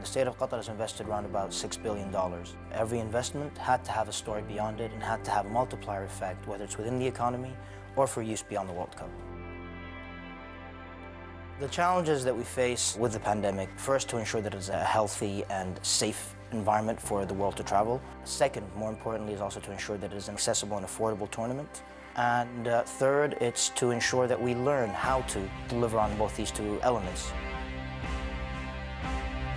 The state of Qatar has invested around about $6 billion. Every investment had to have a story beyond it and had to have a multiplier effect, whether it's within the economy or for use beyond the World Cup. The challenges that we face with the pandemic, first, to ensure that it's a healthy and safe environment for the world to travel. Second, more importantly, is also to ensure that it is an accessible and affordable tournament. And third, it's to ensure that we learn how to deliver on both these two elements.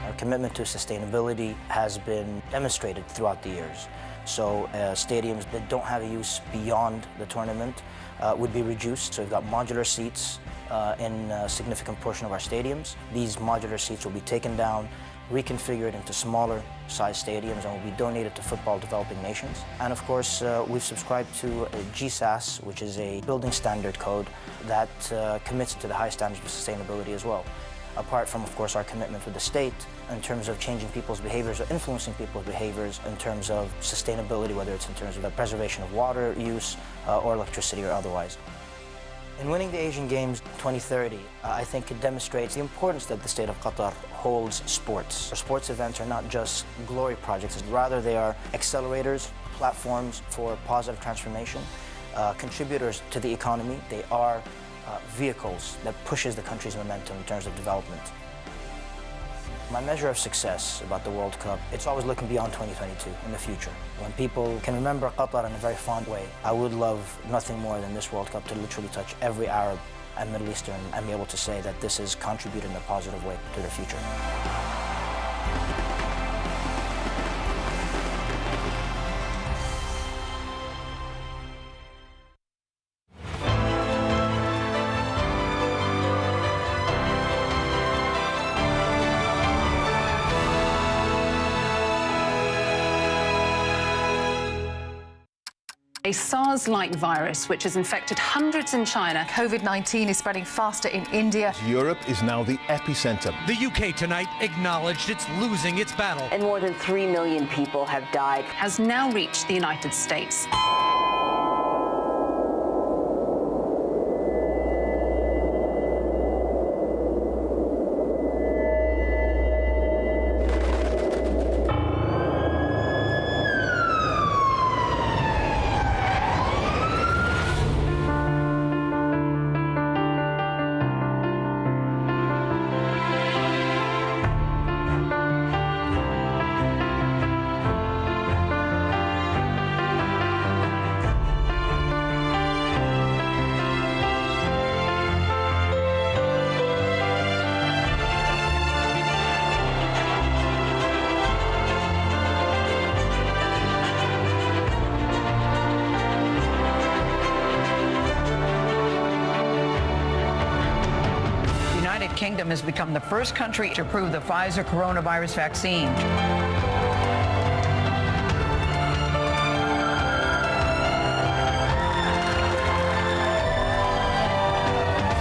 Our commitment to sustainability has been demonstrated throughout the years. So stadiums that don't have a use beyond the tournament would be reduced. So we've got modular seats in a significant portion of our stadiums. These modular seats will be taken down, reconfigured into smaller size stadiums, and will be donated to football developing nations. And of course, we've subscribed to a GSAS, which is a building standard code that commits to the high standards of sustainability as well. Apart from, of course, our commitment with the state in terms of changing people's behaviors or influencing people's behaviors in terms of sustainability, whether it's in terms of the preservation of water use or electricity or otherwise. In winning the Asian Games 2030, I think it demonstrates the importance that the state of Qatar holds sports. Our sports events are not just glory projects, rather they are accelerators, platforms for positive transformation, contributors to the economy. They are vehicles that pushes the country's momentum in terms of development. My measure of success about the World Cup, it's always looking beyond 2022 in the future. When people can remember Qatar in a very fond way, I would love nothing more than this World Cup to literally touch every Arab and Middle Eastern and be able to say that this has contributed in a positive way to their future. A SARS-like virus which has infected hundreds in China. COVID-19 is spreading faster in India. Europe is now the epicenter. The UK tonight acknowledged it's losing its battle. And more than 3 million people have died. Has now reached the United States. Kingdom has become the first country to approve the Pfizer coronavirus vaccine.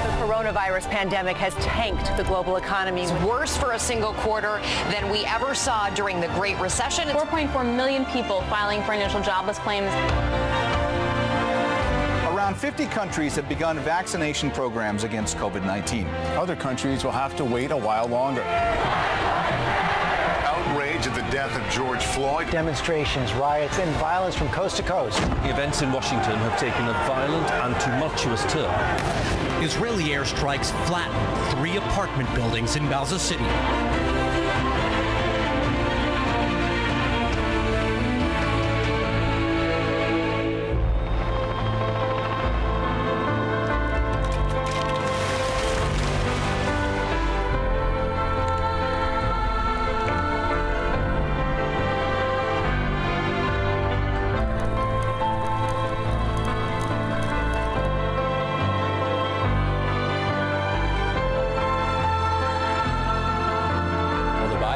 The coronavirus pandemic has tanked the global economy. It's worse for a single quarter than we ever saw during the Great Recession. 4.4 million people filing for initial jobless claims. Around 50 countries have begun vaccination programs against COVID-19. Other countries will have to wait a while longer. Outrage at the death of George Floyd. Demonstrations, riots, and violence from coast to coast. The events in Washington have taken a violent and tumultuous turn. Israeli airstrikes flattened 3 apartment buildings in Gaza City.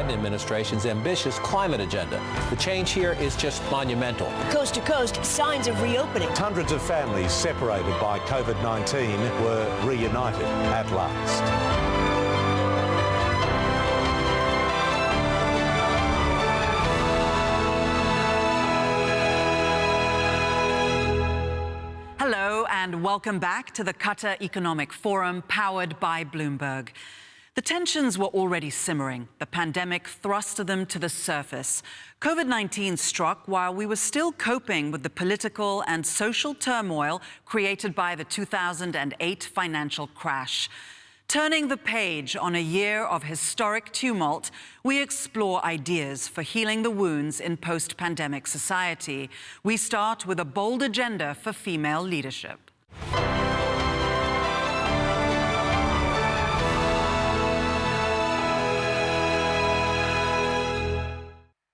Administration's ambitious climate agenda. The change here is just monumental. Coast to coast, signs of reopening. Hundreds of families separated by COVID-19 were reunited at last. Hello and welcome back to the Qatar Economic Forum powered by Bloomberg. The tensions were already simmering. The pandemic thrust them to the surface. COVID-19 struck while we were still coping with the political and social turmoil created by the 2008 financial crash. Turning the page on a year of historic tumult, we explore ideas for healing the wounds in post-pandemic society. We start with a bold agenda for female leadership.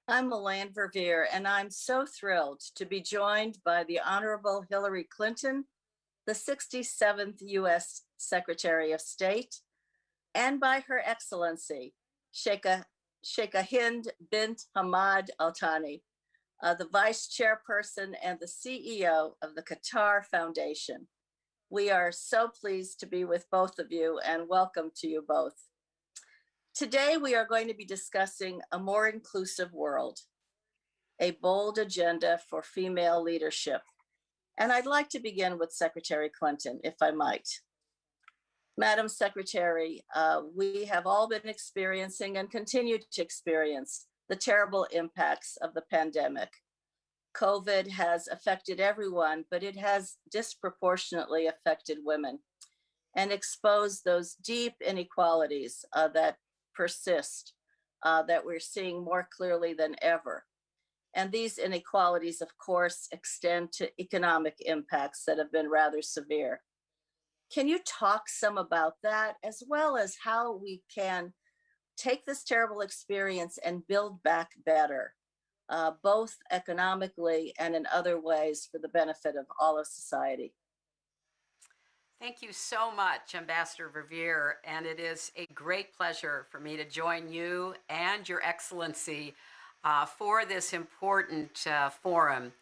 I'm Elaine Verveer, and I'm so thrilled to be joined by the Honorable Hillary Clinton, the 67th U.S. Secretary of State, and by Her Excellency, Sheikha Hind bint Hamad Al Thani, the Vice Chairperson and the CEO of the Qatar Foundation. We are so pleased to be with both of you, and welcome to you both. Today, we are going to be discussing a more inclusive world, a bold agenda for female leadership. And I'd like to begin with Secretary Clinton, if I might. Madam Secretary, we have all been experiencing and continue to experience the terrible impacts of the pandemic. COVID has affected everyone, but it has disproportionately affected women and exposed those deep inequalities that persist, that we're seeing more clearly than ever. And these inequalities, of course, extend to economic impacts that have been rather severe. Can you talk some about that, as well as how we can take this terrible experience and build back better, both economically and in other ways for the benefit of all of society? Thank you so much, Ambassador Verveer, and it is a great pleasure for me to join you and Your Excellency for this important forum.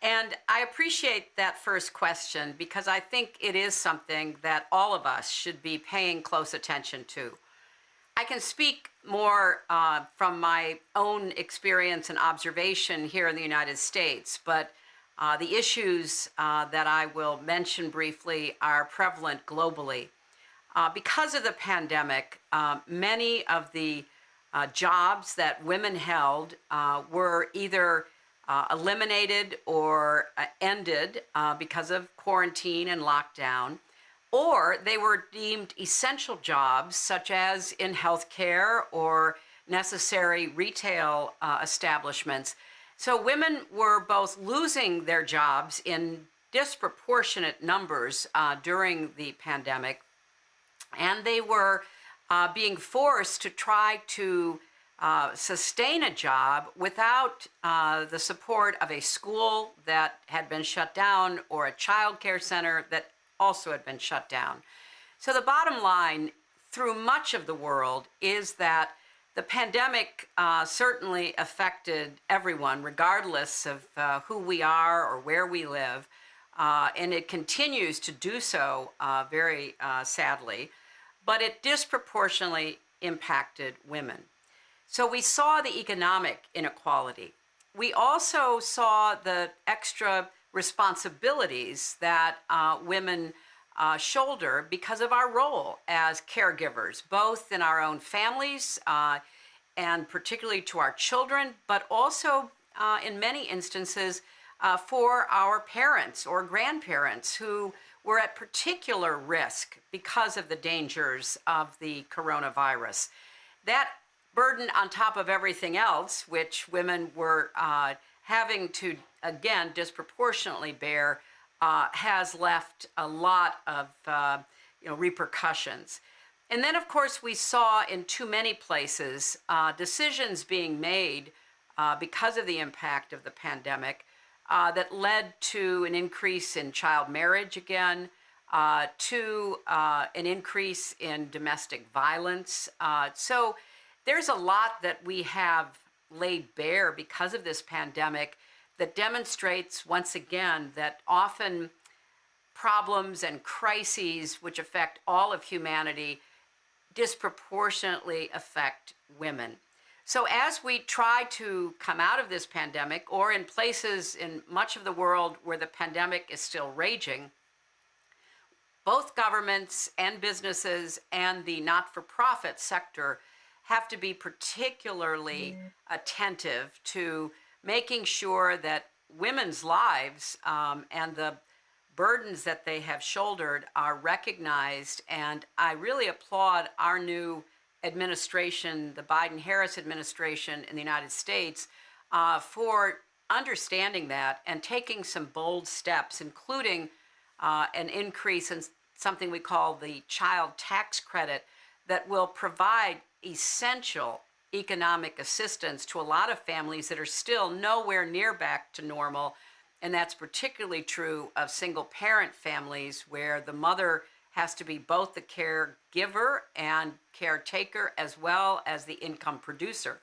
And I appreciate that first question because I think it is something that all of us should be paying close attention to. I can speak more from my own experience and observation here in the United States, but the issues that I will mention briefly are prevalent globally. Because of the pandemic, many of the jobs that women held were either eliminated or ended because of quarantine and lockdown, or they were deemed essential jobs, such as in healthcare or necessary retail establishments. So women were both losing their jobs in disproportionate numbers during the pandemic, and they were being forced to try to sustain a job without the support of a school that had been shut down or a child care center that also had been shut down. So the bottom line through much of the world is that the pandemic certainly affected everyone, regardless of who we are or where we live, and it continues to do so very sadly, but it disproportionately impacted women. So we saw the economic inequality. We also saw the extra responsibilities that women shoulder because of our role as caregivers, both in our own families and particularly to our children, but also in many instances for our parents or grandparents who were at particular risk because of the dangers of the coronavirus. That burden on top of everything else, which women were having to, again, disproportionately bear, has left a lot of repercussions. And then, of course, we saw in too many places decisions being made because of the impact of the pandemic that led to an increase in child marriage again, to an increase in domestic violence. So there's a lot that we have laid bare because of this pandemic that demonstrates once again that often problems and crises which affect all of humanity disproportionately affect women. So as we try to come out of this pandemic, or in places in much of the world where the pandemic is still raging, both governments and businesses and the not-for-profit sector have to be particularly attentive to making sure that women's lives and the burdens that they have shouldered are recognized. And I really applaud our new administration, the Biden-Harris administration in the United States, for understanding that and taking some bold steps, including an increase in something we call the child tax credit that will provide essential economic assistance to a lot of families that are still nowhere near back to normal. And that's particularly true of single-parent families where the mother has to be both the caregiver and caretaker as well as the income producer.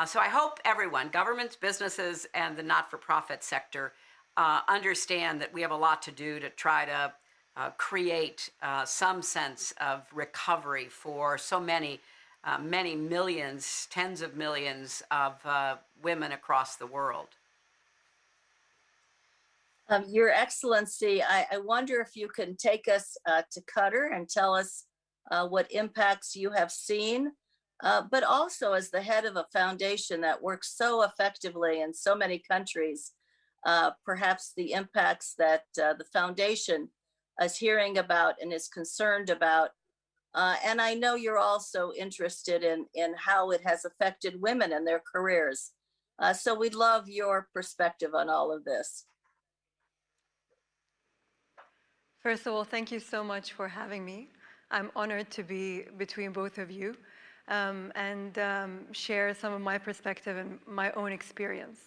So I hope everyone, governments, businesses, and the not-for-profit sector understand that we have a lot to do to try to create some sense of recovery for so many millions, tens of millions of women across the world. Your Excellency, I wonder if you can take us to Qatar and tell us what impacts you have seen, but also as the head of a foundation that works so effectively in so many countries, perhaps the impacts that the foundation is hearing about and is concerned about. And I know you're also interested in how it has affected women and their careers. So we'd love your perspective on all of this. First of all, thank you so much for having me. I'm honored to be between both of you and share some of my perspective and my own experience.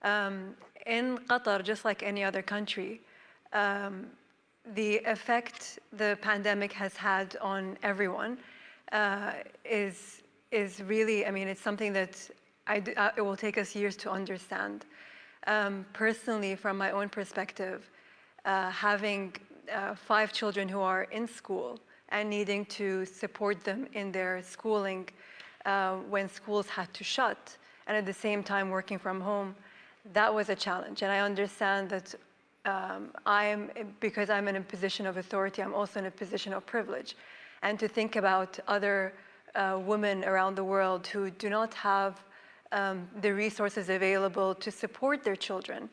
In Qatar, just like any other country, the effect the pandemic has had on everyone is really, I mean, it's something that it will take us years to understand. Personally, from my own perspective, having 5 children who are in school and needing to support them in their schooling when schools had to shut, and at the same time working from home, that was a challenge. And I understand that because I'm in a position of authority, I'm also in a position of privilege. And to think about other women around the world who do not have the resources available to support their children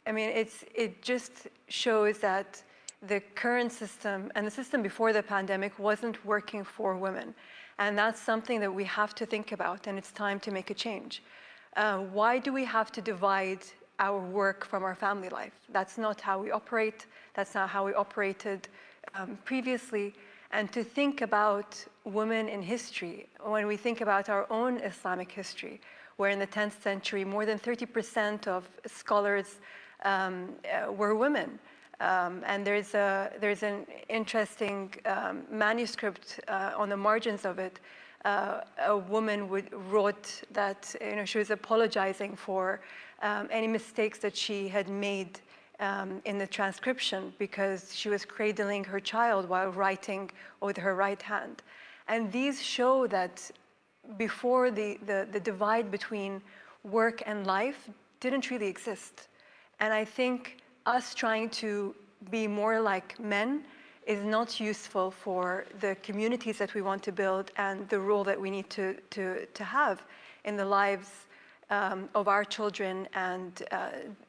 it just shows that the current system and the system before the pandemic wasn't working for women. And that's something that we have to think about, and it's time to make a change. Why do we have to divide our work from our family life? That's not how we operate. That's not how we operated previously. And to think about women in history, when we think about our own Islamic history, where in the 10th century, more than 30% of scholars were women. And there's an interesting manuscript on the margins of it. A woman wrote that she was apologizing for any mistakes that she had made in the transcription because she was cradling her child while writing with her right hand. And these show that before the divide between work and life didn't really exist. And I think us trying to be more like men is not useful for the communities that we want to build and the role that we need to have in the lives of our children and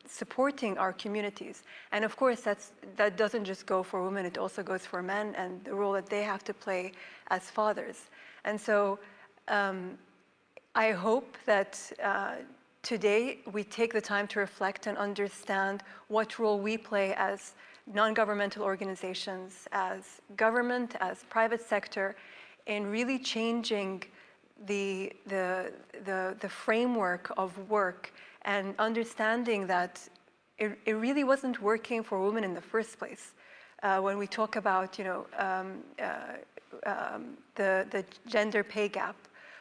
supporting our communities. And of course, that doesn't just go for women, it also goes for men and the role that they have to play as fathers. And so I hope that today we take the time to reflect and understand what role we play as non-governmental organizations, as government, as private sector, in really changing the framework of work and understanding that it really wasn't working for women in the first place. When we talk about the gender pay gap,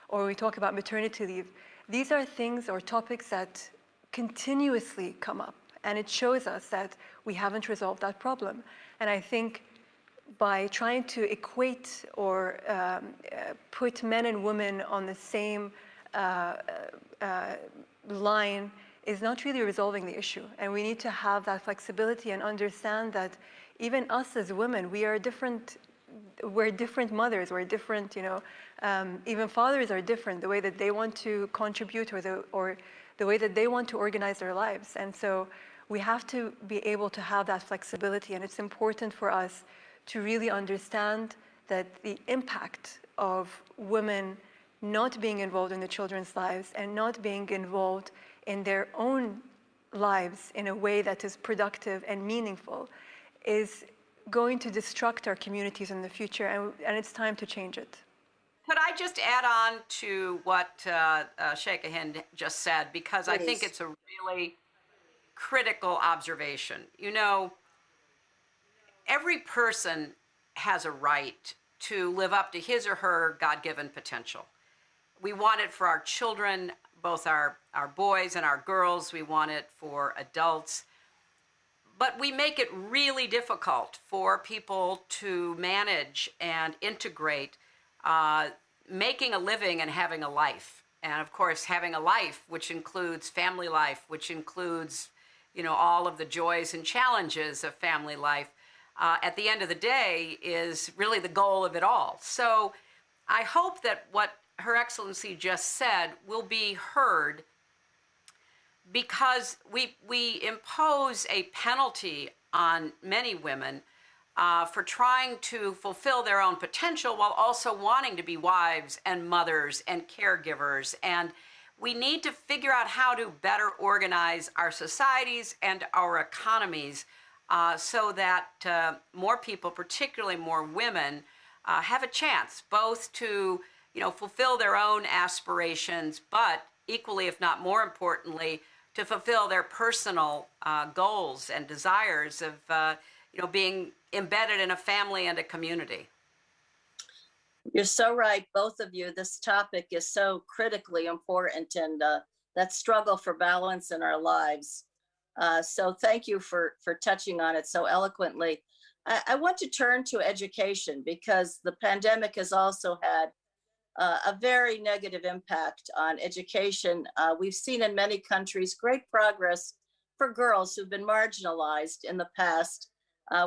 or we talk about maternity leave, these are things or topics that continuously come up, and it shows us that we haven't resolved that problem. And I think by trying to equate or put men and women on the same line is not really resolving the issue. And we need to have that flexibility and understand that even us as women, we're different mothers, we're different, even fathers are different, the way that they want to contribute or the way that they want to organize their lives. And so we have to be able to have that flexibility, and it's important for us to really understand that the impact of women not being involved in the children's lives and not being involved in their own lives in a way that is productive and meaningful is going to destruct our communities in the future, and it's time to change it. Could I just add on to what Sheikha Hind just said, because I think it's a really critical observation. Every person has a right to live up to his or her God-given potential. We want it for our children, both our boys and our girls. We want it for adults. But we make it really difficult for people to manage and integrate making a living and having a life. And of course, having a life, which includes family life, which includes, all of the joys and challenges of family life, at the end of the day is really the goal of it all. So I hope that what Her Excellency just said will be heard, because we impose a penalty on many women for trying to fulfill their own potential while also wanting to be wives and mothers and caregivers. And we need to figure out how to better organize our societies and our economies so that more people, particularly more women, have a chance both to fulfill their own aspirations, but equally, if not more importantly, to fulfill their personal goals and desires of being embedded in a family and a community. You're so right, both of you. This topic is so critically important, and that struggle for balance in our lives. So thank you for touching on it so eloquently. I want to turn to education, because the pandemic has also had a very negative impact on education. We've seen in many countries great progress for girls who've been marginalized in the past,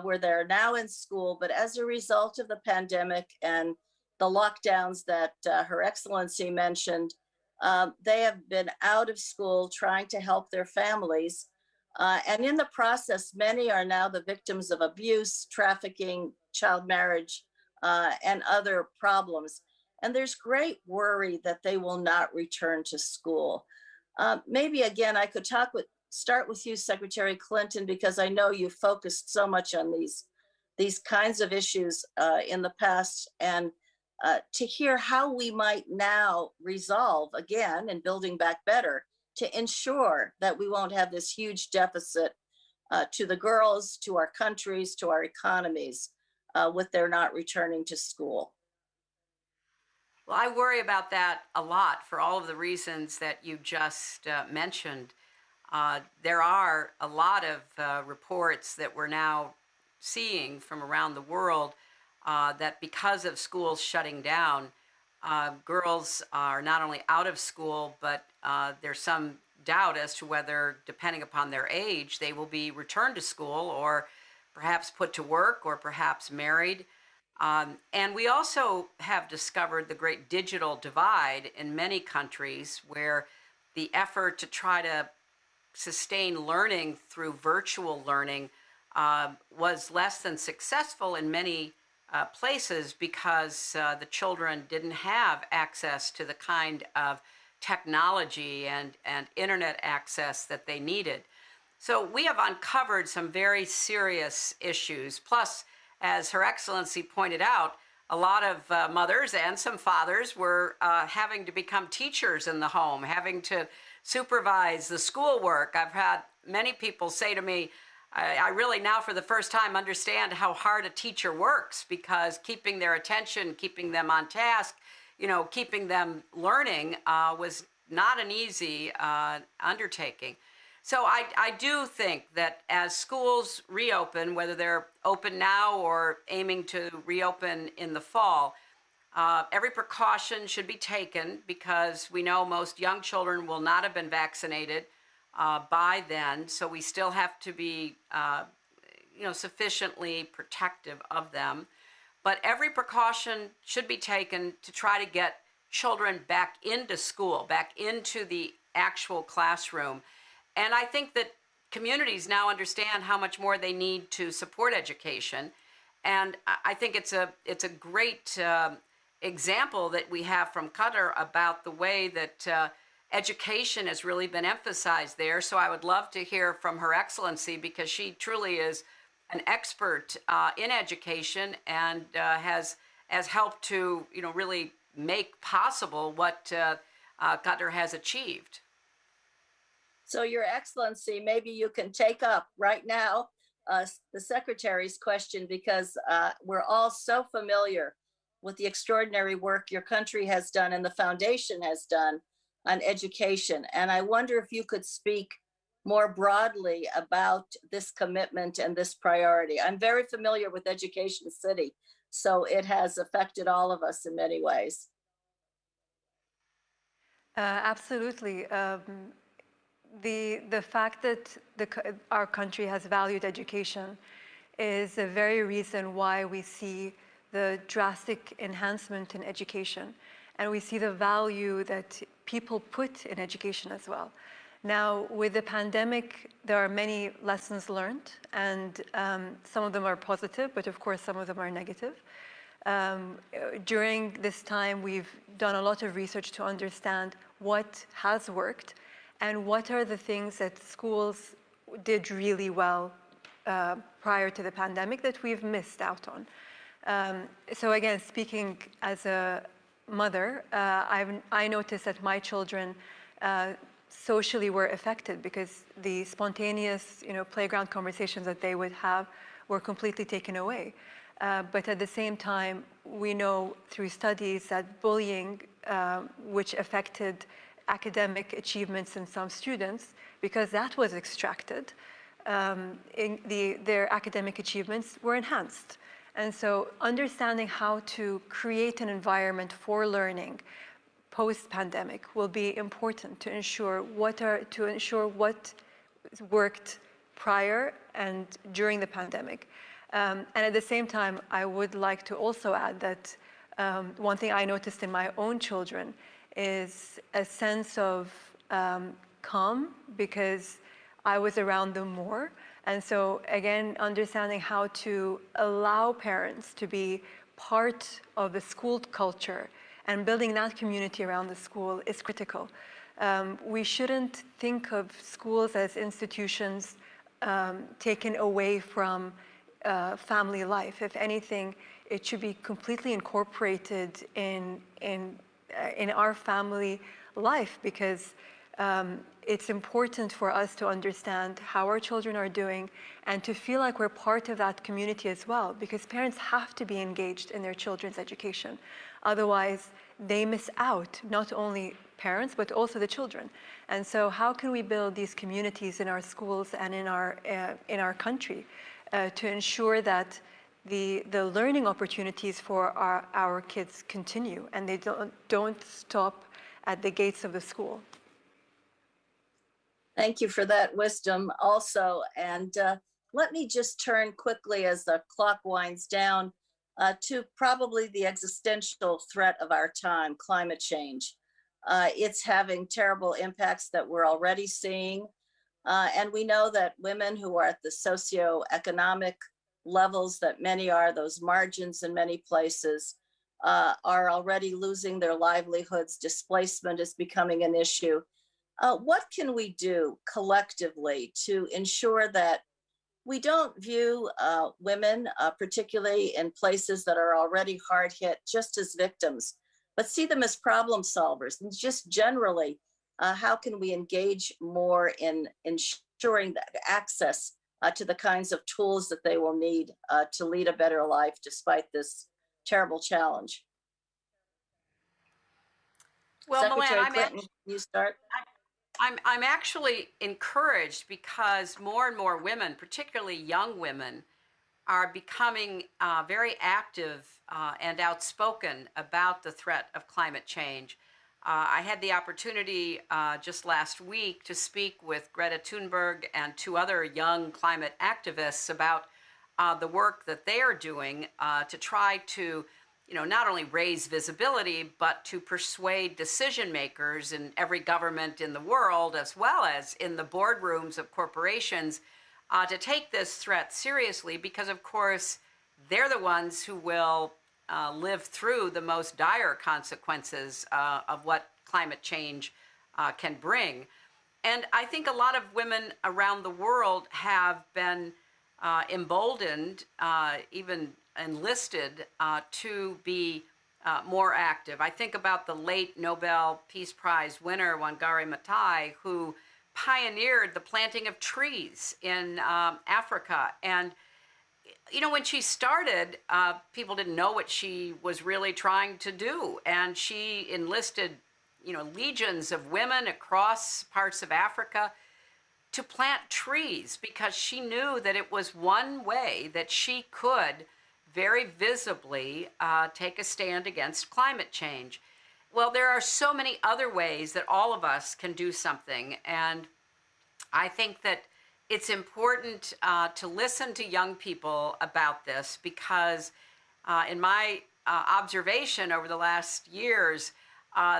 where they're now in school, but as a result of the pandemic and the lockdowns that Her Excellency mentioned, they have been out of school trying to help their families. And in the process, many are now the victims of abuse, trafficking, child marriage, and other problems. And there's great worry that they will not return to school. Maybe again, I could start with you, Secretary Clinton, because I know you focused so much on these kinds of issues in the past, and to hear how we might now resolve again in Building Back Better to ensure that we won't have this huge deficit to the girls, to our countries, to our economies, with their not returning to school. Well, I worry about that a lot for all of the reasons that you just mentioned. There are a lot of reports that we're now seeing from around the world that because of schools shutting down, girls are not only out of school, but there's some doubt as to whether, depending upon their age, they will be returned to school or perhaps put to work or perhaps married. And we also have discovered the great digital divide in many countries, where the effort to try to sustain learning through virtual learning was less than successful in many places, because the children didn't have access to the kind of technology and internet access that they needed. So we have uncovered some very serious issues. Plus, as Her Excellency pointed out, a lot of mothers and some fathers were having to become teachers in the home, having to supervise the schoolwork. I've had many people say to me, I really now for the first time understand how hard a teacher works, because keeping their attention, keeping them on task, keeping them learning was not an easy undertaking. So I do think that as schools reopen, whether they're open now or aiming to reopen in the fall, every precaution should be taken, because we know most young children will not have been vaccinated. by then, so we still have to be sufficiently protective of them. But every precaution should be taken to try to get children back into school, back into the actual classroom. And I think that communities now understand how much more they need to support education. And I think it's a great example that we have from Qatar about the way that education has really been emphasized there. So I would love to hear from Her Excellency, because she truly is an expert in education and has helped to really make possible what Qatar has achieved. So, Your Excellency, maybe you can take up right now the Secretary's question, because we're all so familiar with the extraordinary work your country has done and the foundation has done on education. And I wonder if you could speak more broadly about this commitment and this priority. I'm very familiar with Education City, so it has affected all of us in many ways. Absolutely. The fact that our country has valued education is the very reason why we see the drastic enhancement in education, and we see the value that people put in education as well. Now, with the pandemic, there are many lessons learned, and some of them are positive, but of course some of them are negative. During this time, we've done a lot of research to understand what has worked and what are the things that schools did really well prior to the pandemic that we've missed out on. So again, speaking as a mother, I noticed that my children socially were affected because the spontaneous, playground conversations that they would have were completely taken away. But at the same time, we know through studies that bullying, which affected academic achievements in some students, because that was extracted, their academic achievements were enhanced. And so understanding how to create an environment for learning post-pandemic will be important to ensure what worked prior and during the pandemic. And at the same time, I would like to also add that one thing I noticed in my own children is a sense of calm, because I was around them more. And so again, understanding how to allow parents to be part of the school culture and building that community around the school is critical. We shouldn't think of schools as institutions taken away from family life. If anything, it should be completely incorporated in our family life, because it's important for us to understand how our children are doing and to feel like we're part of that community as well, because parents have to be engaged in their children's education. Otherwise, they miss out, not only parents, but also the children. And so how can we build these communities in our schools and in our country to ensure that the learning opportunities for our kids continue and they don't stop at the gates of the school? Thank you for that wisdom also. And let me just turn quickly as the clock winds down to probably the existential threat of our time, climate change. It's having terrible impacts that we're already seeing. And we know that women who are at the socioeconomic levels that many are, those margins in many places, are already losing their livelihoods. Displacement is becoming an issue. What can we do collectively to ensure that we don't view women, particularly in places that are already hard hit, just as victims, but see them as problem solvers? And just generally, how can we engage more in ensuring that access to the kinds of tools that they will need to lead a better life despite this terrible challenge? Well, Secretary Milan, Clinton, you start. I'm actually encouraged because more and more women, particularly young women, are becoming very active and outspoken about the threat of climate change. I had the opportunity just last week to speak with Greta Thunberg and 2 other young climate activists about the work that they are doing to try to, not only raise visibility, but to persuade decision makers in every government in the world, as well as in the boardrooms of corporations, to take this threat seriously, because of course they're the ones who will live through the most dire consequences of what climate change can bring. And I think a lot of women around the world have been emboldened, even enlisted to be more active. I think about the late Nobel Peace Prize winner, Wangari Maathai, who pioneered the planting of trees in Africa. And when she started, people didn't know what she was really trying to do. And she enlisted, legions of women across parts of Africa to plant trees, because she knew that it was one way that she could very visibly take a stand against climate change. Well, there are so many other ways that all of us can do something. And I think that it's important to listen to young people about this, because in my observation over the last years,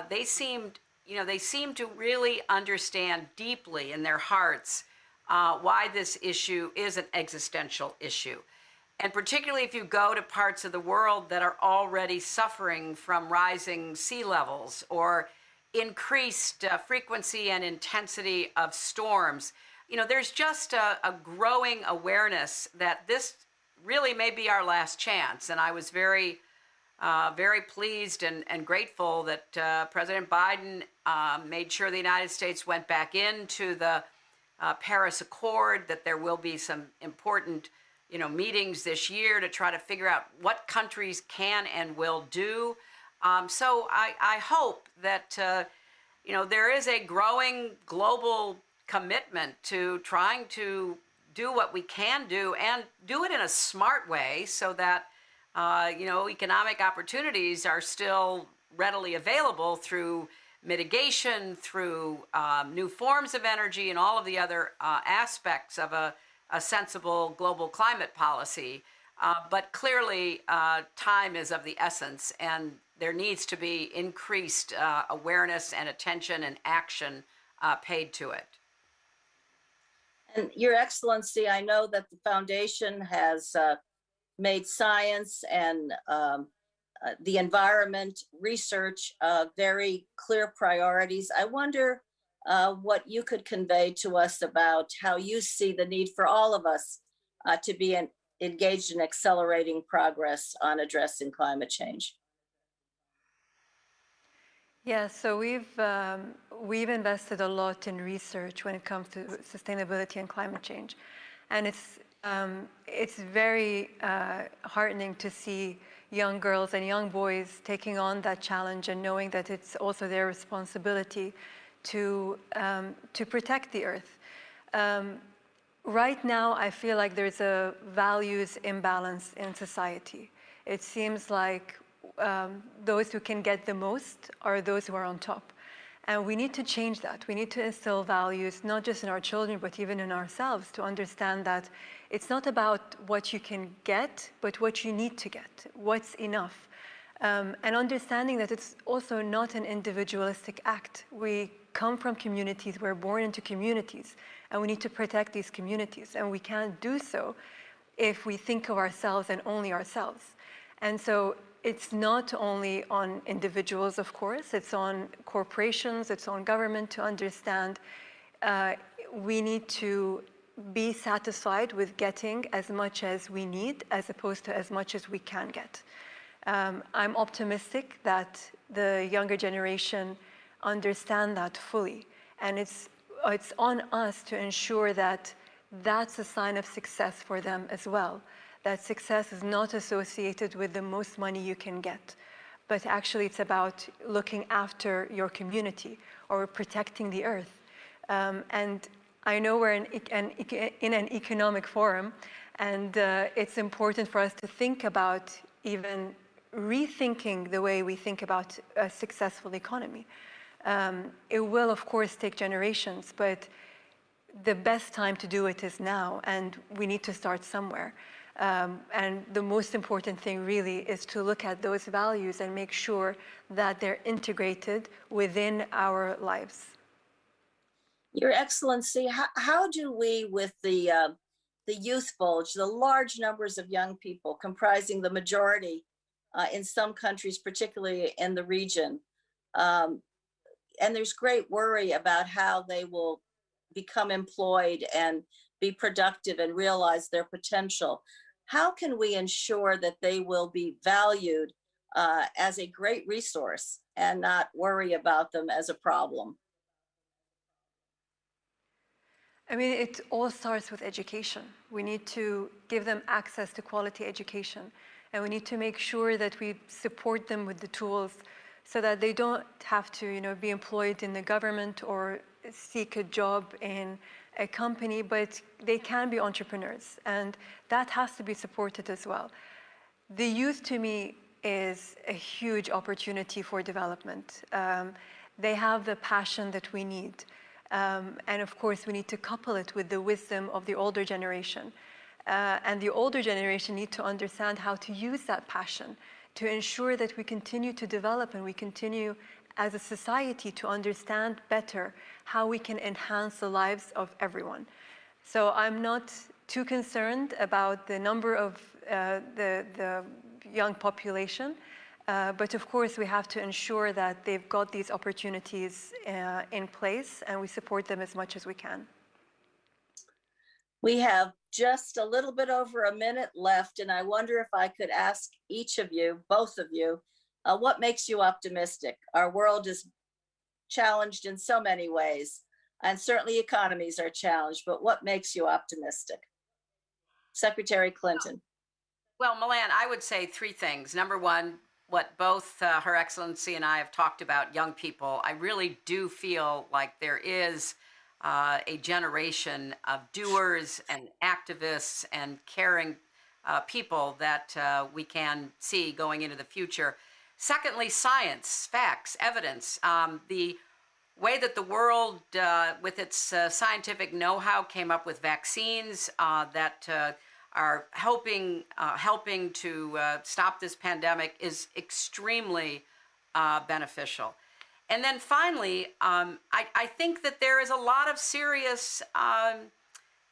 they seem to really understand deeply in their hearts why this issue is an existential issue. And particularly if you go to parts of the world that are already suffering from rising sea levels or increased frequency and intensity of storms, there's just a growing awareness that this really may be our last chance. And I was very pleased and grateful that President Biden made sure the United States went back into the Paris Accord, that there will be some important meetings this year to try to figure out what countries can and will do. So I hope that there is a growing global commitment to trying to do what we can do, and do it in a smart way, so that economic opportunities are still readily available through mitigation, through new forms of energy, and all of the other aspects of a sensible global climate policy. But clearly, time is of the essence, and there needs to be increased awareness and attention and action paid to it. And Your Excellency, I know that the foundation has made science and the environment research very clear priorities. I wonder what you could convey to us about how you see the need for all of us to be engaged in accelerating progress on addressing climate change. Yeah, so we've invested a lot in research when it comes to sustainability and climate change, and it's very heartening to see young girls and young boys taking on that challenge and knowing that it's also their responsibility to protect the earth. Right now, I feel like there's a values imbalance in society. It seems like those who can get the most are those who are on top. And we need to change that. We need to instill values, not just in our children, but even in ourselves, to understand that it's not about what you can get, but what you need to get, what's enough. And understanding that it's also not an individualistic act. We come from communities, we're born into communities, and we need to protect these communities. And we can't do so if we think of ourselves and only ourselves. And so it's not only on individuals, of course, it's on corporations, it's on government to understand we need to be satisfied with getting as much as we need as opposed to as much as we can get. I'm optimistic that the younger generation understand that fully. And it's on us to ensure that that's a sign of success for them as well. That success is not associated with the most money you can get, but actually it's about looking after your community or protecting the earth. And I know we're in an economic forum, and it's important for us to think about even rethinking the way we think about a successful economy. It will, of course, take generations, but the best time to do it is now, and we need to start somewhere. And the most important thing really is to look at those values and make sure that they're integrated within our lives. Your Excellency, how do we, with the youth bulge, the large numbers of young people comprising the majority in some countries, particularly in the region, and there's great worry about how they will become employed and be productive and realize their potential. How can we ensure that they will be valued as a great resource and not worry about them as a problem? I mean, it all starts with education. We need to give them access to quality education, and we need to make sure that we support them with the tools so that they don't have to, be employed in the government or seek a job in a company, but they can be entrepreneurs, and that has to be supported as well. The youth, to me, is a huge opportunity for development. They have the passion that we need. And of course, we need to couple it with the wisdom of the older generation. And the older generation need to understand how to use that passion to ensure that we continue to develop and we continue as a society to understand better how we can enhance the lives of everyone. So I'm not too concerned about the number of the young population. But of course, we have to ensure that they've got these opportunities in place, and we support them as much as we can. We have just a little bit over a minute left, and I wonder if I could ask each of you, both of you, what makes you optimistic? Our world is challenged in so many ways, and certainly economies are challenged, but what makes you optimistic? Secretary Clinton. Well, Milan, I would say three things. Number one, what both Her Excellency and I have talked about, young people. I really do feel like there is a generation of doers and activists and caring people that we can see going into the future. Secondly, science, facts, evidence. The way that the world, with its scientific know-how, came up with vaccines that are helping to stop this pandemic is extremely beneficial. And then finally, I think that there is a lot of serious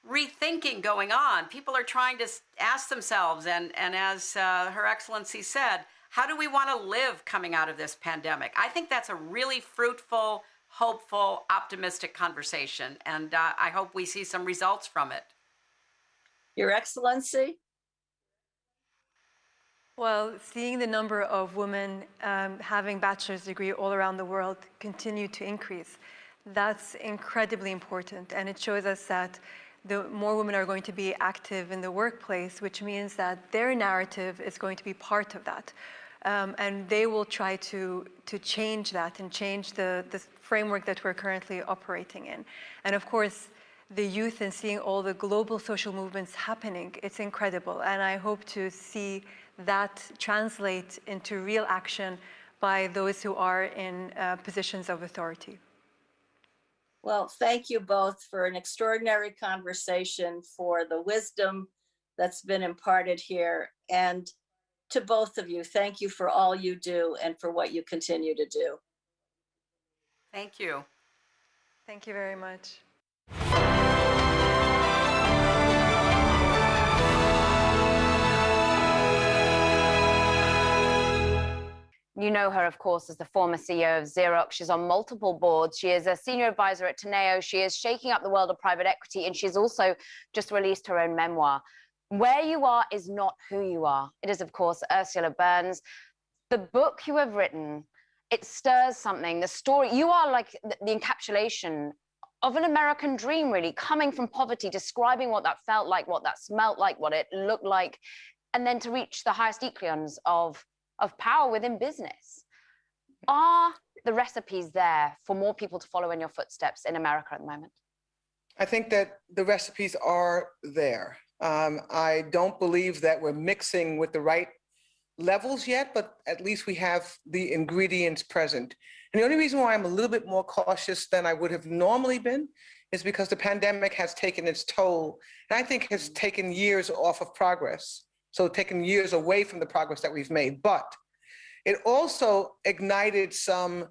rethinking going on. People are trying to ask themselves, and as Her Excellency said, how do we want to live coming out of this pandemic? I think that's a really fruitful, hopeful, optimistic conversation, and I hope we see some results from it. Your Excellency? Well, seeing the number of women having bachelor's degree all around the world continue to increase, that's incredibly important. And it shows us that the more women are going to be active in the workplace, which means that their narrative is going to be part of that. And they will try to change that and change the framework that we're currently operating in. And of course, the youth and seeing all the global social movements happening, it's incredible. And I hope to see that translate into real action by those who are in positions of authority. Well, thank you both for an extraordinary conversation, for the wisdom that's been imparted here. And to both of you, thank you for all you do and for what you continue to do. Thank you. Thank you very much. You know her, of course, as the former CEO of Xerox. She's on multiple boards. She is a senior advisor at Teneo. She is shaking up the world of private equity, and she's also just released her own memoir. Where You Are is Not Who You Are. It is, of course, Ursula Burns. The book you have written, it stirs something. The story, you are like the encapsulation of an American dream, really, coming from poverty, describing what that felt like, what that smelt like, what it looked like, and then to reach the highest echelons of power within business. Are the recipes there for more people to follow in your footsteps in America at the moment? I think that the recipes are there. I don't believe that we're mixing with the right levels yet, but at least we have the ingredients present. And the only reason why I'm a little bit more cautious than I would have normally been is because the pandemic has taken its toll, and I think has taken years off of progress. So taken years away from the progress that we've made. But it also ignited some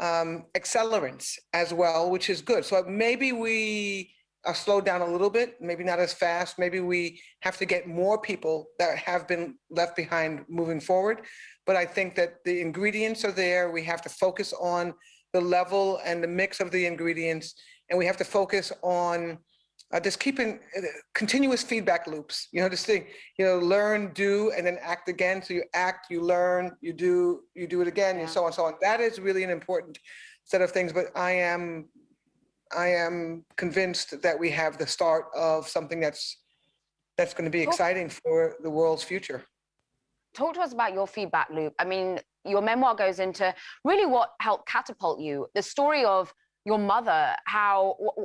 accelerants as well, which is good. So maybe we are slowed down a little bit, maybe not as fast. Maybe we have to get more people that have been left behind moving forward. But I think that the ingredients are there. We have to focus on the level and the mix of the ingredients. And we have to focus on just keeping continuous feedback loops. You know, this thing, you know, learn, do, and then act again. So you act, you learn, you do it again, and so on, so on. That is really an important set of things. But I am convinced that we have the start of something that's going to be exciting for the world's future. Talk to us about your feedback loop. I mean, your memoir goes into really what helped catapult you, the story of your mother,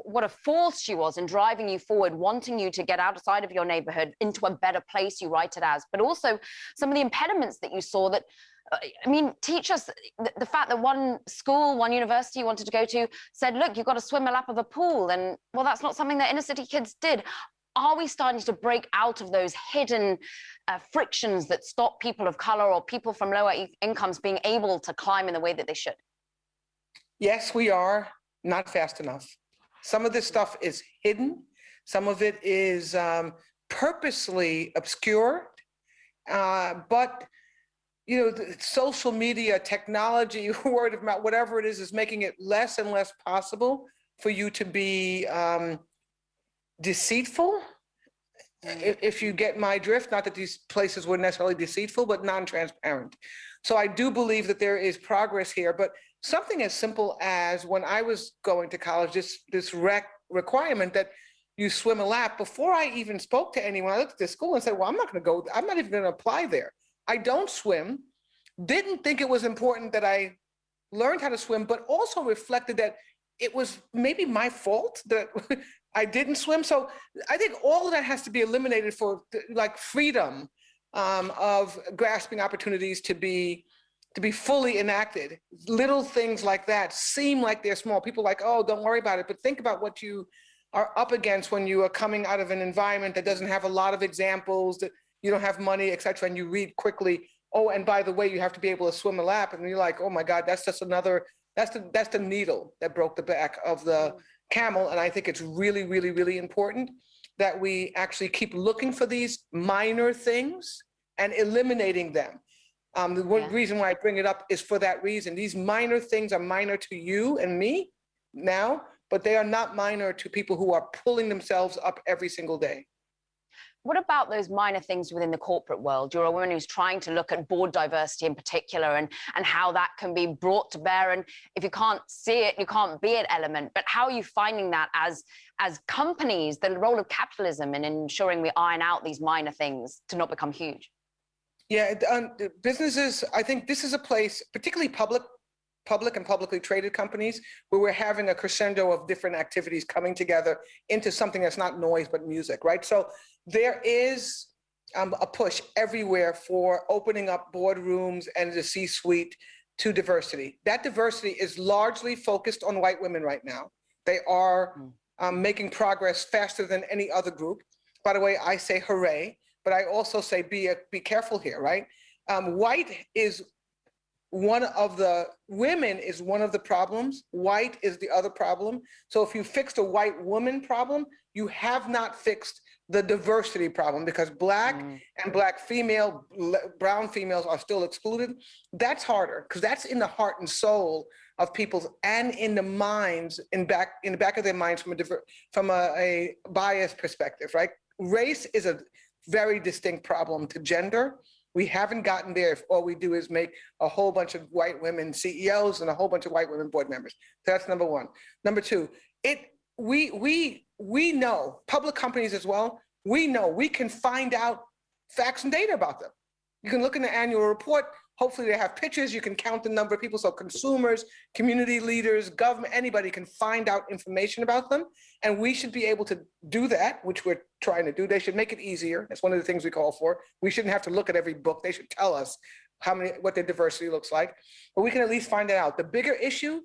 what a force she was in driving you forward, wanting you to get outside of your neighborhood into a better place, you write it as, but also some of the impediments that you saw that, I mean, teach us the fact that one school, one university you wanted to go to said, look, you've got to swim a lap of a pool. And well, that's not something that inner city kids did. Are we starting to break out of those hidden frictions that stop people of color or people from lower incomes being able to climb in the way that they should? Yes, we are. Not fast enough. Some of this stuff is hidden. Some of it is purposely obscured. But, you know, the social media, technology, word of mouth, whatever it is making it less and less possible for you to be deceitful. If you get my drift, not that these places were necessarily deceitful, but non-transparent. So I do believe that there is progress here, but something as simple as when I was going to college, this requirement that you swim a lap, before I even spoke to anyone, I looked at the school and said, well, I'm not even going to apply there. I don't swim, didn't think it was important that I learned how to swim, but also reflected that it was maybe my fault that I didn't swim. So I think all of that has to be eliminated for like freedom of grasping opportunities to be fully enacted. Little things like that seem like they're small. People are like, oh, don't worry about it. But think about what you are up against when you are coming out of an environment that doesn't have a lot of examples, that you don't have money, et cetera, and you read quickly. Oh, and by the way, you have to be able to swim a lap. And you're like, oh my God, that's just another, that's the needle that broke the back of the camel. And I think it's really, really, really important that we actually keep looking for these minor things and eliminating them. The one reason why I bring it up is for that reason. These minor things are minor to you and me now, but they are not minor to people who are pulling themselves up every single day. What about those minor things within the corporate world? You're a woman who's trying to look at board diversity in particular and how that can be brought to bear. And if you can't see it, you can't be it element. But how are you finding that as companies, the role of capitalism in ensuring we iron out these minor things to not become huge? Yeah, businesses, I think this is a place, particularly public and publicly traded companies, where we're having a crescendo of different activities coming together into something that's not noise, but music, right? So there is a push everywhere for opening up boardrooms and the C-suite to diversity. That diversity is largely focused on white women right now. They are making progress faster than any other group. By the way, I say hooray, but I also say be careful here, right? White is one of the, women is one of the problems. White is the other problem. So if you fixed a white woman problem, you have not fixed the diversity problem, because Black and Black female, brown females are still excluded. That's harder, because that's in the heart and soul of people's, and in the minds, in the back of their minds from a biased perspective, right? Race is a very distinct problem to gender. We haven't gotten there if all we do is make a whole bunch of white women CEOs and a whole bunch of white women board members. So that's number one. Number two, we know, public companies as well, we know we can find out facts and data about them. You can look in the annual report, Hopefully they have pictures. You can count the number of people. So consumers, community leaders, government, anybody can find out information about them. And we should be able to do that, which we're trying to do. They should make it easier. That's one of the things we call for. We shouldn't have to look at every book. They should tell us what their diversity looks like. But we can at least find it out. The bigger issue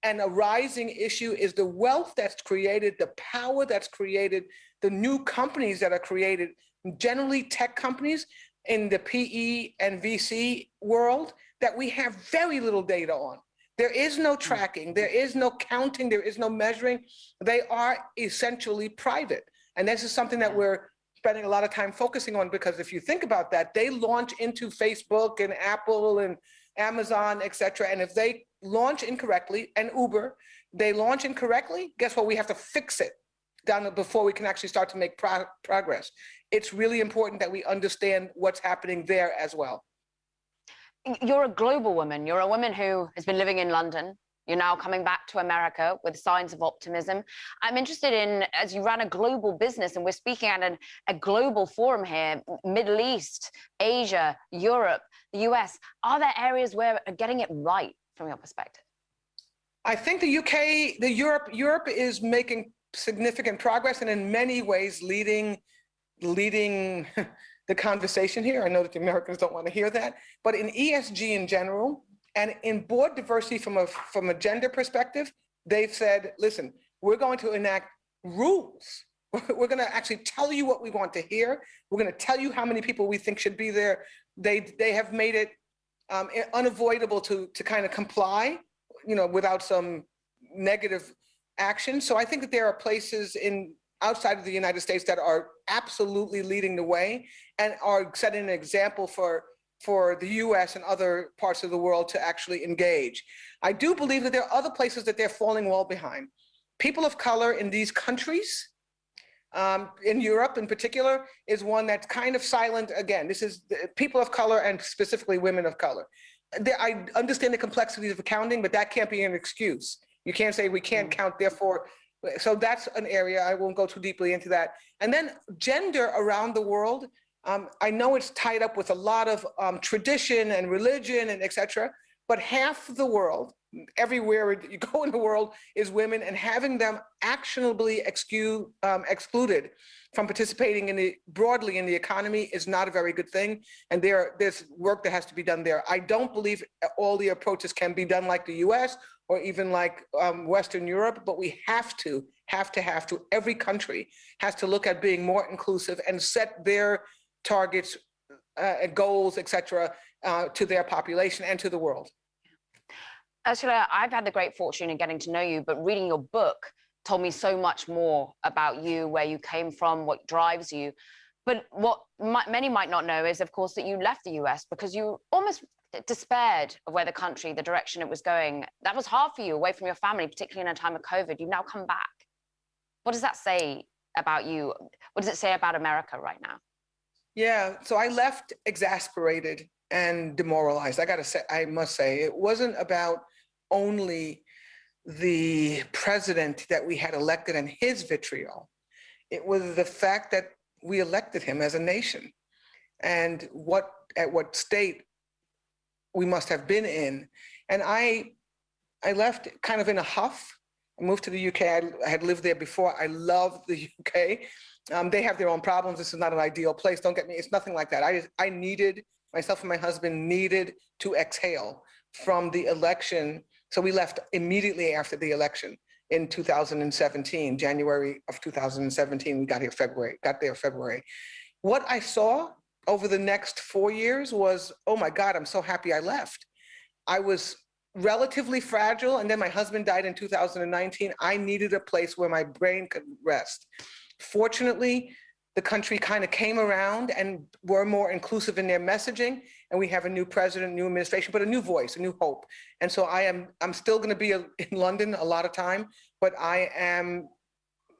and a rising issue is the wealth that's created, the power that's created, the new companies that are created, generally tech companies in the PE and VC world that we have very little data on. There is no tracking, there is no counting, there is no measuring. They are essentially private. And this is something that we're spending a lot of time focusing on, because if you think about that, they launch into Facebook and Apple and Amazon, et cetera. And if they launch incorrectly, and Uber, they launch incorrectly, guess what? We have to fix it down before we can actually start to make progress. It's really important that we understand what's happening there as well. You're a global woman. You're a woman who has been living in London. You're now coming back to America with signs of optimism. I'm interested in, as you ran a global business, and we're speaking at a global forum here, Middle East, Asia, Europe, the US, are there areas where are getting it right from your perspective? I think the UK, Europe is making significant progress and in many ways leading the conversation here. I know that the Americans don't want to hear that, but in ESG in general and in board diversity from a gender perspective, they've said, listen, we're going to enact rules. We're going to actually tell you what we want to hear. We're going to tell you how many people we think should be there. They have made it unavoidable to kind of comply, without some negative action. So I think that there are places outside of the United States that are absolutely leading the way and are setting an example for the US and other parts of the world to actually engage. I do believe that there are other places that they're falling well behind. People of color in these countries, in Europe in particular, is one that's kind of silent. Again, this is people of color and specifically women of color. I understand the complexities of accounting, but that can't be an excuse. You can't say we can't count, therefore. So that's an area, I won't go too deeply into that. And then gender around the world, I know it's tied up with a lot of tradition and religion and et cetera, but half of the world, everywhere you go in the world, is women, and having them actionably excluded from participating broadly in the economy is not a very good thing. And there's work that has to be done there. I don't believe all the approaches can be done like the US or even like Western Europe, but we have to, every country has to look at being more inclusive and set their targets, goals, et cetera, to their population and to the world. Ursula, I've had the great fortune in getting to know you, but reading your book told me so much more about you, where you came from, what drives you. But what many might not know is, of course, that you left the US because you almost despaired of where the direction it was going. That was hard for you, away from your family, particularly in a time of COVID. You've now come back. What does that say about you? What does it say about America right now? Yeah, so I left exasperated and demoralized. I must say, it wasn't about only the president that we had elected and his vitriol. It was the fact that we elected him as a nation, and at what state we must have been in. And I left kind of in a huff. I moved to the UK. I had lived there before. I love the UK. They have their own problems. This is not an ideal place. Don't get me, it's nothing like that. I needed, myself and my husband needed to exhale from the election. So we left immediately after the election in 2017, January of 2017. We got there February. What I saw over the next 4 years was, oh my God, I'm so happy I left. I was relatively fragile, and then my husband died in 2019. I needed a place where my brain could rest. Fortunately, the country kind of came around and were more inclusive in their messaging, and we have a new president, new administration, but a new voice, a new hope. And so I'm still going to be in London a lot of time, but I am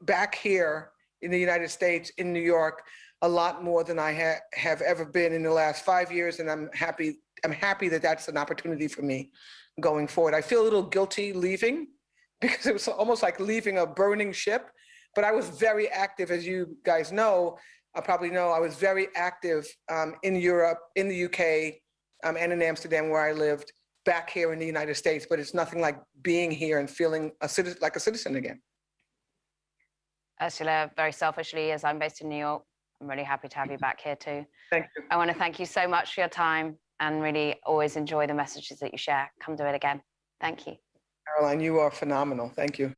back here in the United States, in New York, a lot more than I have ever been in the last 5 years, and I'm happy that that's an opportunity for me going forward. I feel a little guilty leaving because it was almost like leaving a burning ship, but I was very active, as you guys know, probably know, I was very active in Europe, in the UK, and in Amsterdam where I lived, back here in the United States, but it's nothing like being here and feeling like a citizen again. Ursula, very selfishly, as I'm based in New York, I'm really happy to have you back here too. Thank you. I want to thank you so much for your time and really always enjoy the messages that you share. Come do it again. Thank you. Caroline, you are phenomenal. Thank you.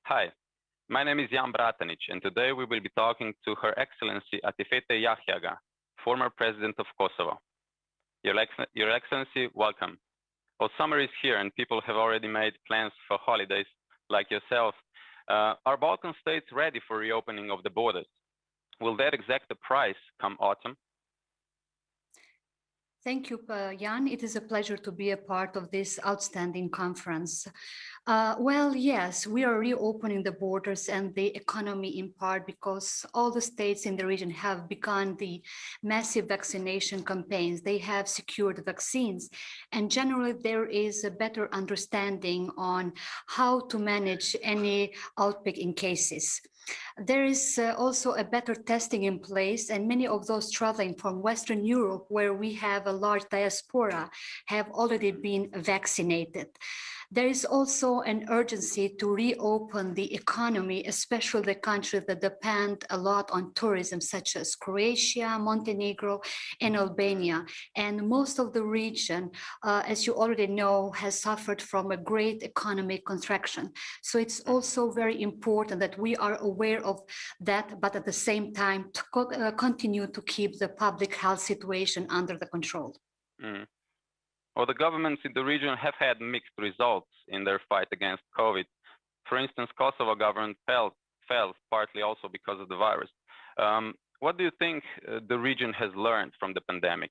Hi, my name is Jan Bratanic, and today we will be talking to Her Excellency Atifete Yahyaga, former President of Kosovo. Your Excellency, welcome. Well, summer is here and people have already made plans for holidays like yourself. Are Balkan states ready for reopening of the borders? Will that exact the price come autumn? Thank you, Jan. It is a pleasure to be a part of this outstanding conference. Well, yes, we are reopening the borders and the economy in part because all the states in the region have begun the massive vaccination campaigns. They have secured vaccines, and generally there is a better understanding on how to manage any outbreak in cases. There is also a better testing in place, and many of those traveling from Western Europe, where we have a large diaspora, have already been vaccinated. There is also an urgency to reopen the economy, especially the countries that depend a lot on tourism, such as Croatia, Montenegro, and Albania. And most of the region, as you already know, has suffered from a great economic contraction. So it's also very important that we are aware of that, but at the same time, to continue to keep the public health situation under the control. Mm. Well, the governments in the region have had mixed results in their fight against COVID. For instance, Kosovo government fell partly also because of the virus. What do you think the region has learned from the pandemic?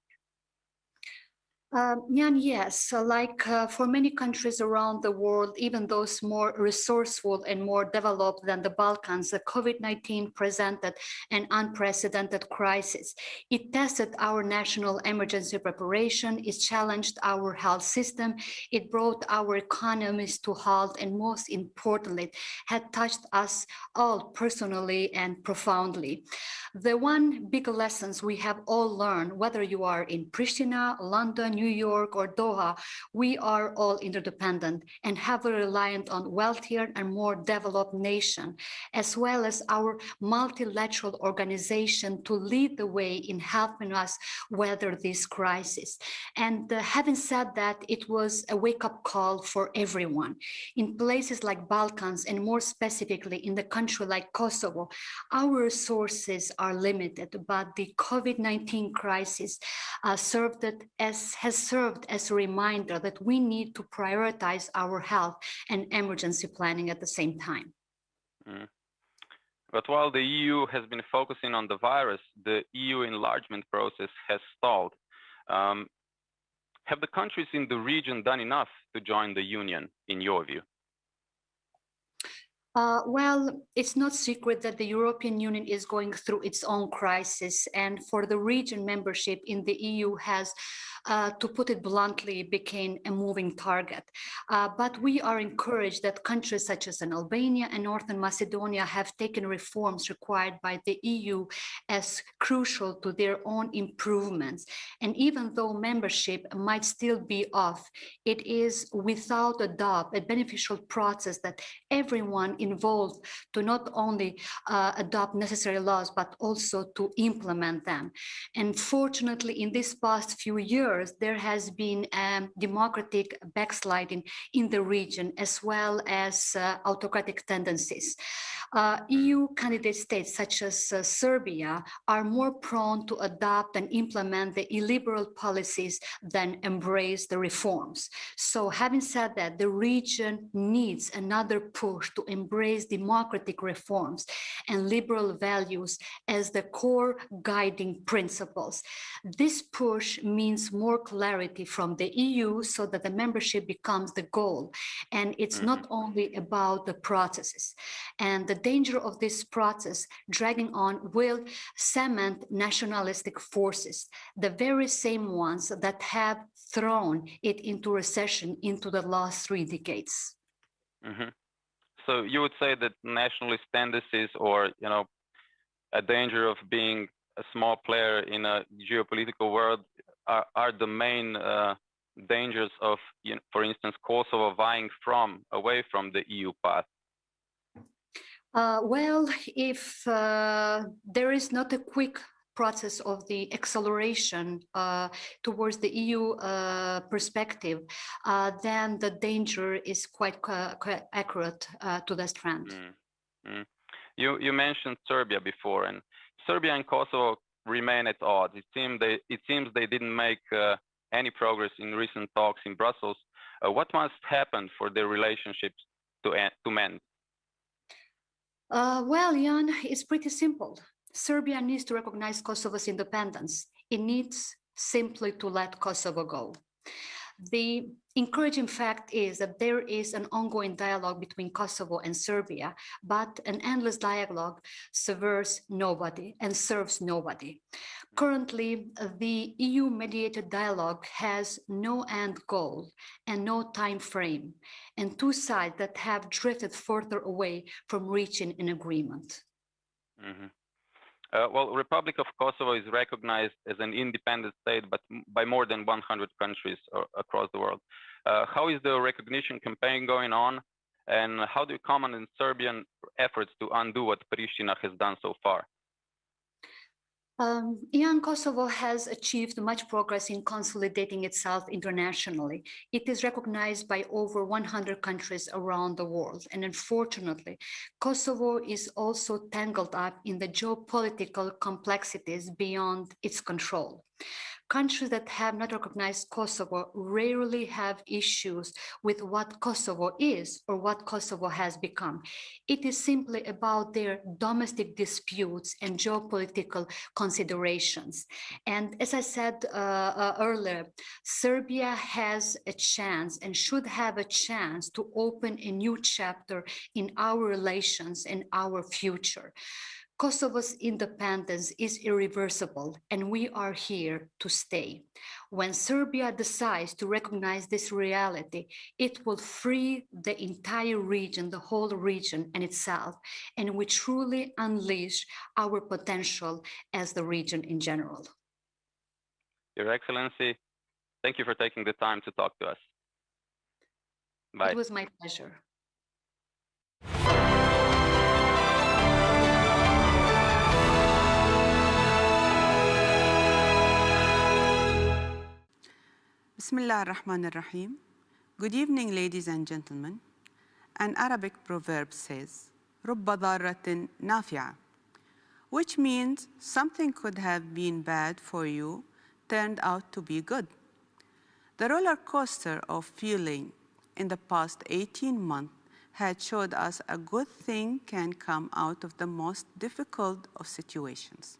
Jan, yes, for many countries around the world, even those more resourceful and more developed than the Balkans, the COVID-19 presented an unprecedented crisis. It tested our national emergency preparation, it challenged our health system, it brought our economies to halt, and most importantly, had touched us all personally and profoundly. The one big lessons we have all learned, whether you are in Pristina, London, New York, or Doha, we are all interdependent and heavily reliant on wealthier and more developed nations, as well as our multilateral organization to lead the way in helping us weather this crisis. And having said that, it was a wake-up call for everyone. In places like Balkans, and more specifically in the country like Kosovo, our resources are limited, but the COVID-19 crisis has served as a reminder that we need to prioritize our health and emergency planning at the same time. Mm. But while the EU has been focusing on the virus, the EU enlargement process has stalled. Have the countries in the region done enough to join the Union, in your view? Well, it's not secret that the European Union is going through its own crisis, and for the region, membership in the EU has, to put it bluntly, became a moving target. But we are encouraged that countries such as Albania and Northern Macedonia have taken reforms required by the EU as crucial to their own improvements. And even though membership might still be off, it is without a doubt a beneficial process that everyone involved to not only adopt necessary laws, but also to implement them. And fortunately, in these past few years, there has been democratic backsliding in the region, as well as autocratic tendencies. EU candidate states such as Serbia are more prone to adopt and implement the illiberal policies than embrace the reforms. So having said that, the region needs another push to embrace democratic reforms and liberal values as the core guiding principles. This push means more clarity from the EU so that the membership becomes the goal. And it's not only about the processes. And the danger of this process dragging on will cement nationalistic forces, the very same ones that have thrown it into recession into the last 3 decades. Mm-hmm. So you would say that nationalist tendencies, or a danger of being a small player in a geopolitical world, are the main dangers of, for instance, Kosovo vying away from the EU path? Well, if there is not a quick process of the acceleration towards the EU perspective, then the danger is quite accurate to this trend. You mentioned Serbia before, and Serbia and Kosovo remain at odds. It seems they didn't make any progress in recent talks in Brussels. What must happen for their relationships to mend? Well, Jan, it's pretty simple. Serbia needs to recognize Kosovo's independence. It needs simply to let Kosovo go. The encouraging fact is that there is an ongoing dialogue between Kosovo and Serbia, but an endless dialogue serves nobody and serves nobody. Currently, the EU-mediated dialogue has no end goal and no time frame, and two sides that have drifted further away from reaching an agreement. Mm-hmm. Well, Republic of Kosovo is recognized as an independent state, but by more than 100 countries across the world. How is the recognition campaign going on, and how do you comment on Serbian efforts to undo what Pristina has done so far? Kosovo has achieved much progress in consolidating itself internationally. It is recognized by over 100 countries around the world. And unfortunately, Kosovo is also tangled up in the geopolitical complexities beyond its control. Countries that have not recognized Kosovo rarely have issues with what Kosovo is or what Kosovo has become. It is simply about their domestic disputes and geopolitical considerations. And as I said earlier, Serbia has a chance and should have a chance to open a new chapter in our relations and our future. Kosovo's independence is irreversible, and we are here to stay. When Serbia decides to recognize this reality, it will free the entire region, the whole region and itself, and we truly unleash our potential as the region in general. Your Excellency, thank you for taking the time to talk to us. Bye. It was my pleasure. Bismillah ar-Rahman ar-Rahim. Good evening, ladies and gentlemen. An Arabic proverb says, رُبَّ ضارة نافعة, which means something could have been bad for you turned out to be good. The roller coaster of feeling in the past 18 months had showed us a good thing can come out of the most difficult of situations.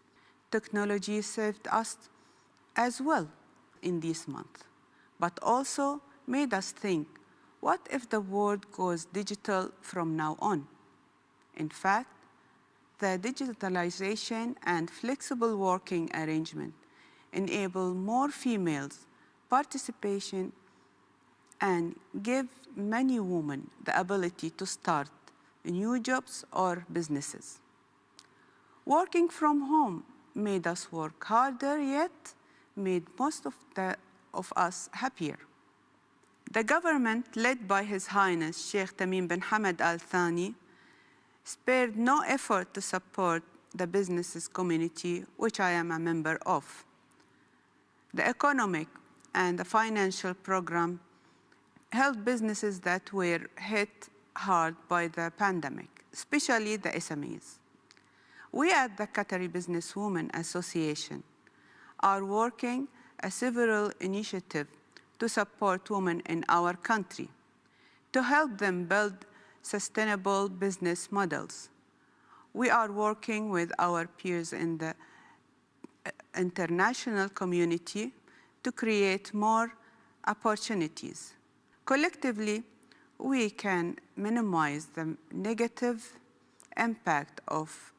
Technology saved us as well in this month, but also made us think, what if the world goes digital from now on? In fact, the digitalization and flexible working arrangement enable more females participation and give many women the ability to start new jobs or businesses. Working from home made us work harder, yet made most of us happier. The government, led by His Highness Sheikh Tamim bin Hamad Al Thani, spared no effort to support the businesses community, which I am a member of. The economic and the financial program helped businesses that were hit hard by the pandemic, especially the SMEs. We at the Qatari Businesswomen Association are working several initiatives to support women in our country, to help them build sustainable business models. We are working with our peers in the international community to create more opportunities. Collectively, we can minimize the negative impact of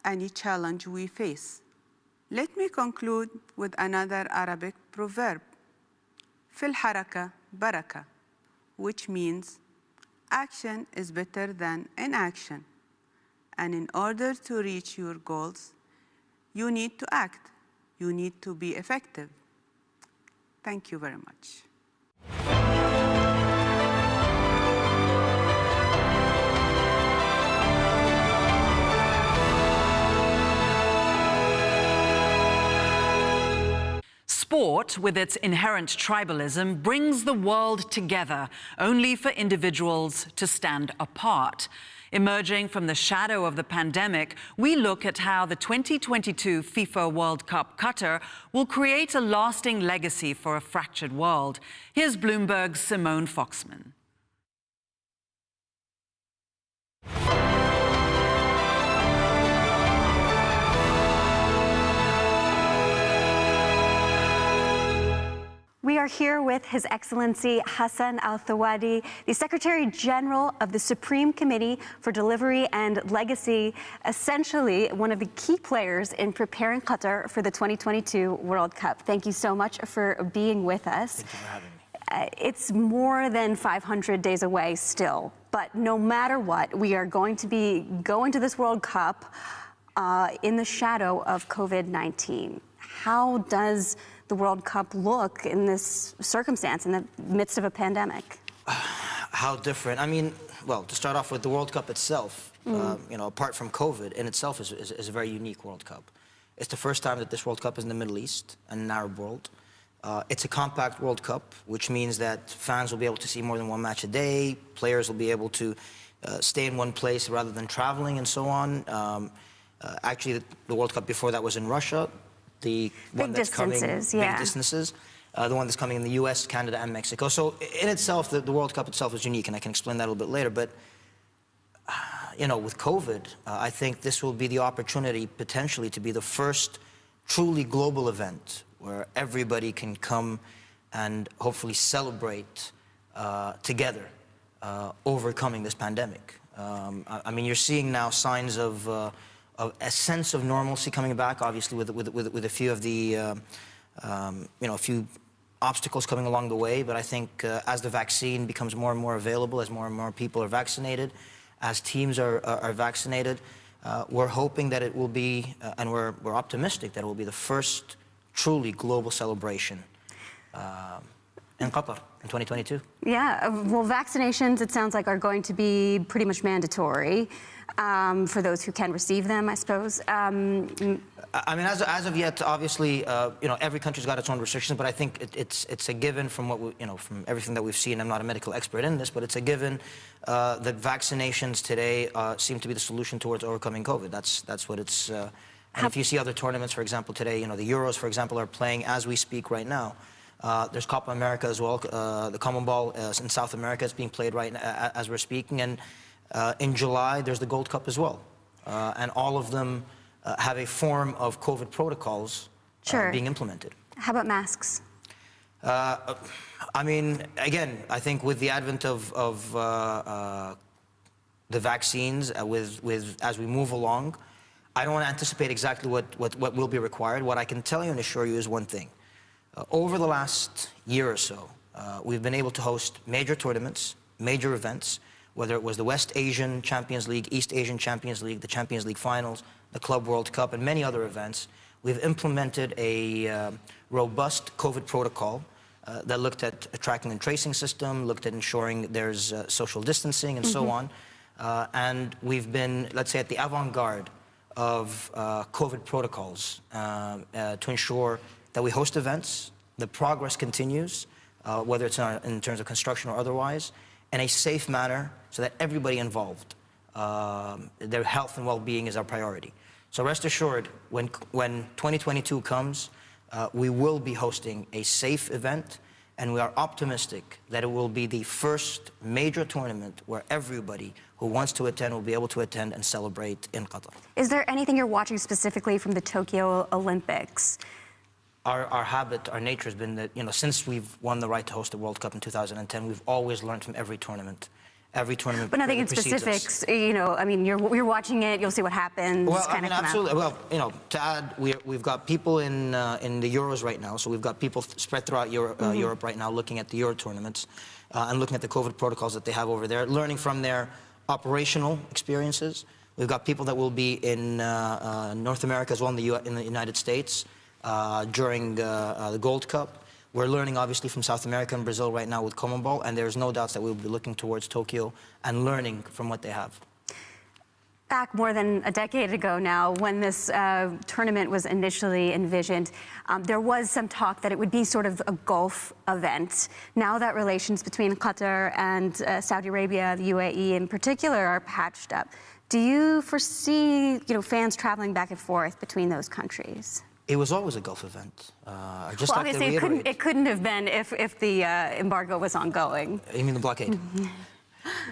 any challenge we face. Let me conclude with another Arabic proverb, في الحركة بركة, which means Action is better than inaction. And in order to reach your goals, you need to act. You need to be effective. Thank you very much. Sport, with its inherent tribalism, brings the world together, only for individuals to stand apart. Emerging from the shadow of the pandemic, we look at how the 2022 FIFA World Cup Qatar will create a lasting legacy for a fractured world. Here's Bloomberg's Simone Foxman. We are here with His Excellency Hassan Al-Thawadi, the Secretary General of the Supreme Committee for Delivery and Legacy, essentially one of the key players in preparing Qatar for the 2022 World Cup. Thank you so much for being with us. Thank you for having me. It's more than 500 days away still, but no matter what, we are going to be going to this World Cup in the shadow of COVID-19. How does the World Cup look in this circumstance, in the midst of a pandemic? How different? I mean, well, to start off with, the World Cup itself, you know, apart from COVID, in itself is a very unique World Cup. It's the first time that this World Cup is in the Middle East and an Arab world. It's a compact World Cup, which means that fans will be able to see more than one match a day. Players will be able to stay in one place rather than traveling and so on. Actually, the World Cup before that was in Russia. The one that's coming, big distances. The one that's coming in the US, Canada, and Mexico. So in itself, the World Cup itself is unique, and I can explain that a little bit later. But, you know, with COVID, I think this will be the opportunity, potentially, to be the first truly global event where everybody can come and hopefully celebrate together overcoming this pandemic. I mean, you're seeing now signs of a sense of normalcy coming back, obviously with a few of the, you know, a few obstacles coming along the way. But I think as the vaccine becomes more and more available, as more and more people are vaccinated, as teams are vaccinated, we're hoping that it will be, and we're optimistic that it will be the first truly global celebration in Qatar in 2022. Yeah, well, vaccinations, it sounds like, are going to be pretty much mandatory. For those who can receive them, I suppose. I mean, as of yet, obviously, you know, every country's got its own restrictions, but I think it's a given from what you know, from everything that we've seen. I'm not a medical expert in this, but it's a given that vaccinations today seem to be the solution towards overcoming COVID. That's what it's. And if you see other tournaments, for example, today, you know, the Euros, for example, are playing as we speak right now. There's Copa America as well. The Common Ball in South America is being played right now as we're speaking, and in July, there's the Gold Cup as well. And all of them have a form of COVID protocols being implemented. How about masks? I mean, again, I think with the advent of the vaccines, as we move along, I don't want to anticipate exactly what will be required. What I can tell you and assure you is one thing. Over the last year or so, we've been able to host major tournaments, major events, whether it was the West Asian Champions League, East Asian Champions League, the Champions League Finals, the Club World Cup, and many other events. We've implemented a robust COVID protocol that looked at a tracking and tracing system, looked at ensuring there's social distancing and so on. And we've been, let's say, at the avant-garde of COVID protocols to ensure that we host events, the progress continues, whether it's in terms of construction or otherwise, in a safe manner so that everybody involved, their health and well-being is our priority. So rest assured, when 2022 comes, we will be hosting a safe event, and we are optimistic that it will be the first major tournament where everybody who wants to attend will be able to attend and celebrate in Qatar. Is there anything you're watching specifically from the Tokyo Olympics? Our habit, our nature has been that, you know, since we've won the right to host the World Cup in 2010, we've always learned from every tournament. every tournament. But nothing in specifics, you know, I mean, you're watching it, you'll see what happens. Well, I mean, absolutely. Well, you know, to add, we've got people in the Euros right now, so we've got people spread throughout Europe right now looking at the Euro tournaments and looking at the COVID protocols that they have over there, learning from their operational experiences. We've got people that will be in North America as well, in the United States during the Gold Cup. We're learning, obviously, from South America and Brazil right now with CONMEBOL, and there's no doubts that we'll be looking towards Tokyo and learning from what they have. Back more than a decade ago now, when this tournament was initially envisioned, there was some talk that it would be sort of a Gulf event. Now that relations between Qatar and Saudi Arabia, the UAE in particular, are patched up, do you foresee, you know, fans traveling back and forth between those countries? It was always a Gulf event. Just well, like obviously, it couldn't have been if the embargo was ongoing. You mean the blockade?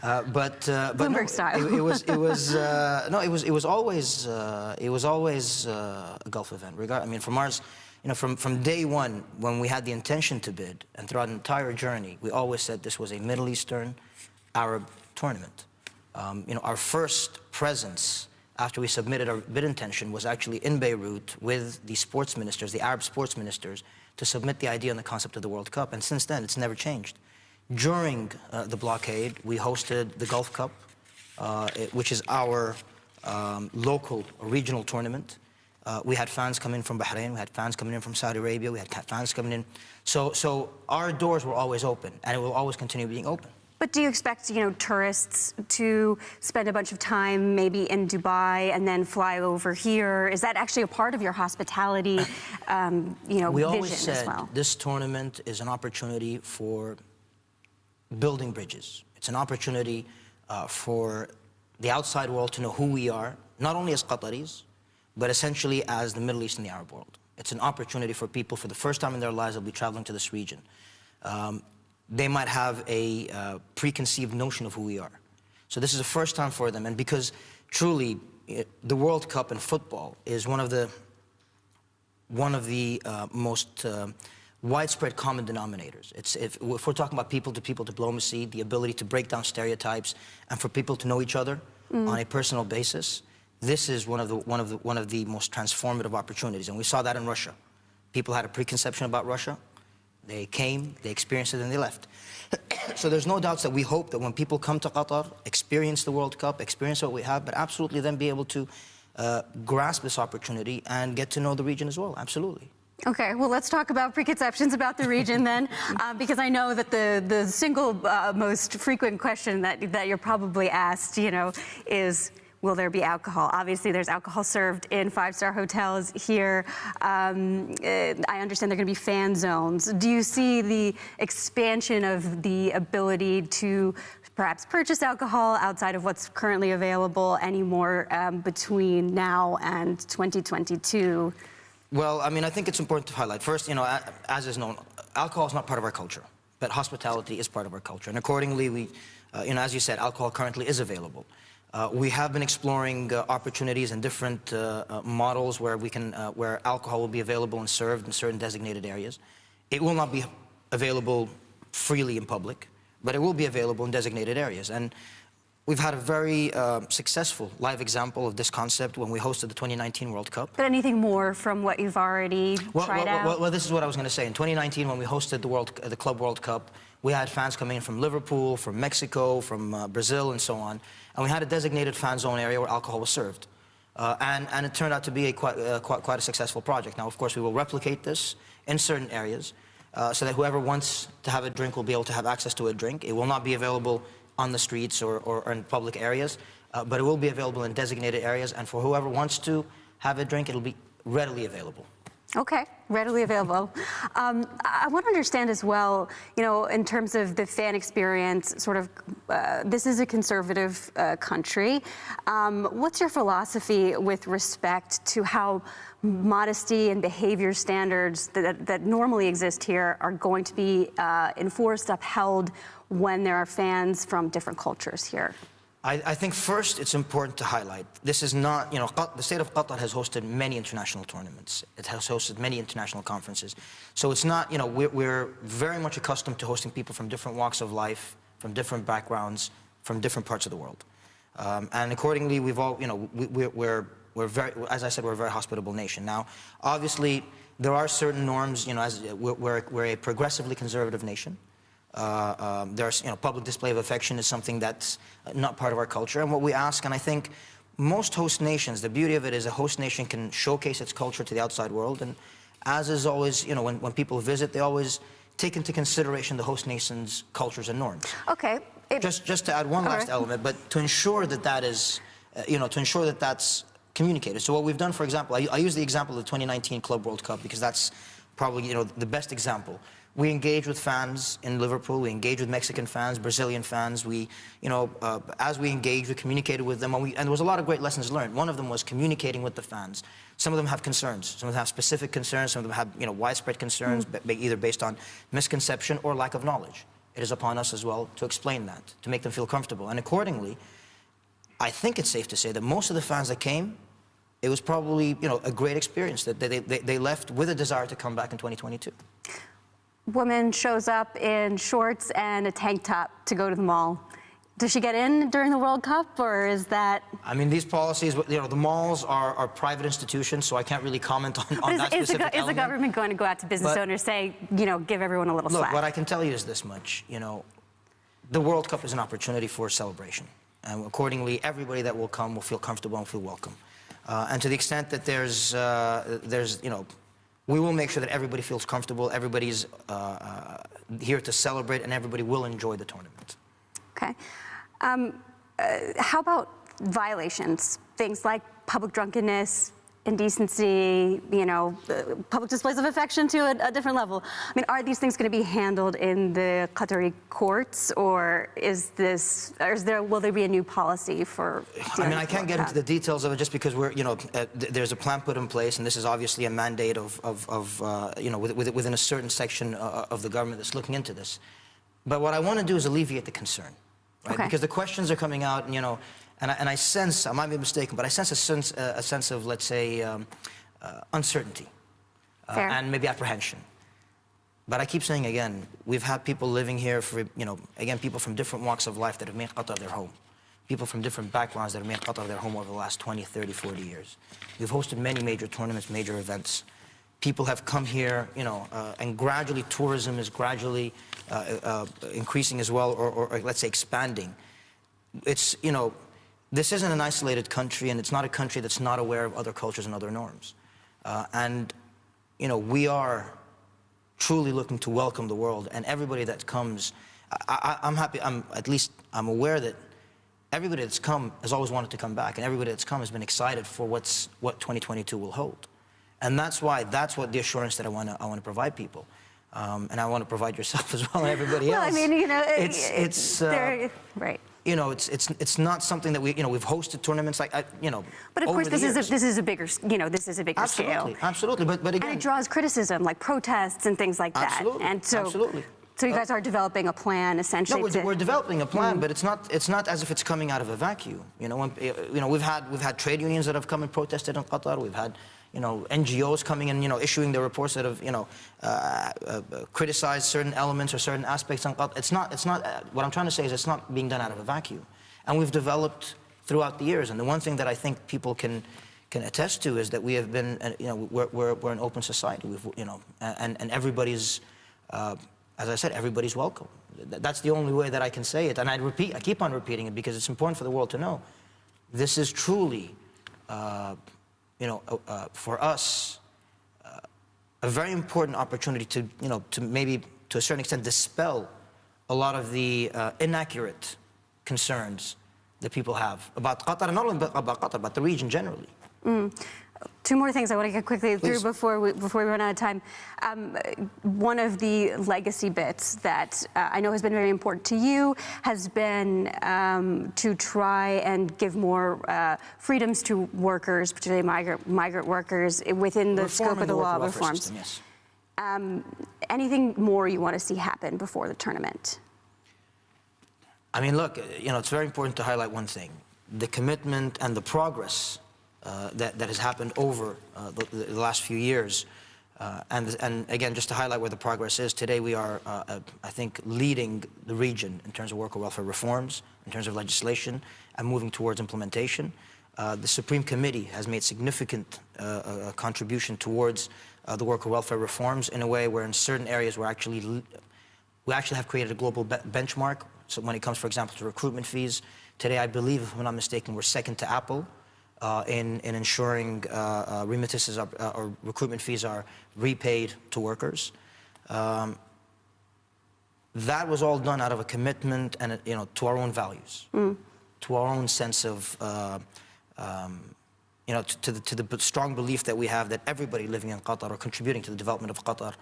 But Bloomberg no, style. it was always a Gulf event. I mean, from ours, you know, from day one when we had the intention to bid, and throughout the entire journey, we always said this was a Middle Eastern Arab tournament. You know, our first presence after we submitted our bid intention was actually in Beirut with the sports ministers, the Arab sports ministers, to submit the idea and the concept of the World Cup. And since then, it's never changed. During the blockade, we hosted the Gulf Cup, which is our local, regional tournament. We had fans coming in from Bahrain, we had fans coming in from Saudi Arabia, we had fans coming in. So our doors were always open, and it will always continue being open. But do you expect, you know, tourists to spend a bunch of time maybe in Dubai and then fly over here? Is that actually a part of your hospitality, you know, we vision always said as well? This tournament is an opportunity for building bridges. It's an opportunity for the outside world to know who we are, not only as Qataris, but essentially as the Middle East and the Arab world. It's an opportunity for people, for the first time in their lives, they'll be traveling to this region. They might have a preconceived notion of who we are. So this is the first time for them, and because truly the World Cup in football is one of the most widespread common denominators. If we're talking about people-to-people diplomacy, the ability to break down stereotypes, and for people to know each other on a personal basis, this is one of the most transformative opportunities, and we saw that in Russia. People had a preconception about Russia. They came, they experienced it, and they left. So there's no doubts that we hope that when people come to Qatar, experience the World Cup, experience what we have, but absolutely then be able to grasp this opportunity and get to know the region as well, absolutely. Okay, well, let's talk about preconceptions about the region then, because I know that the single most frequent question that you're probably asked, you know, is, will there be alcohol? Obviously, there's alcohol served in five-star hotels here. I understand there are going to be fan zones. Do you see the expansion of the ability to perhaps purchase alcohol outside of what's currently available anymore between now and 2022? Well, I mean, I think it's important to highlight. First, you know, as is known, alcohol is not part of our culture, but hospitality is part of our culture. And accordingly, we, you know, as you said, alcohol currently is available. We have been exploring opportunities and different models where we can, where alcohol will be available and served in certain designated areas. It will not be available freely in public, but it will be available in designated areas. And we've had a very successful live example of this concept when we hosted the 2019 World Cup. But anything more from what you've already tried out? Well, this is what I was going to say. In 2019, when we hosted the Club World Cup, we had fans coming in from Liverpool, from Mexico, from Brazil, and so on. And we had a designated fan zone area where alcohol was served. And it turned out to be quite a successful project. Now, of course, we will replicate this in certain areas so that whoever wants to have a drink will be able to have access to a drink. It will not be available on the streets or in public areas, but it will be available in designated areas. And for whoever wants to have a drink, it'll be readily available. Okay, readily available. I want to understand as well, you know, in terms of the fan experience, sort of, this is a conservative country. What's your philosophy with respect to how modesty and behavior standards that normally exist here are going to be enforced, upheld when there are fans from different cultures here? I think first it's important to highlight, this is not, you know, the state of Qatar has hosted many international tournaments. It has hosted many international conferences. So it's not, you know, we're very much accustomed to hosting people from different walks of life, from different backgrounds, from different parts of the world. And accordingly, we've all, you know, we're very, as I said, we're a very hospitable nation. Now, obviously, there are certain norms, you know, as we're a progressively conservative nation. There's, you know, public display of affection is something that's not part of our culture. And what we ask, and I think most host nations, the beauty of it is a host nation can showcase its culture to the outside world. And as is always, you know, when people visit, they always take into consideration the host nation's cultures and norms. Okay. Just to add one last element, but to ensure that that is, you know, to ensure that that's communicated. So what we've done, for example, I use the example of the 2019 Club World Cup because that's probably, you know, the best example. We engage with fans in Liverpool, we engage with Mexican fans, Brazilian fans. We, you know, as we engage, we communicated with them, and there was a lot of great lessons learned. One of them was communicating with the fans. Some of them have concerns. Some of them have specific concerns. Some of them have, you know, widespread concerns, either based on misconception or lack of knowledge. It is upon us as well to explain that, to make them feel comfortable. And accordingly, I think it's safe to say that most of the fans that came, it was probably, you know, a great experience, that they left with a desire to come back in 2022. Woman shows up in shorts and a tank top to go to the mall. Does she get in during the World Cup, or is that... I mean, these policies, you know, the malls are private institutions, so I can't really comment on that specific element. Is the government going to go out to business owners, say, you know, give everyone a little slack? Look, what I can tell you is this much, you know, the World Cup is an opportunity for celebration. And accordingly, everybody that will come will feel comfortable and feel welcome. And to the extent that there's, you know, we will make sure that everybody feels comfortable, everybody's here to celebrate, and everybody will enjoy the tournament. Okay. How about violations? Things like public drunkenness, indecency, you know, public displays of affection to a different level. I mean, are these things going to be handled in the Qatari courts, or will there be a new policy for... I mean, I can't get into the details of it just because we're, you know, there's a plan put in place, and this is obviously a mandate you know, within a certain section of the government that's looking into this. But what I want to do is alleviate the concern, right? Okay. Because the questions are coming out, and, you know, and I sense, I might be mistaken, but I sense a sense of, let's say, uncertainty and maybe apprehension. But I keep saying again, we've had people living here for, you know, again, people from different walks of life that have made Qatar their home. People from different backgrounds that have made Qatar their home over the last 20, 30, 40 years. We've hosted many major tournaments, major events. People have come here, you know, and gradually tourism is gradually increasing as well, or let's say expanding. It's, you know, this isn't an isolated country, and it's not a country that's not aware of other cultures and other norms. And, you know, we are truly looking to welcome the world, and everybody that comes, I'm happy, I'm aware that everybody that's come has always wanted to come back, and everybody that's come has been excited for what 2022 will hold. And that's what the assurance that I want to provide people. And I want to provide yourself as well, and everybody else. Well, I mean, you know, it's right. You know, it's not something that we've hosted tournaments like, you know. But of course, this is a bigger, you know, this is a bigger scale. Absolutely. But again, and it draws criticism, like protests and things like that. Absolutely. And so, absolutely. So you guys are developing a plan, essentially. No, we're developing a plan, but it's not as if it's coming out of a vacuum. You know, we've had trade unions that have come and protested in Qatar. We've had, you know, NGOs coming and, you know, issuing their reports that have, you know, criticized certain elements or certain aspects. It's not, what I'm trying to say is it's not being done out of a vacuum. And we've developed throughout the years. And the one thing that I think people can attest to is that we have been, you know, we're an open society. You know, and everybody's, as I said, everybody's welcome. That's the only way that I can say it. And I keep on repeating it because it's important for the world to know. This is truly, you know, for us, a very important opportunity to, you know, to maybe, to a certain extent, dispel a lot of the inaccurate concerns that people have about Qatar, and not only about Qatar, but the region generally. Two more things I want to get quickly through before we run out of time. One of the legacy bits that I know has been very important to you has been to try and give more freedoms to workers, particularly migrant workers, within the scope of the law reforms. System, yes. Anything more you want to see happen before the tournament? I mean, look, you know, it's very important to highlight one thing: the commitment and the progress that has happened over the last few years And again, just to highlight where the progress is, today we are, I think, leading the region in terms of worker welfare reforms, in terms of legislation, and moving towards implementation. The Supreme Committee has made significant contribution towards the worker welfare reforms in a way where in certain areas we actually have created a global benchmark. So when it comes, for example, to recruitment fees, today I believe, if I'm not mistaken, we're second to Apple in ensuring remittances or recruitment fees are repaid to workers. That was all done out of a commitment and to our own values, to our own sense of to the strong belief that we have that everybody living in Qatar or contributing to the development of Qatar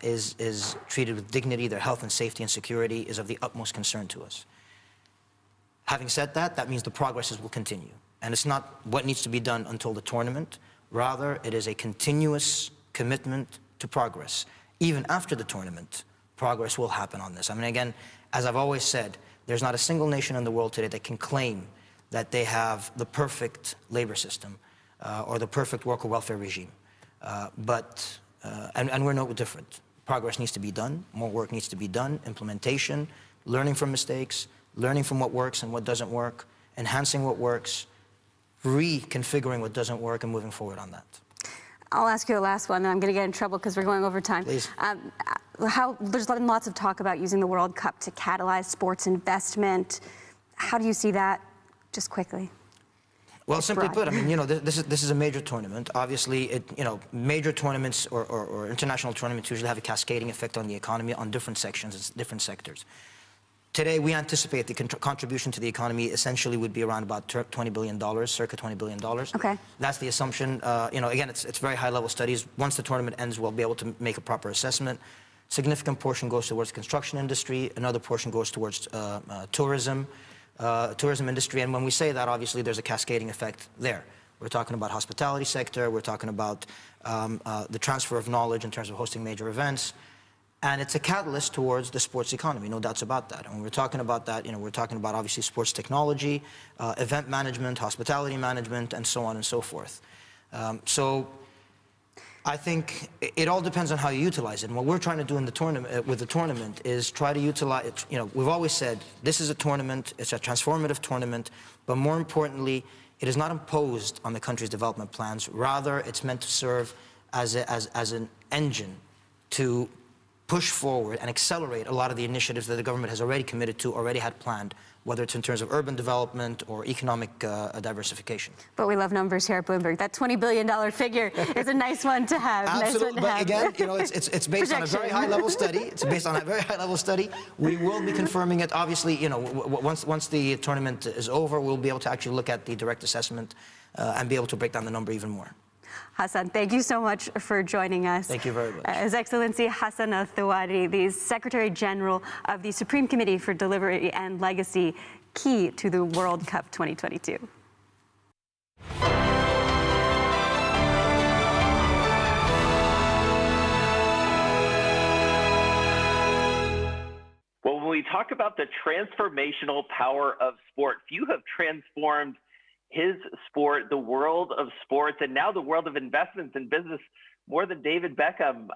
is treated with dignity. Their health and safety and security is of the utmost concern to us. Having said that, that means the progresses will continue. And it's not what needs to be done until the tournament. Rather, it is a continuous commitment to progress. Even after the tournament, progress will happen on this. I mean, again, as I've always said, there's not a single nation in the world today that can claim that they have the perfect labor system or the perfect worker welfare regime. And we're no different. Progress needs to be done. More work needs to be done. Implementation, learning from mistakes, learning from what works and what doesn't work, enhancing what works, reconfiguring what doesn't work, and moving forward on that. I'll ask you a last one, and I'm going to get in trouble because we're going over time. Please. There's been lots of talk about using the World Cup to catalyze sports investment. How do you see that, just quickly? Well, simply put, I mean, this is a major tournament. Obviously, major tournaments or international tournaments usually have a cascading effect on the economy on different sections, different sectors. Today, we anticipate the contribution to the economy essentially would be around about $20 billion, circa $20 billion. Okay. That's the assumption. Again, it's very high-level studies. Once the tournament ends, we'll be able to make a proper assessment. Significant portion goes towards the construction industry. Another portion goes towards tourism industry. And when we say that, obviously, there's a cascading effect there. We're talking about hospitality sector. We're talking about the transfer of knowledge in terms of hosting major events. And it's a catalyst towards the sports economy, no doubts about that. And when we're talking about that, we're talking about obviously sports technology, event management, hospitality management, and so on and so forth. So I think it all depends on how you utilize it. And what we're trying to do in the tournament, with the tournament, is try to utilize it. We've always said this is a tournament, it's a transformative tournament, but more importantly, it is not imposed on the country's development plans. Rather, it's meant to serve as an engine to push forward and accelerate a lot of the initiatives that the government has already committed to, already had planned, whether it's in terms of urban development or economic diversification. But we love numbers here at Bloomberg. That $20 billion figure is a nice one to have. Absolutely, nice one to but again, it's based on a very high-level study. It's based on a very high-level study. We will be confirming it. Obviously, once the tournament is over, we'll be able to actually look at the direct assessment and be able to break down the number even more. Hassan, thank you so much for joining us. Thank you very much. His Excellency Hassan Al-Thawadi, the Secretary General of the Supreme Committee for Delivery and Legacy, key to the World Cup 2022. Well, when we talk about the transformational power of sports, you have transformed his sport, the world of sports, and now the world of investments and business more than David Beckham.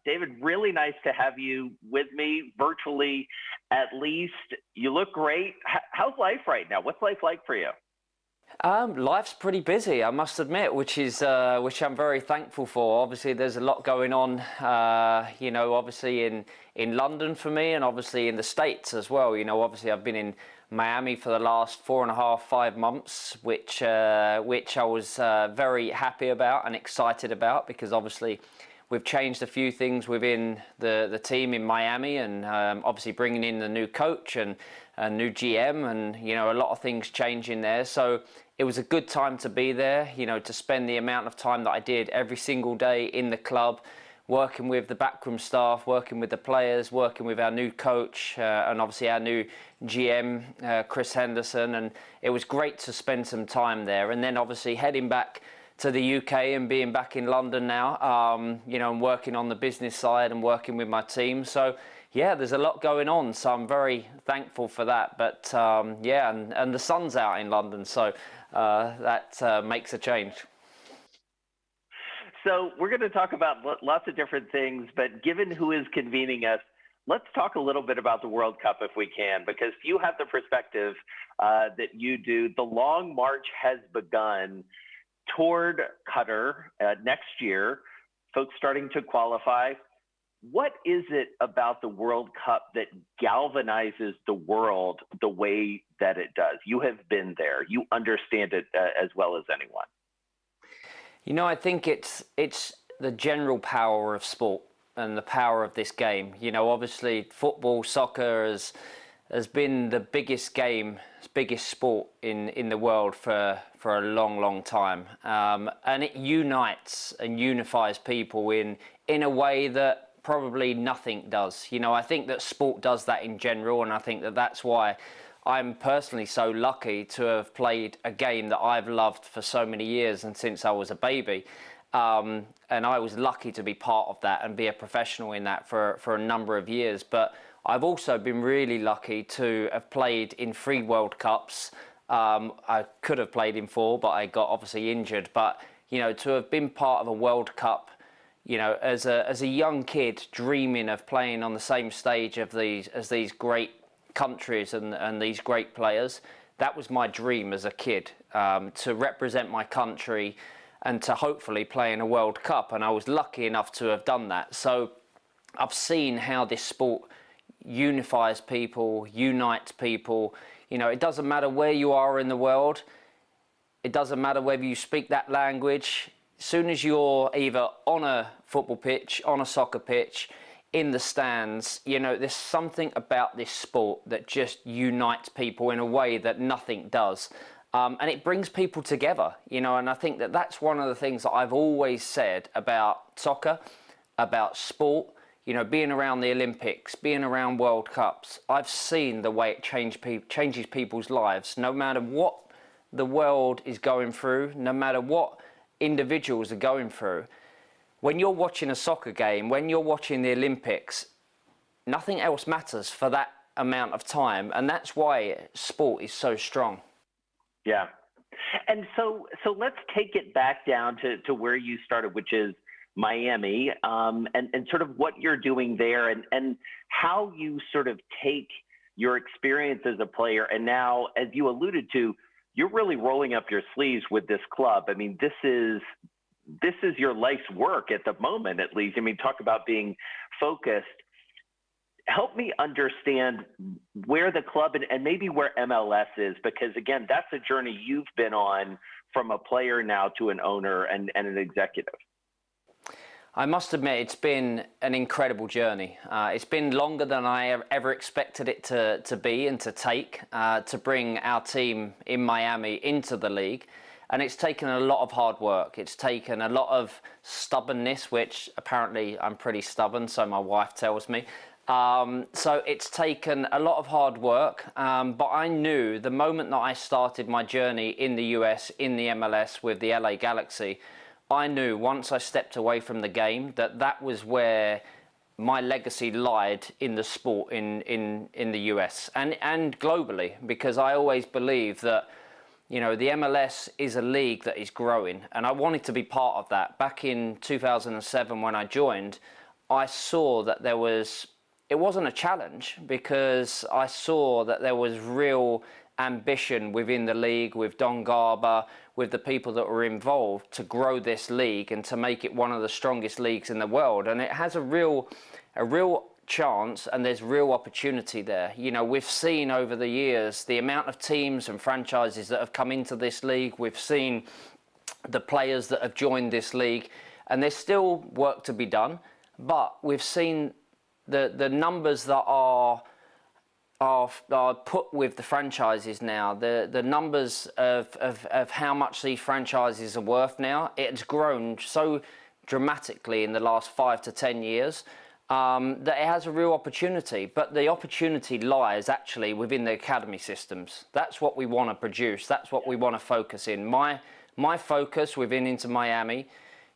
David, really nice to have you with me virtually, at least. You look great. How's life right now? What's life like for you? Life's pretty busy, I must admit, which I'm very thankful for. Obviously, there's a lot going on, obviously in London for me, and obviously in the States as well. Obviously I've been in Miami for the last 4.5-5 months, which I was very happy about and excited about, because obviously we've changed a few things within the team in Miami, and obviously bringing in the new coach and a new GM, and a lot of things changing there. So it was a good time to be there, to spend the amount of time that I did every single day in the club, working with the backroom staff, working with the players, working with our new coach, and obviously our new GM, Chris Henderson. And it was great to spend some time there. And then obviously heading back to the UK and being back in London now, and working on the business side and working with my team. So yeah, there's a lot going on. So I'm very thankful for that. But yeah, and the sun's out in London, so that makes a change. So we're going to talk about lots of different things, but given who is convening us, let's talk a little bit about the World Cup if we can, because you have the perspective that you do. The long march has begun toward Qatar next year, folks starting to qualify. What is it about the World Cup that galvanizes the world the way that it does? You have been there. You understand it as well as anyone. You know, I think it's the general power of sport and the power of this game. You know, obviously football, soccer has been the biggest game, biggest sport in the world for a long, long time. And it unites and unifies people in a way that probably nothing does. You know, I think that sport does that in general, and I think that that's why I'm personally so lucky to have played a game that I've loved for so many years and since I was a baby. And I was lucky to be part of that and be a professional in that for a number of years. But I've also been really lucky to have played in 3 World Cups. I could have played in 4, but I got obviously injured. But, you know, to have been part of a World Cup, you know, as a young kid dreaming of playing on the same stage as these great countries and these great players, that was my dream as a kid, to represent my country and to hopefully play in a World Cup. And I was lucky enough to have done that. So I've seen how this sport unifies people, unites people. You know, it doesn't matter where you are in the world. It doesn't matter whether you speak that language. As soon as you're either on a football pitch, on a soccer pitch, in the stands, you know, there's something about this sport that just unites people in a way that nothing does. And it brings people together, you know, and I think that that's one of the things that I've always said about soccer, about sport, you know, being around the Olympics, being around World Cups. I've seen the way it changes people's lives, no matter what the world is going through, no matter what individuals are going through. When you're watching a soccer game, when you're watching the Olympics, nothing else matters for that amount of time. And that's why sport is so strong. Yeah. And so let's take it back down to where you started, which is Miami, and sort of what you're doing there and how you sort of take your experience as a player. And now, as you alluded to, you're really rolling up your sleeves with this club. I mean, this is your life's work at the moment, at least. I mean, talk about being focused. Help me understand where the club and maybe where MLS is, because again, that's a journey you've been on from a player now to an owner and an executive. I must admit, it's been an incredible journey. It's been longer than I ever expected it to be and to take, to bring our team in Miami into the league. And it's taken a lot of hard work. It's taken a lot of stubbornness, which apparently I'm pretty stubborn, so my wife tells me. So it's taken a lot of hard work, but I knew the moment that I started my journey in the US, in the MLS with the LA Galaxy, I knew once I stepped away from the game that was where my legacy lied in the sport in the US and globally, because I always believe that, you know, the MLS is a league that is growing, and I wanted to be part of that. Back in 2007 when I joined, I saw that it wasn't a challenge, because I saw that there was real ambition within the league, with Don Garber, with the people that were involved, to grow this league and to make it one of the strongest leagues in the world. And it has a real chance, and there's real opportunity there. You know, we've seen over the years the amount of teams and franchises that have come into this league. We've seen the players that have joined this league, and there's still work to be done, but we've seen the numbers that are put with the franchises now, the numbers of how much these franchises are worth now, it's grown so dramatically in the last 5 to 10 years that it has a real opportunity. But the opportunity lies actually within the academy systems. That's what we want to produce. That's what we want to focus in. My focus within Inter Miami,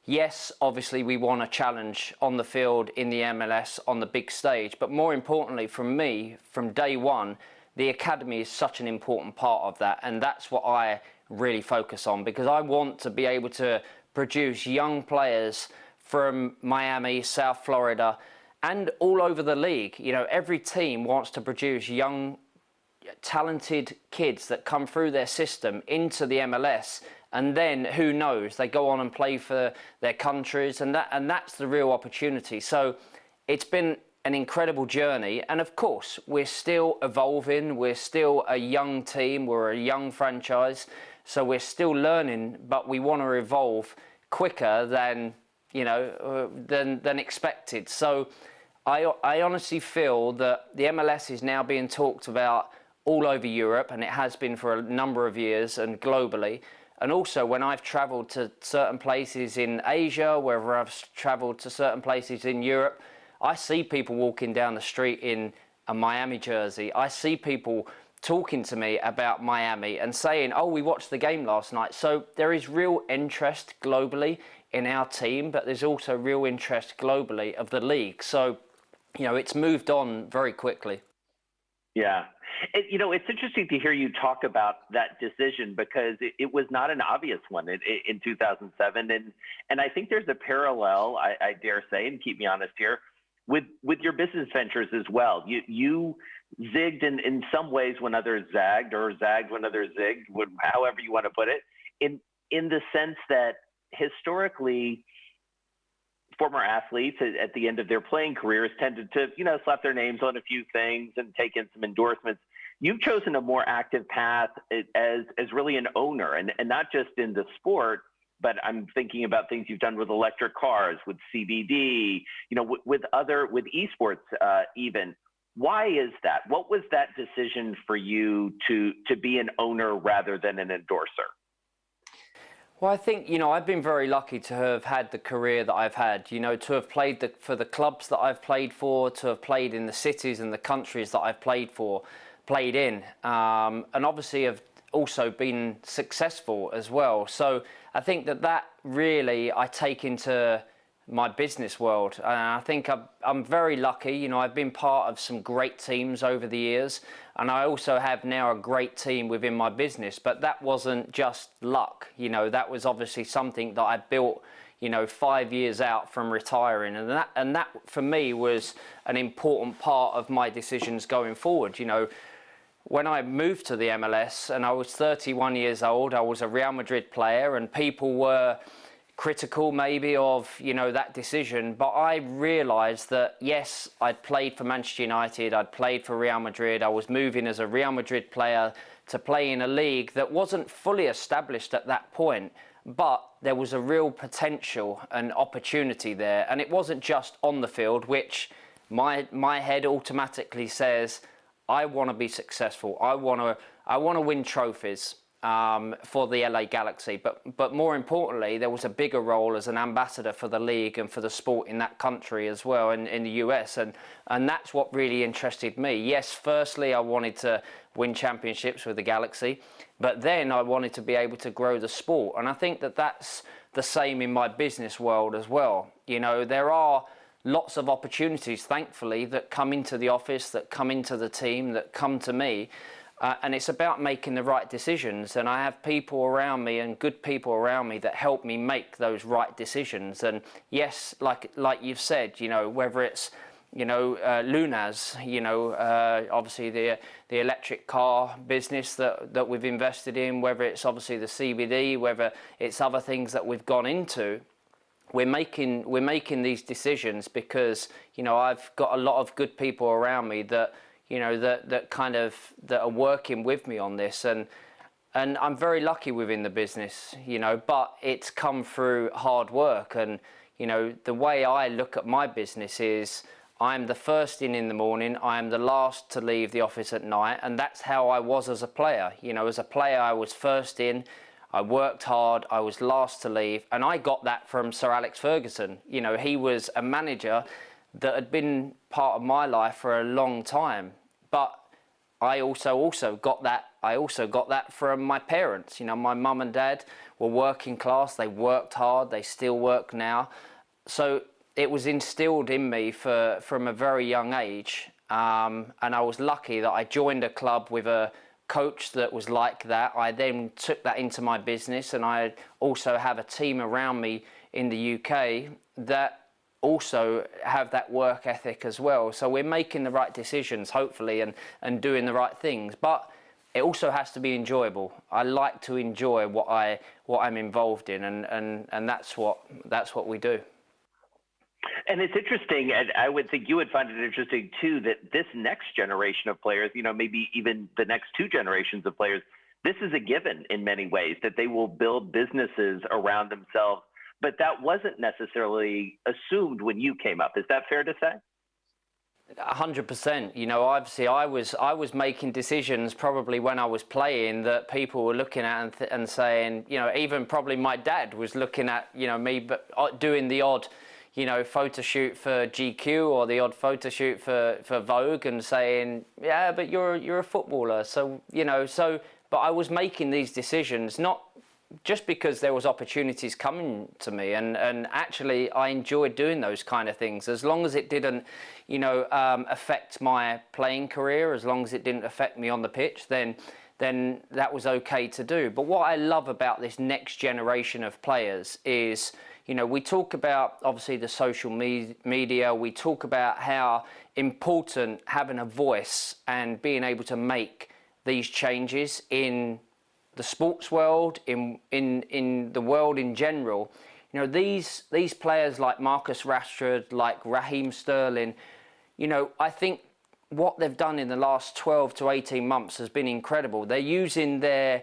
yes, obviously we want a challenge on the field in the MLS on the big stage, but more importantly from me, from day one, the academy is such an important part of that, and that's what I really focus on, because I want to be able to produce young players from Miami, South Florida, and all over the league. You know, every team wants to produce young, talented kids that come through their system into the MLS, and then who knows, they go on and play for their countries, and that's the real opportunity. So it's been an incredible journey, and of course we're still evolving, we're still a young team, we're a young franchise, so we're still learning, but we want to evolve quicker than, you know, than expected. So I honestly feel that the MLS is now being talked about all over Europe, and it has been for a number of years, and globally. And also when I've traveled to certain places in Asia, wherever I've traveled to certain places in Europe, I see people walking down the street in a Miami jersey. I see people talking to me about Miami and saying, oh, we watched the game last night. So there is real interest globally in our team, but there's also real interest globally of the league. So, you know, it's moved on very quickly. Yeah. You know, it's interesting to hear you talk about that decision, because it was not an obvious one in 2007. And I think there's a parallel, I dare say, and keep me honest here, with your business ventures as well. You zigged in some ways when others zagged, or zagged when others zigged, however you want to put it, in the sense that historically, former athletes at the end of their playing careers tended to, you know, slap their names on a few things and take in some endorsements. You've chosen a more active path as really an owner, and not just in the sport, but I'm thinking about things you've done with electric cars, with CBD, you know, with esports even. Why is that? What was that decision for you to be an owner rather than an endorser? Well, I think, you know, I've been very lucky to have had the career that I've had, you know, to have played for the clubs that I've played for, to have played in the cities and the countries that I've played in, and obviously have also been successful as well. So I think that really I take into my business world, and I think I'm very lucky. You know, I've been part of some great teams over the years, and I also have now a great team within my business, but that wasn't just luck. You know, that was obviously something that I built, you know, 5 years out from retiring, and that for me was an important part of my decisions going forward. You know, when I moved to the MLS and I was 31 years old, I was a Real Madrid player, and people were critical maybe of, you know, that decision, but I realised that yes, I'd played for Manchester United, I'd played for Real Madrid, I was moving as a Real Madrid player to play in a league that wasn't fully established at that point, but there was a real potential and opportunity there, and it wasn't just on the field, which my head automatically says, I want to be successful, I want to win trophies for the LA Galaxy, but more importantly, there was a bigger role as an ambassador for the league and for the sport in that country as well, in the US, and that's what really interested me. Yes, firstly, I wanted to win championships with the Galaxy, but then I wanted to be able to grow the sport, and I think that that's the same in my business world as well. You know, there are lots of opportunities, thankfully, that come into the office, that come into the team, that come to me. And it's about making the right decisions, and I have people around me and good people around me that help me make those right decisions. And yes, like you've said, you know, whether it's, you know, Lunas, you know, obviously the electric car business that we've invested in, whether it's obviously the CBD, whether it's other things that we've gone into, we're making these decisions because, you know, I've got a lot of good people around me that, you know, that are working with me on this, and I'm very lucky within the business, you know, but it's come through hard work. And, you know, the way I look at my business is I'm the first in the morning, I am the last to leave the office at night, and that's how I was as a player. You know, as a player, I was first in, I worked hard, I was last to leave, and I got that from Sir Alex Ferguson. You know, he was a manager that had been part of my life for a long time, but I also got that from my parents. You know, my mum and dad were working class, they worked hard, they still work now, so it was instilled in me from a very young age, and I was lucky that I joined a club with a coach that was like that. I then took that into my business, and I also have a team around me in the UK that also have that work ethic as well. So we're making the right decisions, hopefully, and doing the right things. But it also has to be enjoyable. I like to enjoy what I'm involved in, and that's what we do. And it's interesting, and I would think you would find it interesting too, that this next generation of players, maybe even the next two generations of players, this is a given in many ways, that they will build businesses around themselves. But that wasn't necessarily assumed when you came up. Is that fair to say? 100%. Obviously I was making decisions probably when I was playing that people were looking at and saying, even probably my dad was looking at, me, but doing the odd, photo shoot for GQ or the odd photo shoot for Vogue and saying, yeah, but you're a footballer. So, but I was making these decisions, not just because there was opportunities coming to me, and actually I enjoyed doing those kind of things, as long as it didn't, affect my playing career, as long as it didn't affect me on the pitch, then that was okay to do. But what I love about this next generation of players is, we talk about obviously the social media, we talk about how important having a voice and being able to make these changes in the sports world, in the world in general. These players like Marcus Rashford, like Raheem Sterling, I think what they've done in the last 12 to 18 months has been incredible. They're using their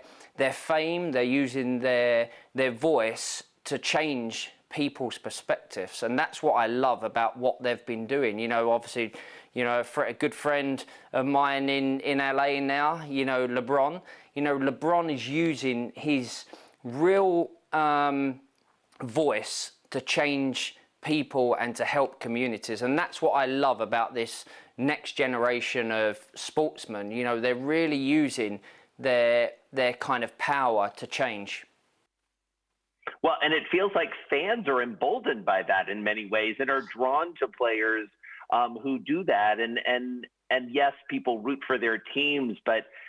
fame, they're using their voice to change people's perspectives, and that's what I love about what they've been doing. Obviously, a good friend of mine in LA now, LeBron. LeBron is using his real voice to change people and to help communities, and that's what I love about this next generation of sportsmen. They're really using their kind of power to change. Well, and it feels like fans are emboldened by that in many ways and are drawn to players who do that. And yes, people root for their teams,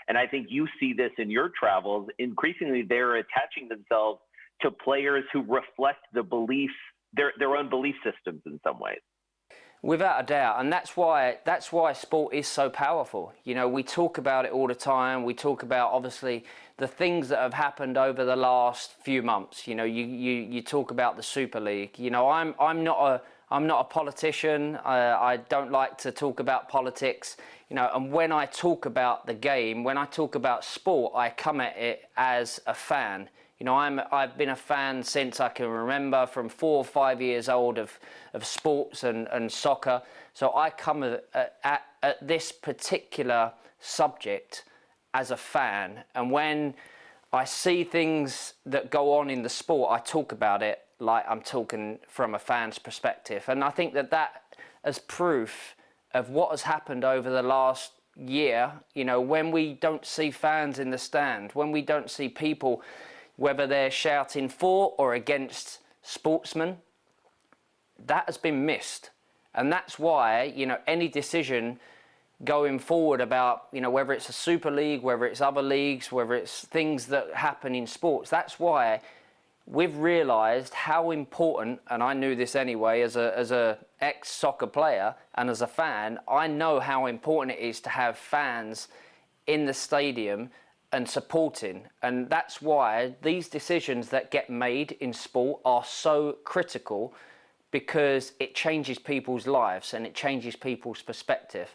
and I think you see this in your travels, increasingly they're attaching themselves to players who reflect the beliefs, their own belief systems in some ways. Without a doubt, and that's why sport is so powerful. We talk about it all the time. We talk about obviously the things that have happened over the last few months. You talk about the Super League. I'm not a politician. I don't like to talk about politics. And when I talk about the game, when I talk about sport, I come at it as a fan. I've been a fan since I can remember, from 4 or 5 years old of sports and soccer. So I come at this particular subject as a fan. And when I see things that go on in the sport, I talk about it like I'm talking from a fan's perspective. And I think that as proof of what has happened over the last year, when we don't see fans in the stand, when we don't see people, whether they're shouting for or against sportsmen, that has been missed. And that's why, any decision going forward about, whether it's a Super League, whether it's other leagues, whether it's things that happen in sports, that's why we've realised how important, and I knew this anyway as a ex-soccer player and as a fan, I know how important it is to have fans in the stadium and supporting. And that's why these decisions that get made in sport are so critical, because it changes people's lives and it changes people's perspective.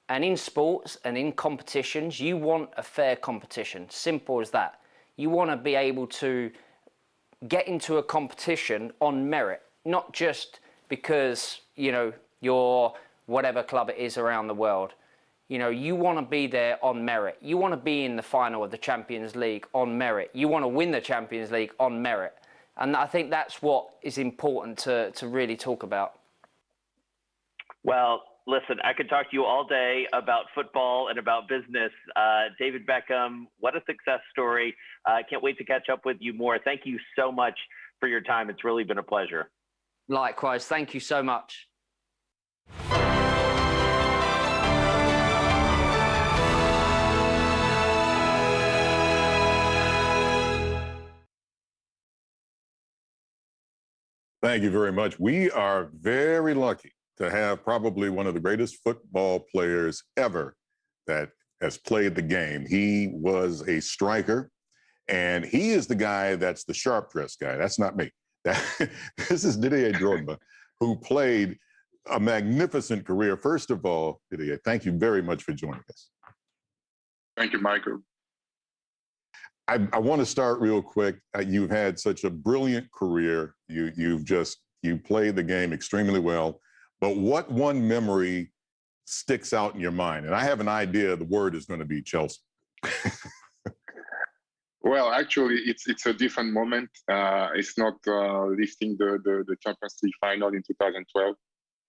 And in sports and in competitions, you want a fair competition. Simple as that. You want to be able to get into a competition on merit, not just because, you're whatever club it is around the world. You want to be there on merit. You want to be in the final of the Champions League on merit. You want to win the Champions League on merit. And I think that's what is important to really talk about. Well, listen, I could talk to you all day about football and about business. David Beckham, what a success story. I can't wait to catch up with you more. Thank you so much for your time. It's really been a pleasure. Likewise. Thank you so much. Thank you very much. We are very lucky to have probably one of the greatest football players ever that has played the game. He was a striker, and he is the guy that's the sharp dress guy. That's not me. This is Didier Drogba, who played a magnificent career. First of all, Didier, thank you very much for joining us. Thank you, Michael. I want to start real quick. You've had such a brilliant career. You played the game extremely well. But what one memory sticks out in your mind? And I have an idea the word is going to be Chelsea. Well, actually, it's a different moment. It's not lifting the Champions League final in 2012.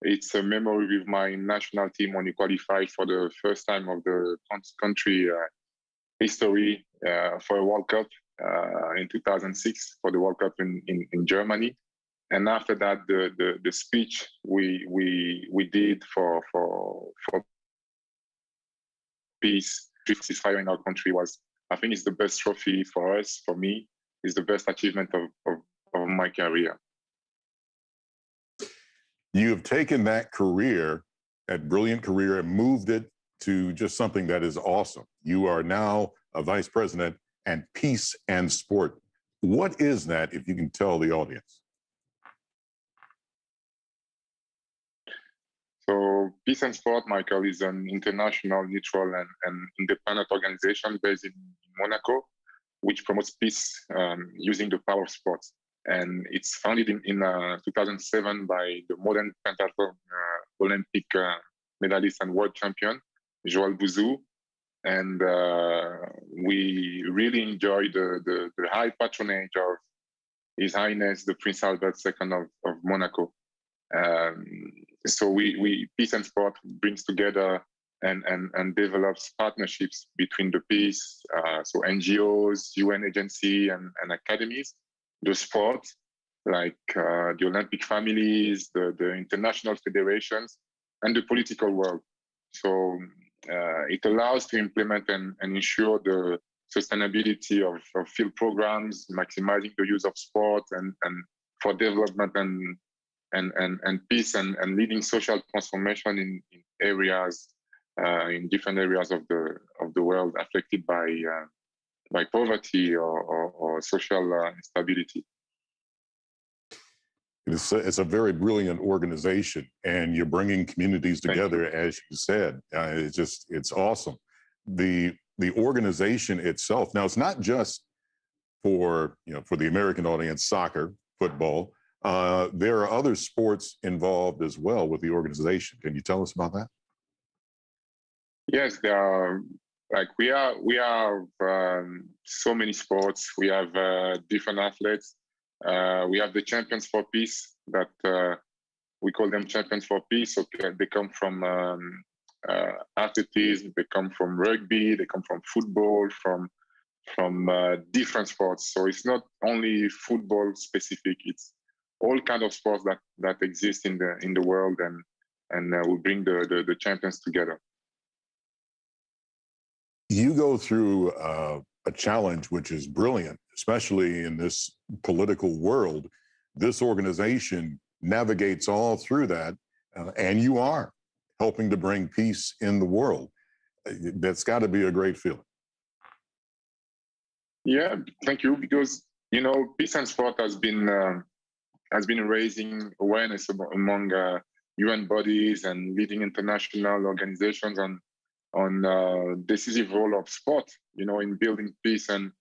It's a memory with my national team when we qualified for the first time of the country history for a World Cup in 2006 for the World Cup in Germany. And after that, the speech we did for peace, ceasefire in our country was, I think, it's the best trophy for us, for me. It's the best achievement of my career. You have taken that career, that brilliant career, and moved it to just something that is awesome. You are now a vice president and peace and sport. What is that, if you can tell the audience? So Peace and Sport, Michael, is an international, neutral, and independent organization based in Monaco, which promotes peace using the power of sports. And it's founded in 2007 by the modern pentathlon Olympic medalist and world champion, Joël Bouzou. And we really enjoy the high patronage of His Highness, the Prince Albert II of Monaco. So Peace and Sport brings together and develops partnerships between the peace, so NGOs, UN agency, and academies, the sport, like the Olympic families, the international federations, and the political world. So it allows to implement and ensure the sustainability of field programs, maximizing the use of sport and for development and peace and leading social transformation in areas, in different areas of the world affected by poverty or social instability. It's a very brilliant organization, and you're bringing communities together, as you said. It's awesome. The organization itself. Now, it's not just for the American audience, soccer, football. There are other sports involved as well with the organization. Can you tell us about that? Yes, there are. Like we have so many sports. We have different athletes. We have the Champions for Peace that we call them Champions for Peace. So they come from athleticism, they come from rugby, they come from football, from different sports. So it's not only football specific. It's all kinds of sports that exist in the world, and we bring the champions together. You go through a challenge which is brilliant, especially in this political world. This organization navigates all through that, and you are helping to bring peace in the world. That's got to be a great feeling. Yeah, thank you. Because peace and sport has been raising awareness among UN bodies and leading international organizations on decisive role of sport, in building peace and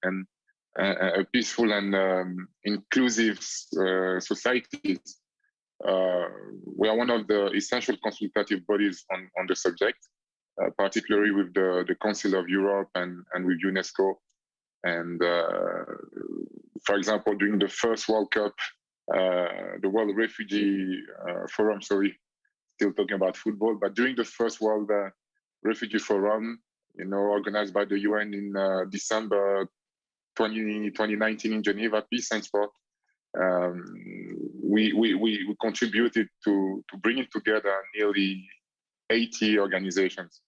a peaceful and inclusive societies. We are one of the essential consultative bodies on the subject, particularly with the Council of Europe and with UNESCO. And for example, during the first World Cup, the World Refugee Forum, sorry, still talking about football, but during the first World Refugee Forum, organized by the UN in December 2019 in Geneva, Peace and Sport, we contributed to bringing together nearly 80 organizations.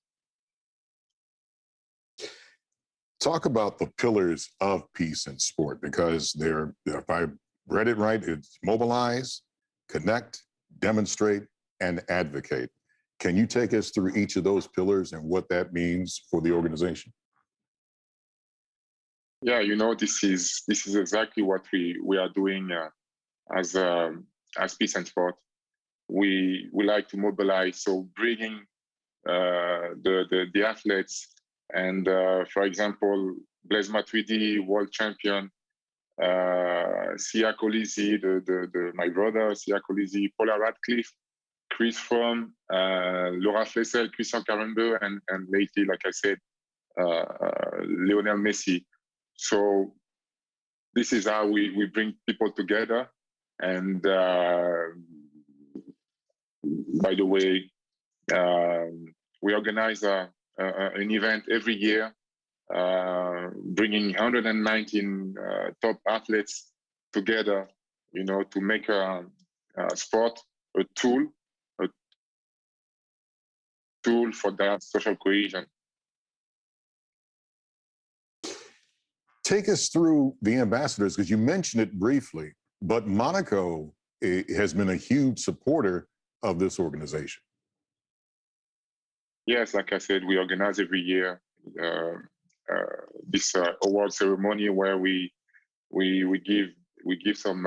Talk about the pillars of peace and sport, because if I read it right, it's mobilize, connect, demonstrate, and advocate. Can you take us through each of those pillars and what that means for the organization? Yeah, this is exactly what we are doing as Peace and Sport. We like to mobilize, so bringing the athletes and, for example, Blaise Matuidi, world champion, Sia Colisi, my brother, Sia Colisi, Paula Radcliffe, Chris Froome, Laura Flessel, Christian Carambeau, and lately, like I said, Lionel Messi. So this is how we bring people together. And by the way, we organize an event every year, bringing 119 top athletes together, to make sport a tool for that social cohesion. Take us through the ambassadors, because you mentioned it briefly, but Monaco has been a huge supporter of this organization. Yes, like I said, we organize every year this award ceremony where we give some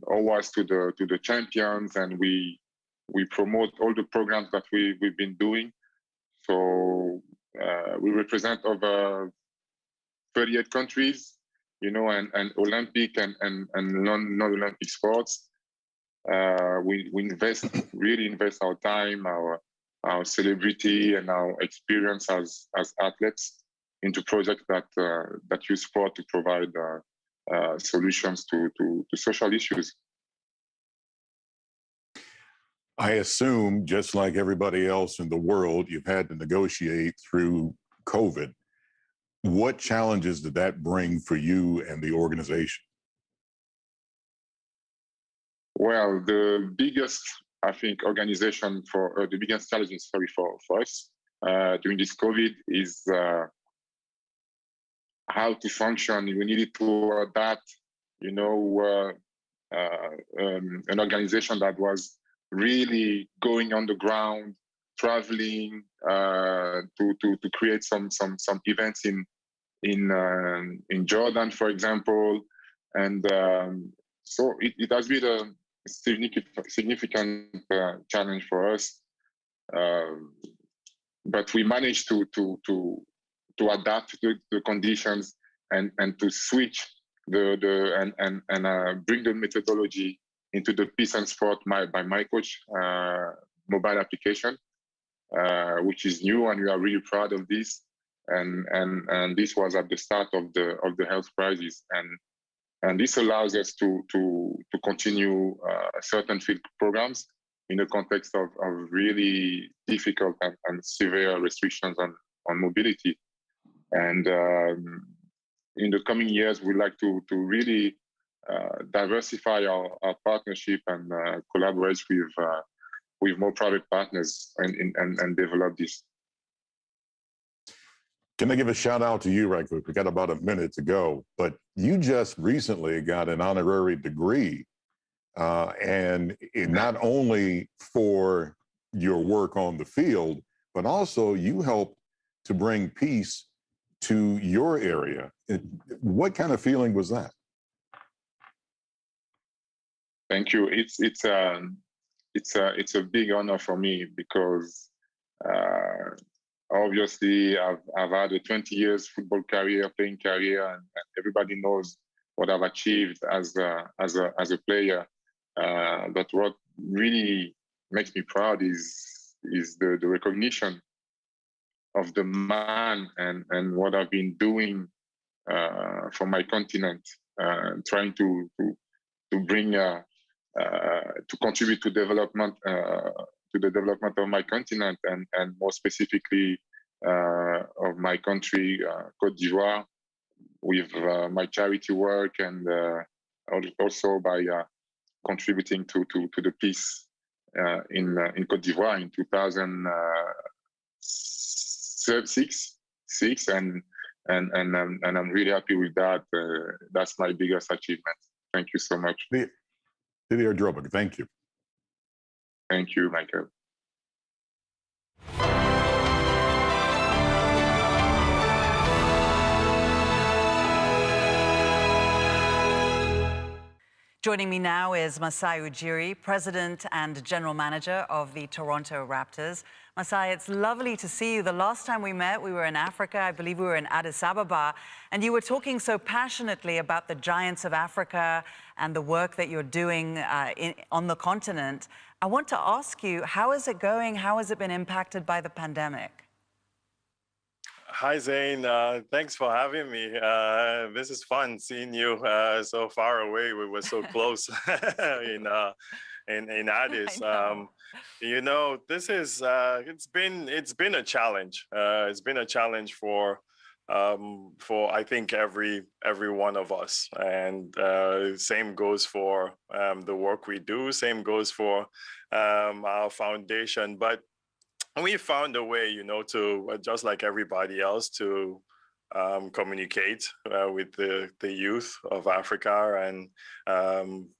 awards to the champions, and we promote all the programs that we've been doing. So we represent over 38 countries, and Olympic and non-Olympic sports. We really invest our time, our celebrity, and our experience as athletes into projects that use sport to provide solutions to social issues. I assume, just like everybody else in the world, you've had to negotiate through COVID. What challenges did that bring for you and the organization? Well, the biggest, I think, the biggest challenges for us during this COVID is how to function. We needed to adapt, an organization that was really going on the ground, traveling to create some events in Jordan, for example, and so it has been a significant challenge for us, but we managed to adapt to the conditions and to switch and bring the methodology into the Peace and Sport by my coach mobile application, which is new, and we are really proud of this. And this was at the start of the health crisis, and this allows us to continue certain field programs in the context of really difficult and severe restrictions on mobility. And in the coming years, we'd like to really diversify our partnership and collaborate with more private partners and develop this. Can I give a shout out to you right quick? We got about a minute to go, but you just recently got an honorary degree, and not only for your work on the field, but also you helped to bring peace to your area. What kind of feeling was that? Thank you. It's a big honor for me because obviously I've had a 20 years football career, playing career, and everybody knows what I've achieved as a player. But what really makes me proud is the recognition of the man and what I've been doing for my continent, trying to bring to contribute to development to the development of my continent and more specifically of my country, Côte d'Ivoire, with my charity work and also by contributing to the peace in Côte d'Ivoire in 2006, and I'm really happy with that. That's my biggest achievement. Thank you so much. Didier Drobak, thank you. Thank you, Michael. Joining me now is Masai Ujiri, President and General Manager of the Toronto Raptors. Masai, it's lovely to see you. The last time we met, we were in Africa. I believe we were in Addis Ababa, and you were talking so passionately about the giants of Africa and the work that you're doing on the continent. I want to ask you, how is it going? How has it been impacted by the pandemic? Hi, Zain. Thanks for having me. This is fun seeing you so far away. We were so close in Addis. You know, this is it's been a challenge. It's been a challenge for I think every one of us. And same goes for the work we do. Same goes for our foundation. But we found a way, you know, to just like everybody else, to communicate with the youth of Africa and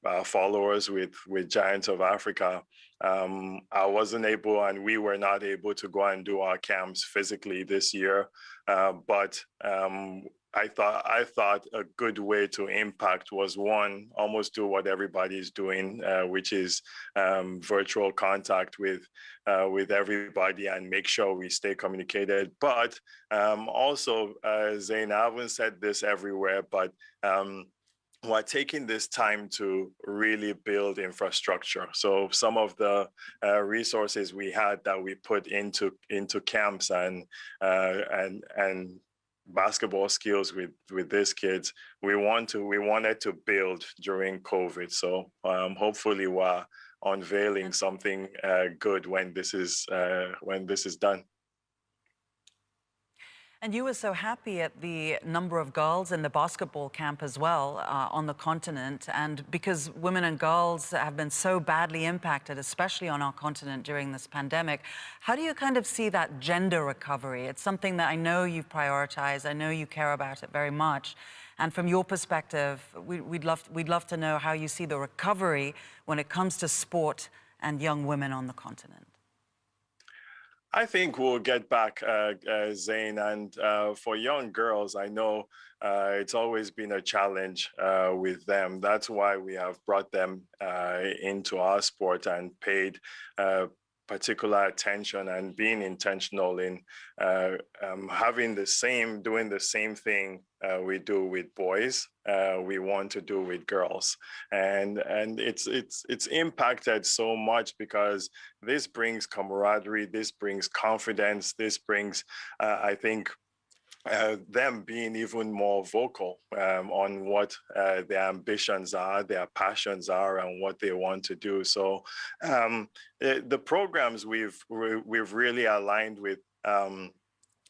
our followers with Giants of Africa. I wasn't able, and we were not able to go and do our camps physically this year, but I thought a good way to impact was, one, almost do what everybody's doing, which is virtual contact with everybody and make sure we stay communicated. But also, Zain, I haven't said this everywhere, but we're taking this time to really build infrastructure. So some of the resources we had that we put into camps and basketball skills with these kids, we wanted to build during COVID. So hopefully we're unveiling something good when this is done. And you were so happy at the number of girls in the basketball camp as well on the continent. And because women and girls have been so badly impacted, especially on our continent during this pandemic, how do you kind of see that gender recovery? It's something that I know you've prioritized. I know you care about it very much. And from your perspective, we'd love to know how you see the recovery when it comes to sport and young women on the continent. I think we'll get back, Zain, and for young girls, I know it's always been a challenge with them. That's why we have brought them into our sport and paid particular attention and being intentional in doing the same thing we do with boys, we want to do with girls. And it's impacted so much because this brings camaraderie, this brings confidence, this brings, I think, them being even more vocal on what their ambitions are, their passions are, and what they want to do. So the programs we've really aligned with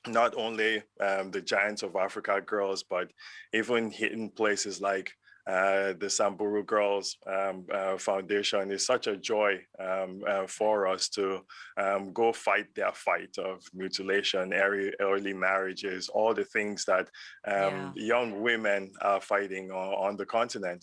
not only the Giants of Africa girls, but even hitting places like the Samburu Girls Foundation is such a joy for us to go fight their fight of mutilation, early marriages, all the things that young women are fighting on the continent.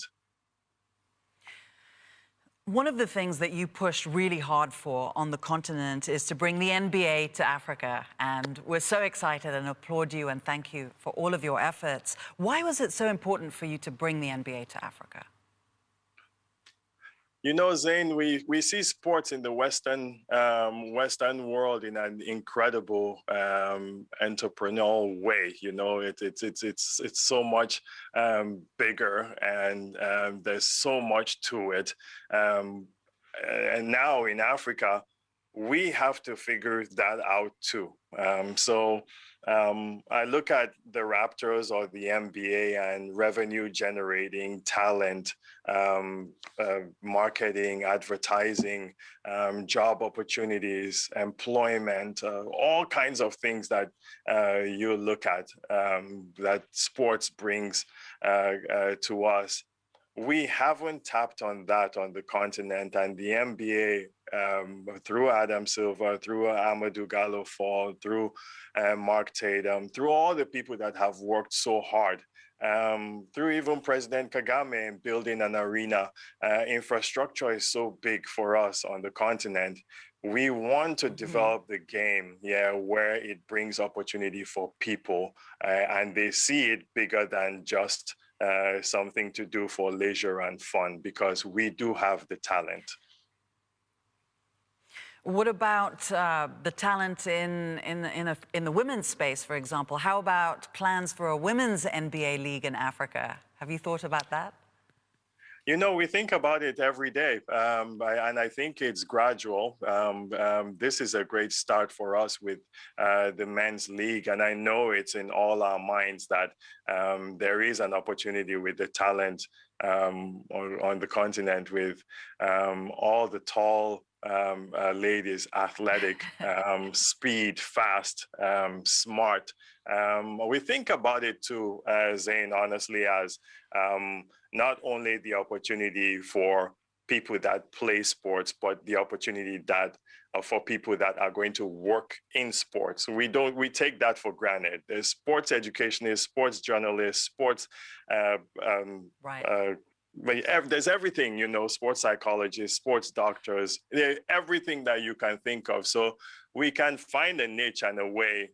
One of the things that you pushed really hard for on the continent is to bring the NBA to Africa. And we're so excited and applaud you and thank you for all of your efforts. Why was it so important for you to bring the NBA to Africa? You know, Zain, we see sports in the Western world in an incredible entrepreneurial way. You know, it's so much bigger, and there's so much to it. And now in Africa, we have to figure that out too. I look at the Raptors or the NBA and revenue generating talent, marketing, advertising, job opportunities, employment, all kinds of things that you look at that sports brings to us. We haven't tapped on that on the continent, and the NBA, through Adam Silver, through Amadou Gallo-Fall, through Mark Tatum, through all the people that have worked so hard through even President Kagame in building an arena. Infrastructure is so big for us on the continent. We want to develop the game, where it brings opportunity for people and they see it bigger than just something to do for leisure and fun, because we do have the talent. What about the talent in the women's space, for example? How about plans for a women's NBA league in Africa? Have you thought about that? You know, we think about it every day, and I think it's gradual. This is a great start for us with the men's league, and I know it's in all our minds that there is an opportunity with the talent on the continent, with all the tall ladies, athletic, speed, fast, smart. We think about it too, Zane, honestly, as not only the opportunity for people that play sports, but the opportunity that for people that are going to work in sports. We take that for granted. There's sports educationists, sports journalists, sports there's everything, you know, sports psychologists, sports doctors, everything that you can think of. So we can find a niche and a way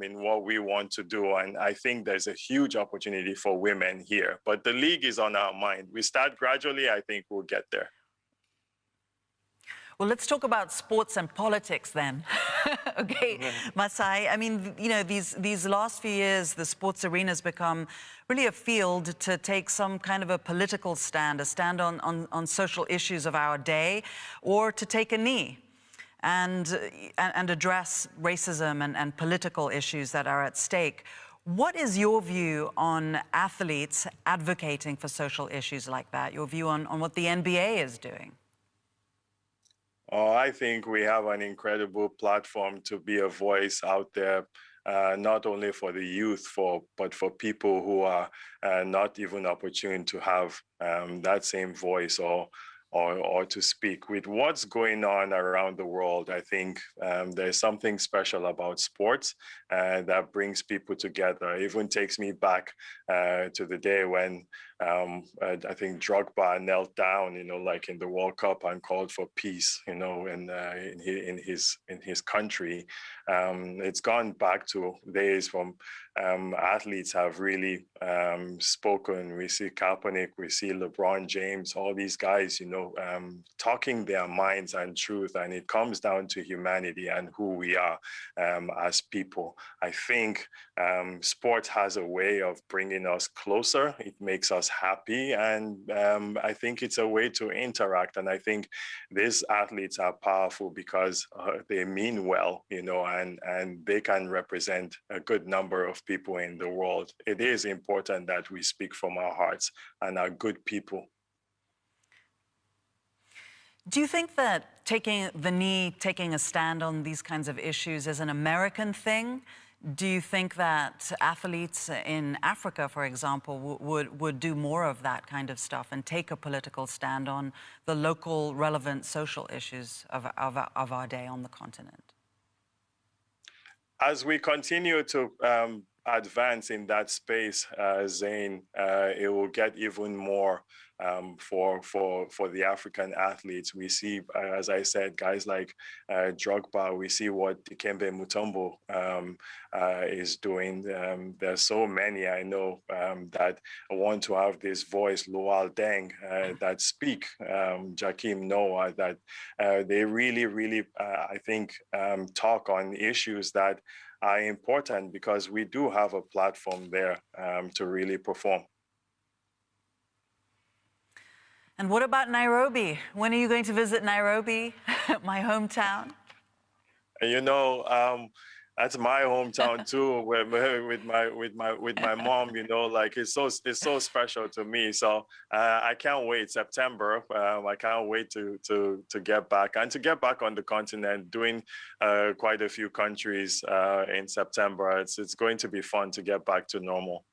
in what we want to do. And I think there's a huge opportunity for women here. But the league is on our mind. We start gradually. I think we'll get there. Well, let's talk about sports and politics then. Okay, Masai, I mean, you know, these last few years, the sports arena has become really a field to take some kind of a political stand, a stand on social issues of our day, or to take a knee and address racism and political issues that are at stake. What is your view on athletes advocating for social issues like that? Your view on what the NBA is doing? Oh, I think we have an incredible platform to be a voice out there, not only for the youth, but for people who are not even opportune to have that same voice or to speak. With what's going on around the world, I think there's something special about sports that brings people together. It even takes me back to the day when I think Drogba knelt down, you know, like in the World Cup, and called for peace, you know, in his country. It's gone back to days from athletes have really spoken. We see Kaepernick, we see LeBron James, all these guys, you know, talking their minds and truth, and it comes down to humanity and who we are as people. I think sport has a way of bringing us closer. It makes us happy, and I think it's a way to interact. And I think these athletes are powerful because they mean well, you know, and they can represent a good number of people in the world. It is important that we speak from our hearts and are good people. Do you think that taking the knee, taking a stand on these kinds of issues is an American thing? Do you think that athletes in Africa, for example, would do more of that kind of stuff and take a political stand on the local, relevant social issues of our day on the continent? As we continue to advance in that space, Zane, it will get even more for the African athletes. We see, as I said, guys like Drogba. We see what Dikembe Mutombo is doing. There's so many I know that want to have this voice, Lual Deng, that speak, Jakim Noah, that they really, I think, talk on issues that are important, because we do have a platform there to really perform. And what about Nairobi? When are you going to visit Nairobi, my hometown? You know, that's my hometown too, with my mom. You know, like it's so special to me. So I can't wait. September. I can't wait to get back and to get back on the continent, doing quite a few countries in September. It's going to be fun to get back to normal.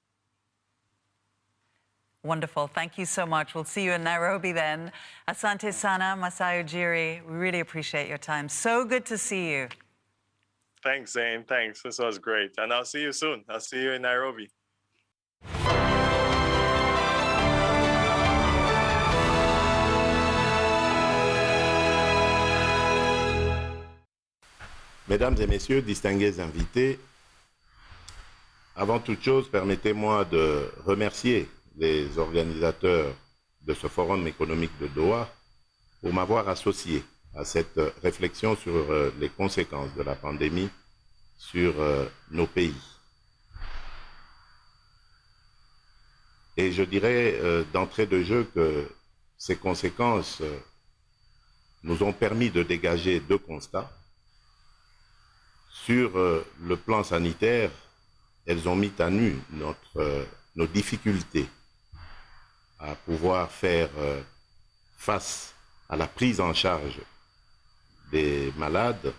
Wonderful. Thank you so much. We'll see you in Nairobi then. Asante sana, Masai Ujiri. We really appreciate your time. So good to see you. Thanks, Zane. Thanks. This was great. And I'll see you soon. I'll see you in Nairobi. Mesdames et messieurs, distingués invités, avant toute chose, permettez-moi de remercier les organisateurs de ce forum économique de Doha pour m'avoir associé à cette réflexion sur les conséquences de la pandémie sur nos pays. Et je dirais d'entrée de jeu que ces conséquences nous ont permis de dégager deux constats. Sur le plan sanitaire, elles ont mis à nu nos difficultés à pouvoir faire face à la prise en charge des malades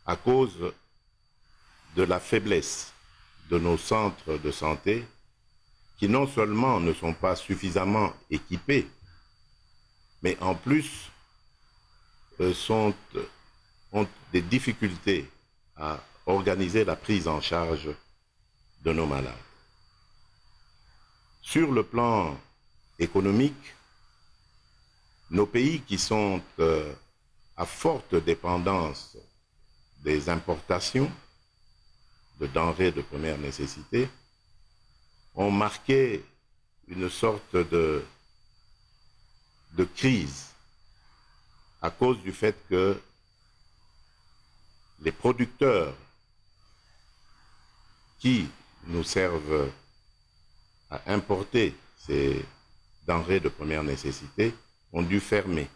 à cause de la faiblesse de nos centres de santé qui non seulement ne sont pas suffisamment équipés, mais en plus ont des difficultés à organiser la prise en charge de nos malades. Sur le plan économique, nos pays qui sont à forte dépendance des importations de denrées de première nécessité ont marqué une sorte de crise à cause du fait que les producteurs qui nous servent à importer ces denrées de première nécessité ont dû fermer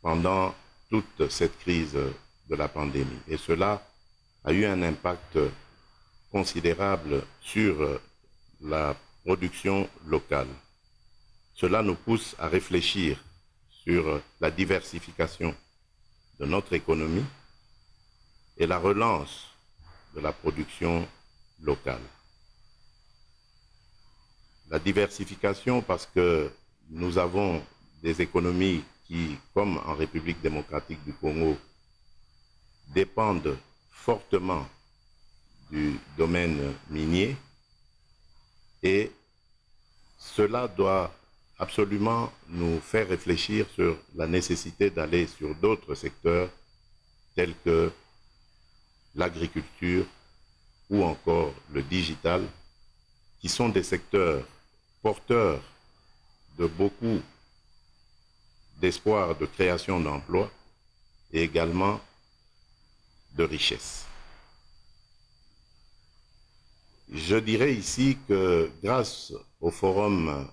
pendant toute cette crise de la pandémie. Et cela a eu un impact considérable sur la production locale. Cela nous pousse à réfléchir sur la diversification de notre économie et la relance de la production locale. La diversification parce que nous avons des économies qui, comme en République démocratique du Congo, dépendent fortement du domaine minier et cela doit absolument nous faire réfléchir sur la nécessité d'aller sur d'autres secteurs tels que l'agriculture ou encore le digital, qui sont des secteurs porteurs de beaucoup d'espoir de création d'emplois et également de richesse. Je dirais ici que grâce au forum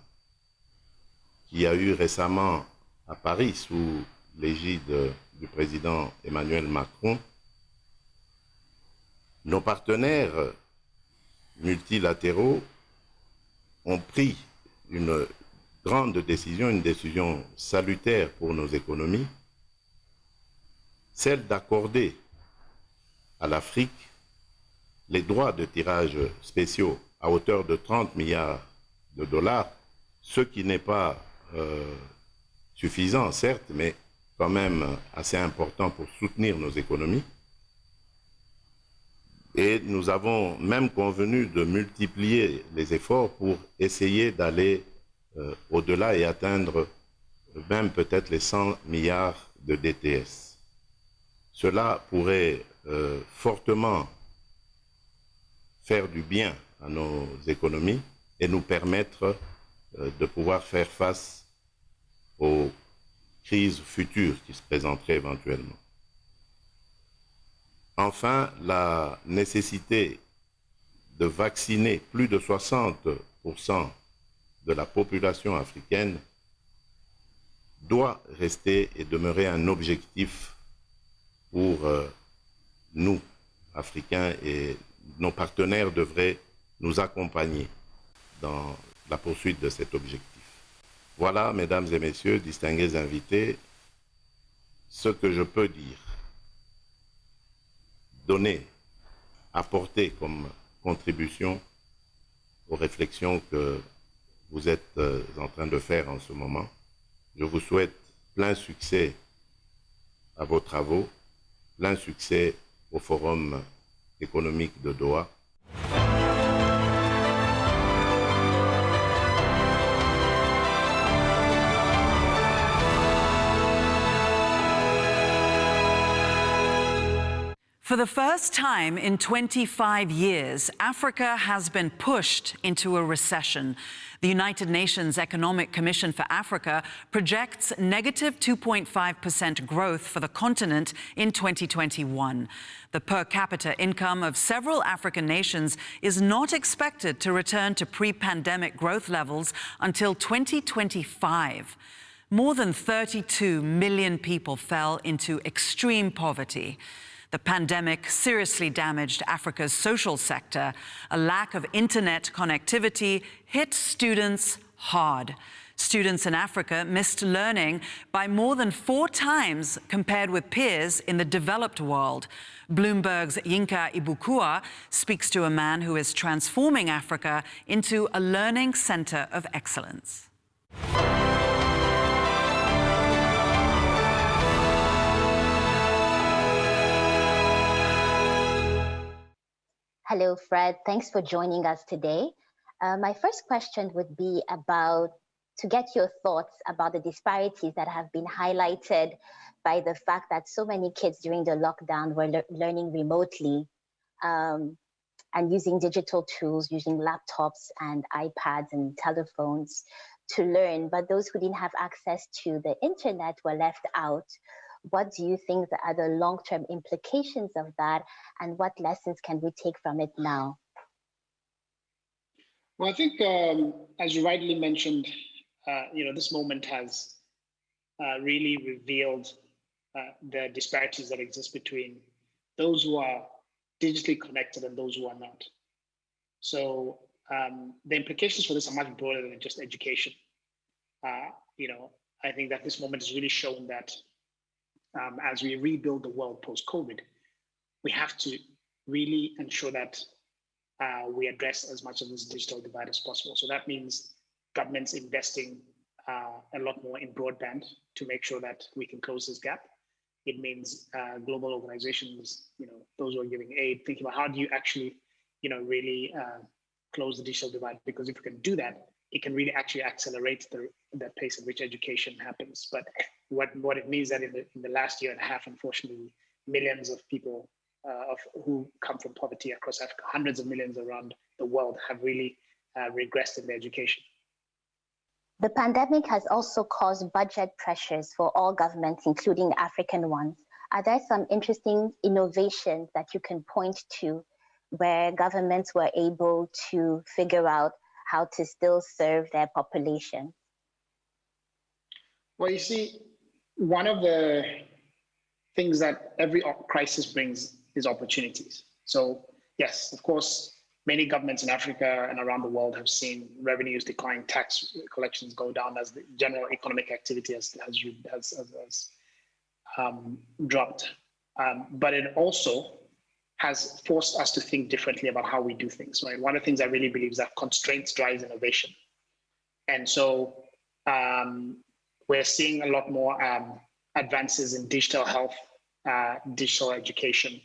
qui a eu récemment à Paris sous l'égide du président Emmanuel Macron, nos partenaires multilatéraux ont pris une grande décision, une décision salutaire pour nos économies, celle d'accorder à l'Afrique les droits de tirage spéciaux à hauteur de 30 milliards de dollars, ce qui n'est pas suffisant, certes, mais quand même assez important pour soutenir nos économies. Et nous avons même convenu de multiplier les efforts pour essayer d'aller au-delà et atteindre même peut-être les 100 milliards de DTS. Cela pourrait fortement faire du bien à nos économies et nous permettre de pouvoir faire face aux crises futures qui se présenteraient éventuellement. Enfin, la nécessité de vacciner plus de 60% de la population africaine doit rester et demeurer un objectif pour nous, Africains, et nos partenaires devraient nous accompagner dans la poursuite de cet objectif. Voilà, mesdames et messieurs, distingués invités, ce que je peux dire, donner, apporter comme contribution aux réflexions que vous êtes en train de faire en ce moment. Je vous souhaite plein succès à vos travaux, plein succès au Forum économique de Doha. For the first time in 25 years, Africa has been pushed into a recession. The United Nations Economic Commission for Africa projects negative 2.5% growth for the continent in 2021. The per capita income of several African nations is not expected to return to pre-pandemic growth levels until 2025. More than 32 million people fell into extreme poverty. The pandemic seriously damaged Africa's social sector. A lack of internet connectivity hit students hard. Students in Africa missed learning by more than 4 times compared with peers in the developed world. Bloomberg's Yinka Ibukua speaks to a man who is transforming Africa into a learning center of excellence. Hello, Fred. Thanks for joining us today. My first question would be to get your thoughts about the disparities that have been highlighted by the fact that so many kids during the lockdown were learning remotely and using digital tools, using laptops and iPads and telephones to learn, but those who didn't have access to the internet were left out. What do you think are the long-term implications of that, and what lessons can we take from it now? Well, I think, as you rightly mentioned, this moment has really revealed the disparities that exist between those who are digitally connected and those who are not. So the implications for this are much broader than just education. I think that this moment has really shown that as we rebuild the world post-COVID, we have to really ensure that we address as much of this digital divide as possible. So that means governments investing a lot more in broadband to make sure that we can close this gap. It means global organizations, those who are giving aid, thinking about how do you actually, really close the digital divide? Because if we can do that, it can really actually accelerate the pace at which education happens. But what it means that in the last year and a half, unfortunately, millions of people who come from poverty across Africa, hundreds of millions around the world, have really regressed in their education. The pandemic has also caused budget pressures for all governments, including African ones. Are there some interesting innovations that you can point to where governments were able to figure out how to still serve their population? Well, you see, one of the things that every crisis brings is opportunities. So yes, of course, many governments in Africa and around the world have seen revenues decline, tax collections go down as the general economic activity has dropped. But it also has forced us to think differently about how we do things, right? One of the things I really believe is that constraints drives innovation. And so we're seeing a lot more advances in digital health, digital education.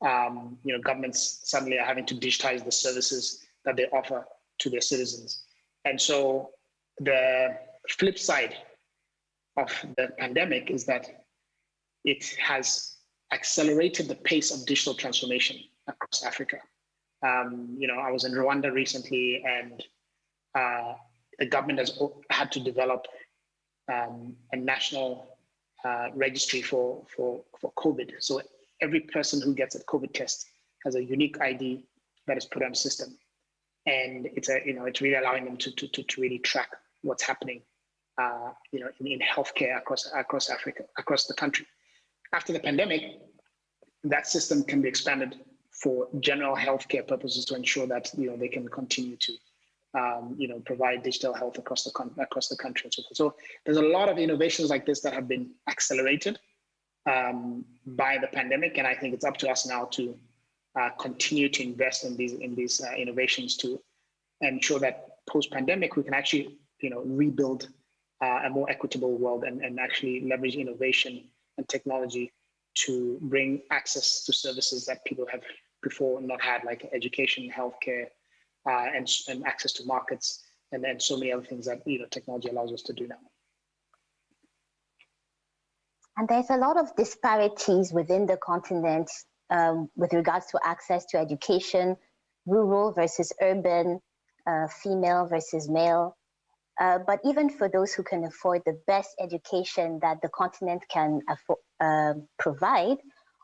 Governments suddenly are having to digitize the services that they offer to their citizens. And so the flip side of the pandemic is that it has accelerated the pace of digital transformation across Africa. I was in Rwanda recently, and the government has had to develop a national registry for COVID. So every person who gets a COVID test has a unique ID that is put on the system, and it's really allowing them to really track what's happening, in healthcare across Africa, across the country. After the pandemic, that system can be expanded for general healthcare purposes to ensure that they can continue to provide digital health across the country and so forth. So there's a lot of innovations like this that have been accelerated by the pandemic, and I think it's up to us now to continue to invest in these innovations to ensure that post-pandemic we can actually rebuild a more equitable world and actually leverage innovation and technology to bring access to services that people have before not had, like education, healthcare, and access to markets, and then so many other things that technology allows us to do now. And there's a lot of disparities within the continent with regards to access to education, rural versus urban, female versus male. But even for those who can afford the best education that the continent can provide,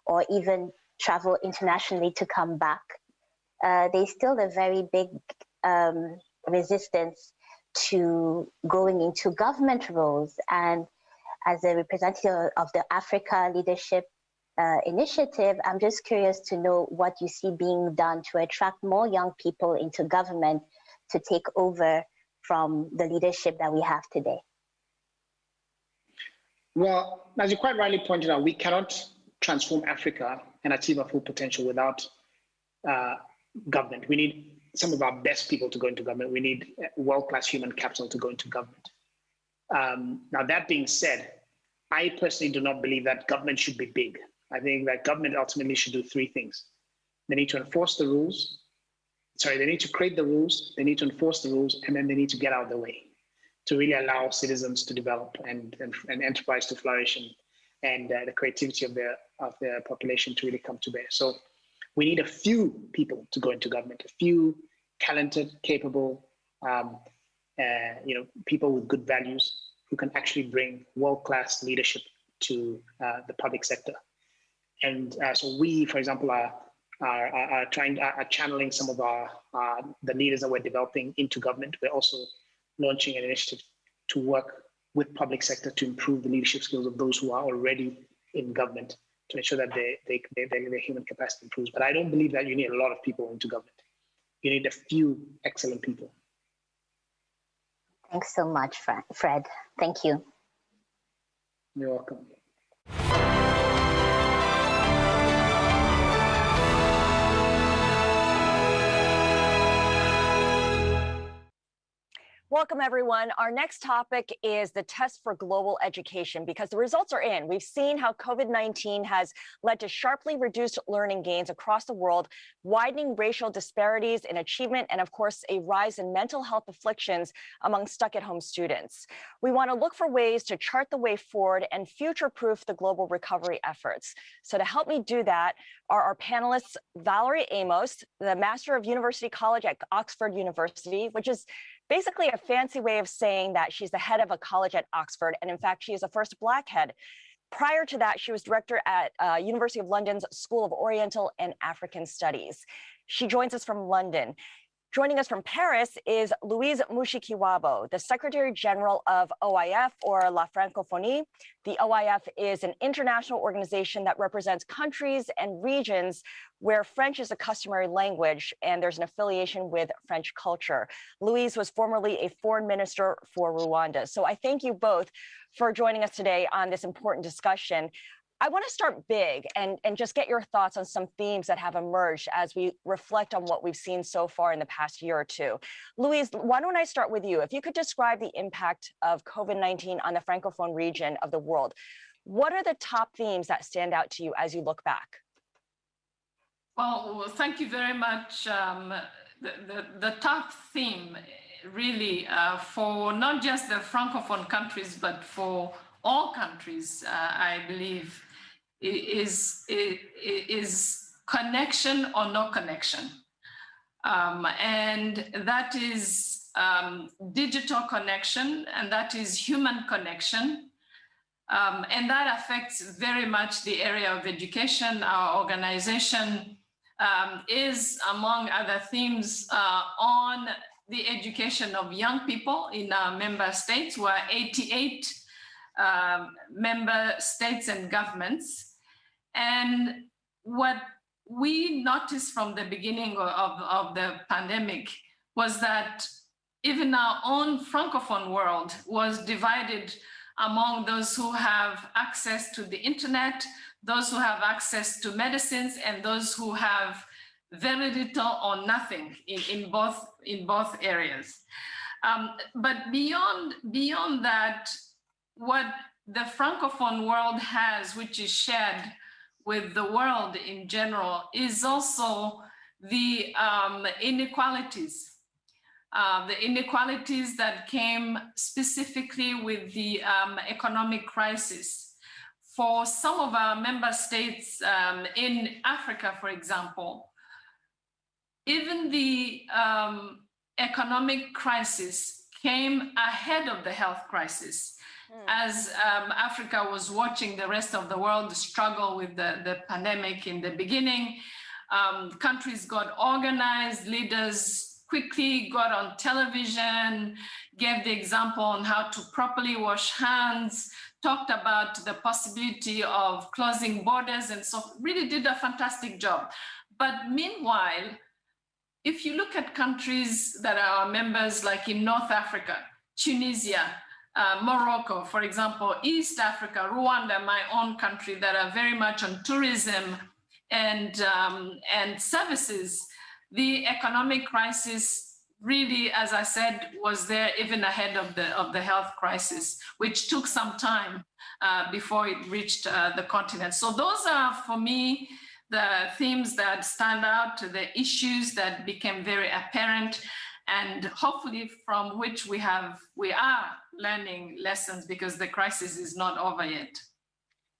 or even travel internationally to come back, there's still a very big resistance to going into government roles. And as a representative of the Africa Leadership Initiative, I'm just curious to know what you see being done to attract more young people into government to take over from the leadership that we have today. Well, as you quite rightly pointed out, we cannot transform Africa and achieve our full potential without government. We need some of our best people to go into government. We need world-class human capital to go into government. Now, that being said, I personally do not believe that government should be big. I think that government ultimately should do three things. They need to enforce the rules. Sorry, they need to create the rules, they need to enforce the rules, and then they need to get out of the way to really allow citizens to develop and enterprise to flourish, and the creativity of their population to really come to bear. So we need a few people to go into government, a few talented, capable, people with good values who can actually bring world-class leadership to the public sector. And so we, for example, are channeling some of the leaders that we're developing into government. We're also launching an initiative to work with public sector to improve the leadership skills of those who are already in government, to ensure that their human capacity improves. But I don't believe that you need a lot of people into government. You need a few excellent people. Thanks so much, Fred. Thank you. You're welcome. Welcome, everyone. Our next topic is the test for global education, because the results are in. We've seen how COVID-19 has led to sharply reduced learning gains across the world, widening racial disparities in achievement, and of course, a rise in mental health afflictions among stuck-at-home students. We want to look for ways to chart the way forward and future-proof the global recovery efforts. So to help me do that are our panelists, Valerie Amos, the Master of University College at Oxford University, which is basically a fancy way of saying that she's the head of a college at Oxford. And in fact, she is the first Black head. Prior to that, she was director at University of London's School of Oriental and African Studies. She joins us from London. Joining us from Paris is Louise Mushikiwabo, the Secretary General of OIF, or La Francophonie. The OIF is an international organization that represents countries and regions where French is a customary language, and there's an affiliation with French culture. Louise was formerly a foreign minister for Rwanda. So I thank you both for joining us today on this important discussion. I want to start big and just get your thoughts on some themes that have emerged as we reflect on what we've seen so far in the past year or two. Louise, why don't I start with you? If you could describe the impact of COVID-19 on the Francophone region of the world, what are the top themes that stand out to you as you look back? Well, thank you very much. The top theme really for not just the Francophone countries, but for all countries, I believe, is connection or no connection. And that is digital connection, and that is human connection. And that affects very much the area of education. Our organization is, among other themes, on the education of young people in our member states. We're 88 member states and governments. And what we noticed from the beginning of the pandemic was that even our own Francophone world was divided among those who have access to the internet, those who have access to medicines, and those who have very little or nothing in both areas. But beyond that, what the Francophone world has, which is shared with the world in general, is also the inequalities. The inequalities that came specifically with the economic crisis. for some of our member states in Africa, for example, even the economic crisis came ahead of the health crisis. As Africa was watching the rest of the world struggle with the pandemic in the beginning, countries got organized, leaders quickly got on television, gave the example on how to properly wash hands, talked about the possibility of closing borders, and so really did a fantastic job. But meanwhile, if you look at countries that are members, like in North Africa, Tunisia, Morocco, for example, East Africa, Rwanda, my own country, that are very much on tourism and services, the economic crisis really, as I said, was there even ahead of the health crisis, which took some time before it reached the continent. So those are, for me, the themes that stand out, the issues that became very apparent, and hopefully from which we are learning lessons, because the crisis is not over yet.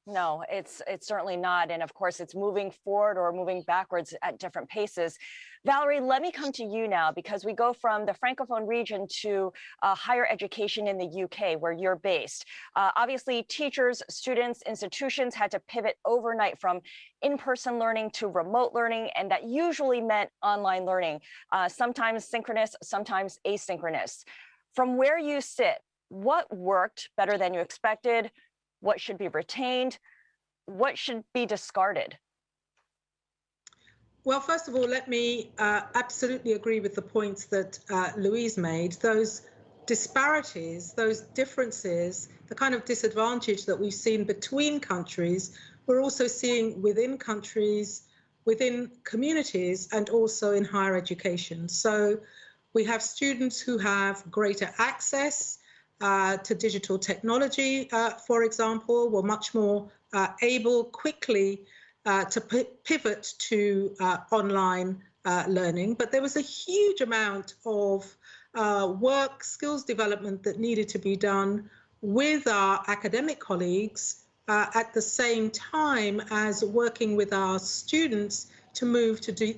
No, it's certainly not. And of course, it's moving forward or moving backwards at different paces. Valerie, let me come to you now, because we go from the Francophone region to higher education in the UK, where you're based. Obviously, teachers, students, institutions had to pivot overnight from in-person learning to remote learning, and that usually meant online learning, sometimes synchronous, sometimes asynchronous. From where you sit, what worked better than you expected? What should be retained? What should be discarded? Well, first of all, let me absolutely agree with the points that Louise made. Those disparities, those differences, the kind of disadvantage that we've seen between countries, we're also seeing within countries, within communities, and also in higher education. So we have students who have greater access to digital technology, for example, were much more able quickly to pivot to online learning. But there was a huge amount of work, skills development that needed to be done with our academic colleagues at the same time as working with our students to move to do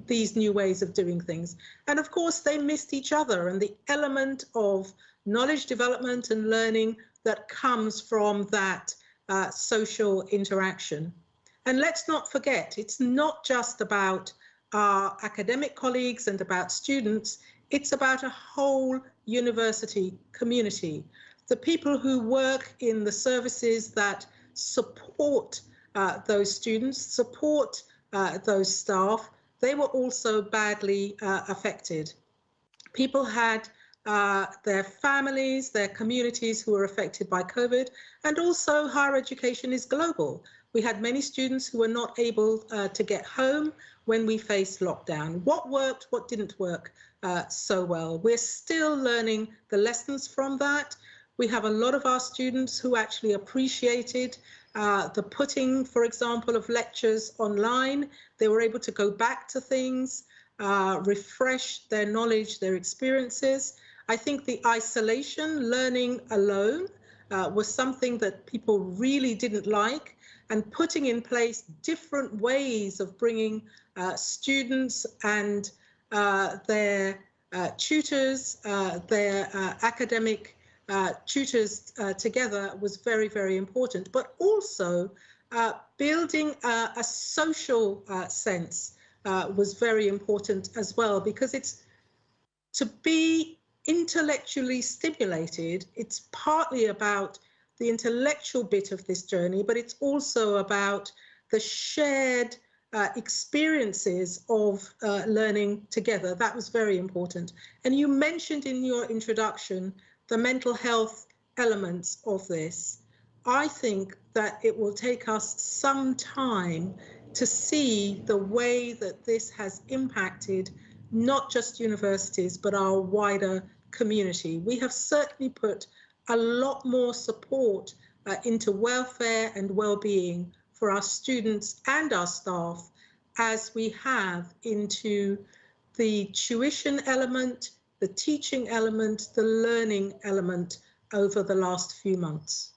these new ways of doing things. And of course, they missed each other, and the element of knowledge development and learning that comes from that social interaction. And let's not forget, it's not just about our academic colleagues and about students, it's about a whole university community. The people who work in the services that support those students, support those staff, they were also badly affected. People had their families, their communities who were affected by COVID, and also higher education is global. We had many students who were not able to get home when we faced lockdown. What worked, what didn't work so well? We're still learning the lessons from that. We have a lot of our students who actually appreciated the putting, for example, of lectures online. They were able to go back to things, refresh their knowledge, their experiences. I think the isolation, learning alone, was something that people really didn't like, and putting in place different ways of bringing students and their tutors, their academic tutors together was very, very important. But also building a social sense was very important as well, because it's to be intellectually stimulated. It's partly about the intellectual bit of this journey, but it's also about the shared experiences of learning together. That was very important. And you mentioned in your introduction the mental health elements of this. I think that it will take us some time to see the way that this has impacted not just universities, but our wider community. We have certainly put a lot more support into welfare and well-being for our students and our staff as we have into the tuition element, the teaching element, the learning element over the last few months.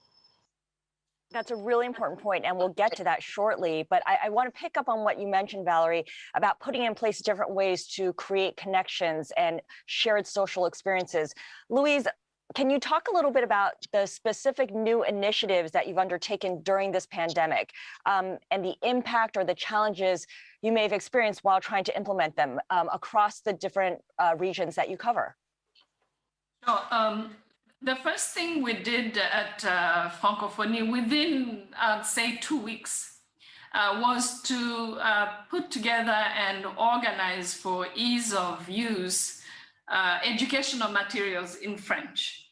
That's a really important point, and we'll get to that shortly. But I want to pick up on what you mentioned, Valerie, about putting in place different ways to create connections and shared social experiences. Louise, can you talk a little bit about the specific new initiatives that you've undertaken during this pandemic and the impact or the challenges you may have experienced while trying to implement them across the different regions that you cover? Sure. The first thing we did at Francophonie within, I'd say, 2 weeks was to put together and organize for ease of use educational materials in French.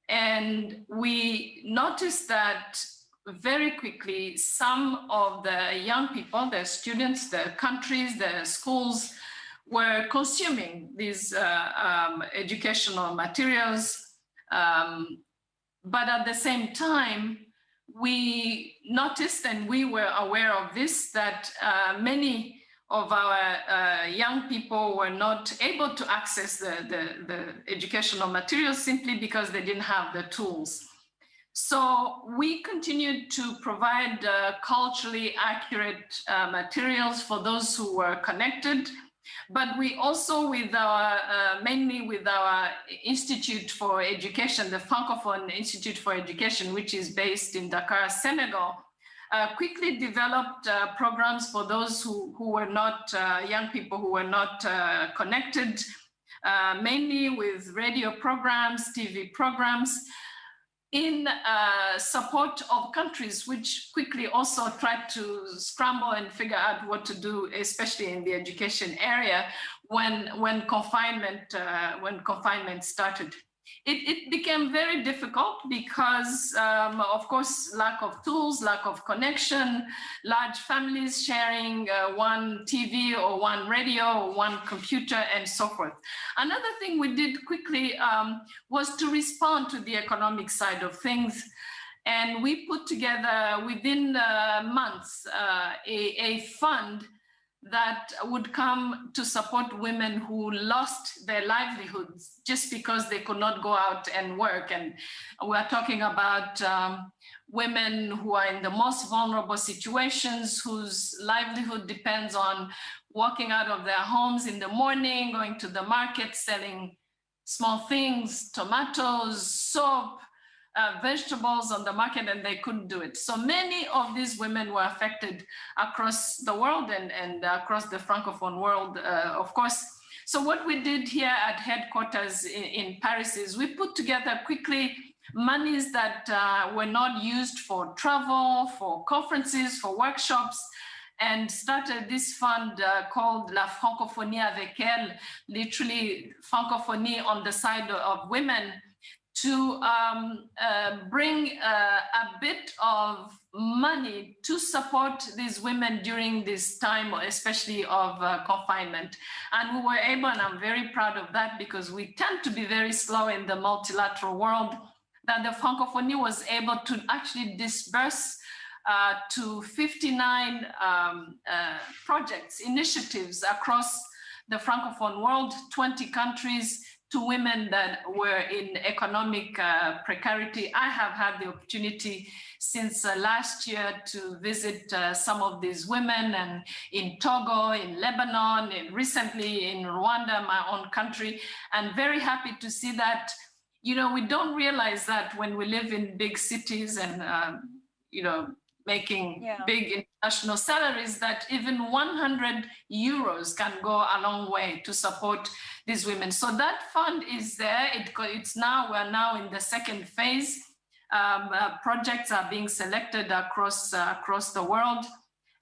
And we noticed that very quickly some of the young people, the students, the countries, the schools were consuming these educational materials. But at the same time, we noticed, and we were aware of this, that many of our young people were not able to access the educational materials simply because they didn't have the tools. So we continued to provide culturally accurate materials for those who were connected. But we also, with our, mainly with our Institute for Education, the Francophone Institute for Education, which is based in Dakar, Senegal, quickly developed programs for those who were not, young people who were not connected, mainly with radio programs, TV programs, in support of countries which quickly also tried to scramble and figure out what to do, especially in the education area when confinement started. It became very difficult because, of course, lack of tools, lack of connection, large families sharing one TV or one radio or one computer and so forth. Another thing we did quickly was to respond to the economic side of things. And we put together within months a fund that would come to support women who lost their livelihoods just because they could not go out and work. And we're talking about women who are in the most vulnerable situations, whose livelihood depends on walking out of their homes in the morning, going to the market, selling small things, tomatoes, soap, vegetables on the market, and they couldn't do it. So many of these women were affected across the world and across the Francophone world, of course. So what we did here at headquarters in Paris is we put together quickly monies that were not used for travel, for conferences, for workshops, and started this fund called La Francophonie avec elle, literally Francophonie on the side of women, to bring a bit of money to support these women during this time, especially of confinement. And we were able, and I'm very proud of that because we tend to be very slow in the multilateral world, that the Francophonie was able to actually disburse to 59 projects, initiatives across the Francophone world, 20 countries, to women that were in economic precarity. I have had the opportunity since last year to visit some of these women, and in Togo, in Lebanon, and recently in Rwanda, my own country, and very happy to see that, you know, we don't realize that when we live in big cities and, you know, making big international salaries, that even 100 euros can go a long way to support these women. So that fund is there. We're now in the second phase. Projects are being selected across the world.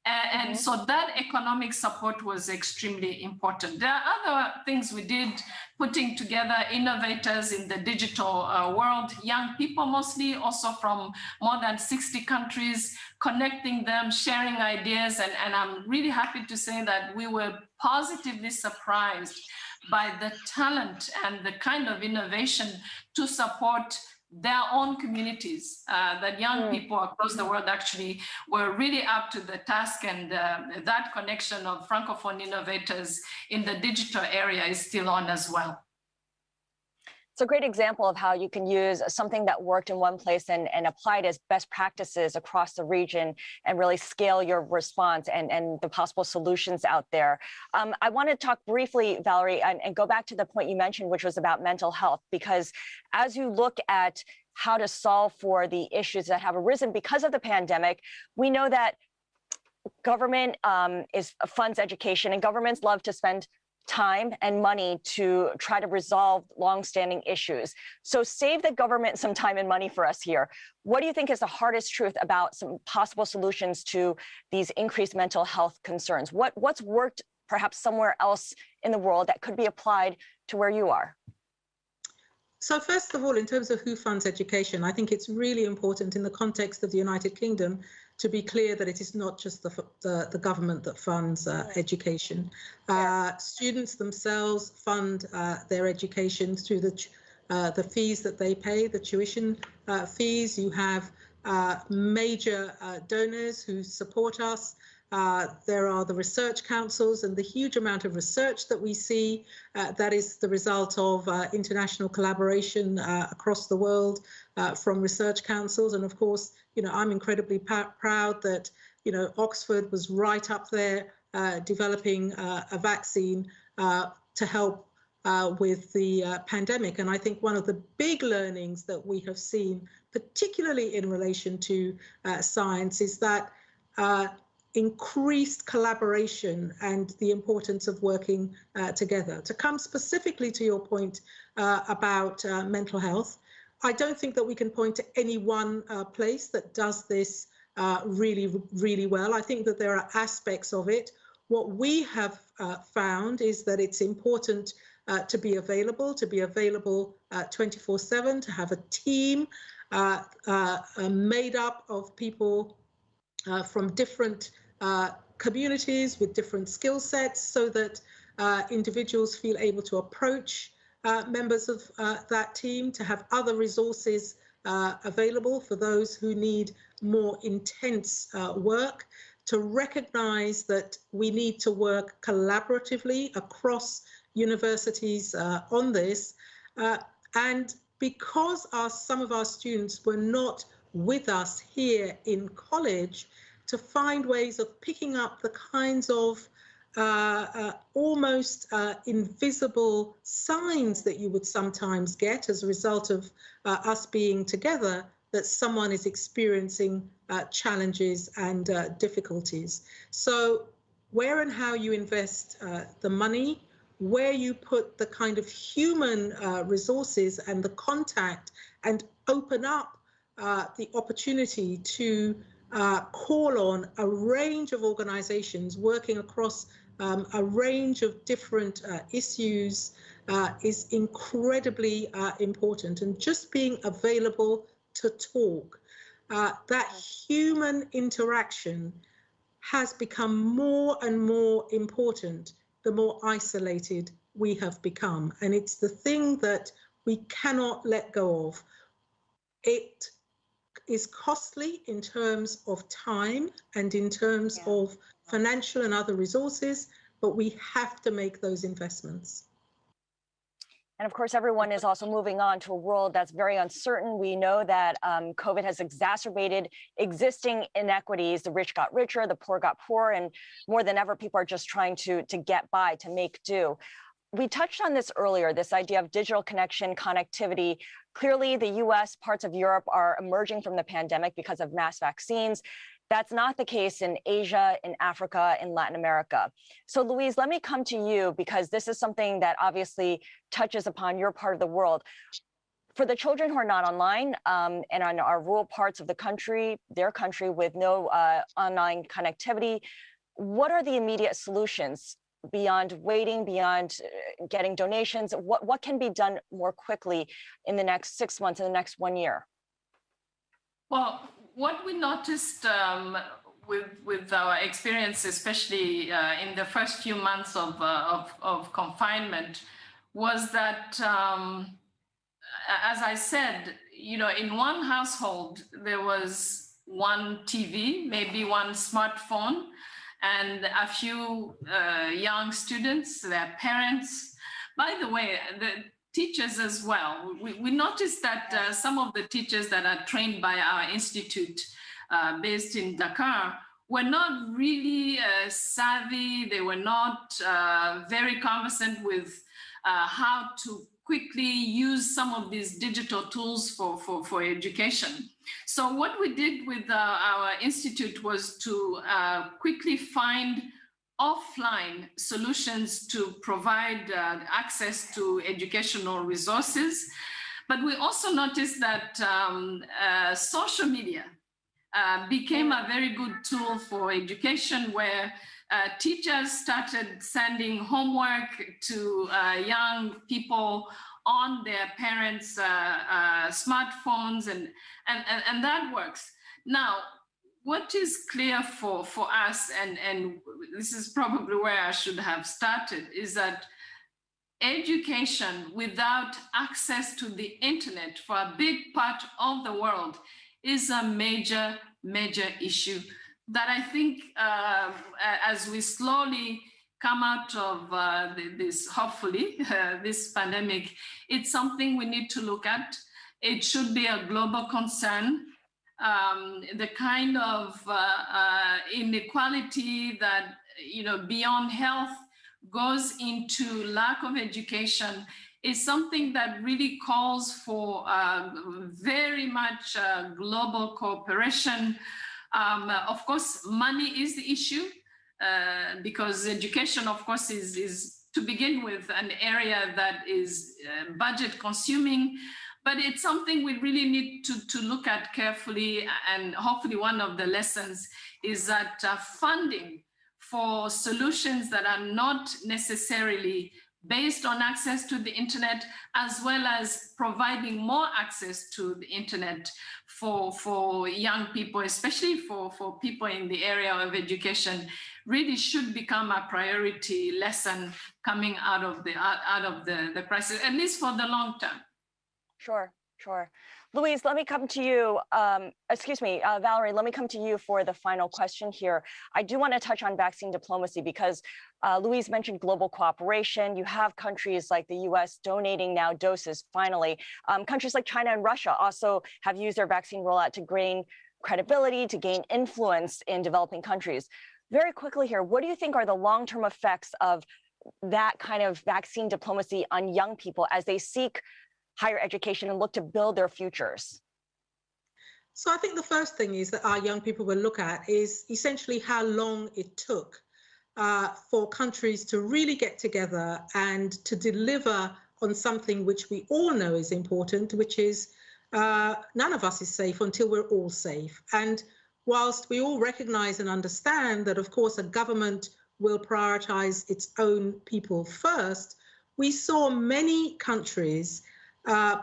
And so that economic support was extremely important. There are other things we did, putting together innovators in the digital world, young people mostly, also from more than 60 countries, connecting them, sharing ideas. And I'm really happy to say that we were positively surprised by the talent and the kind of innovation to support their own communities, that young people across the world actually were really up to the task, and that connection of Francophone innovators in the digital area is still on as well. It's a great example of how you can use something that worked in one place and apply it as best practices across the region and really scale your response and the possible solutions out there. I want to talk briefly, Valerie, and go back to the point you mentioned, which was about mental health, because as you look at how to solve for the issues that have arisen because of the pandemic, we know that government funds education, and governments love to spend time and money to try to resolve longstanding issues. So save the government some time and money for us here. What do you think is the hardest truth about some possible solutions to these increased mental health concerns? What's worked perhaps somewhere else in the world that could be applied to where you are? So first of all, in terms of who funds education, I think it's really important in the context of the United Kingdom to be clear that it is not just the government that funds education. Students themselves fund their education through the fees that they pay, the tuition fees. You have major donors who support us. There are the research councils and the huge amount of research that we see that is the result of international collaboration across the world from research councils. And of course, I'm incredibly proud that, Oxford was right up there developing a vaccine to help with the pandemic. And I think one of the big learnings that we have seen, particularly in relation to science, is that increased collaboration and the importance of working together. To come specifically to your point about mental health, I don't think that we can point to any one place that does this really, really well. I think that there are aspects of it. What we have found is that it's important to be available 24/7, to have a team made up of people from different communities with different skill sets, so that individuals feel able to approach members of that team, to have other resources available for those who need more intense work, to recognize that we need to work collaboratively across universities on this. And because some of our students were not with us here in college, to find ways of picking up the kinds of almost invisible signs that you would sometimes get as a result of us being together, that someone is experiencing challenges and difficulties. So where and how you invest the money, where you put the kind of human resources and the contact, and open up the opportunity to call on a range of organizations working across a range of different issues is incredibly important. And just being available to talk, that human interaction has become more and more important the more isolated we have become. And it's the thing that we cannot let go of. It is costly in terms of time and in terms of financial and other resources, but we have to make those investments. And of course, everyone is also moving on to a world that's very uncertain. We know that COVID has exacerbated existing inequities. The rich got richer, the poor got poorer, and more than ever, people are just trying to get by, to make do. We touched on this earlier, this idea of digital connection, connectivity. Clearly, the US, parts of Europe are emerging from the pandemic because of mass vaccines. That's not the case in Asia, in Africa, in Latin America. So Louise, let me come to you, because this is something that obviously touches upon your part of the world. For the children who are not online and on our rural parts of the country, their country with no online connectivity, what are the immediate solutions beyond waiting, beyond getting donations? What can be done more quickly in the next 6 months, in the next 1 year? Well, what we noticed with our experience, especially in the first few months of confinement, was that, as I said, in one household, there was one TV, maybe one smartphone, and a few young students, their parents. By the way, the teachers as well. We noticed that some of the teachers that are trained by our institute based in Dakar were not really savvy. They were not very conversant with how to quickly use some of these digital tools for education. So what we did with our institute was to quickly find offline solutions to provide access to educational resources. But we also noticed that social media became a very good tool for education, where teachers started sending homework to young people on their parents' smartphones, and that works. Now, what is clear for us, and this is probably where I should have started, is that education without access to the internet for a big part of the world is a major, major issue that I think as we slowly come out of this, hopefully, this pandemic, it's something we need to look at. It should be a global concern. The kind of inequality that, beyond health goes into lack of education is something that really calls for very much global cooperation. Of course, money is the issue because education, of course, is to begin with an area that is budget consuming. But it's something we really need to look at carefully. And hopefully one of the lessons is that funding for solutions that are not necessarily based on access to the internet, as well as providing more access to the internet for young people, especially for people in the area of education, really should become a priority lesson coming out of the crisis, at least for the long term. Sure, sure. Louise, let me come to you. Valerie, let me come to you for the final question here. I do want to touch on vaccine diplomacy because Louise mentioned global cooperation. You have countries like the US donating now doses, finally. Countries like China and Russia also have used their vaccine rollout to gain credibility, to gain influence in developing countries. Very quickly here, what do you think are the long-term effects of that kind of vaccine diplomacy on young people as they seek higher education and look to build their futures? So I think the first thing is that our young people will look at is essentially how long it took for countries to really get together and to deliver on something which we all know is important, which is none of us is safe until we're all safe. And whilst we all recognize and understand that, of course, a government will prioritize its own people first, we saw many countries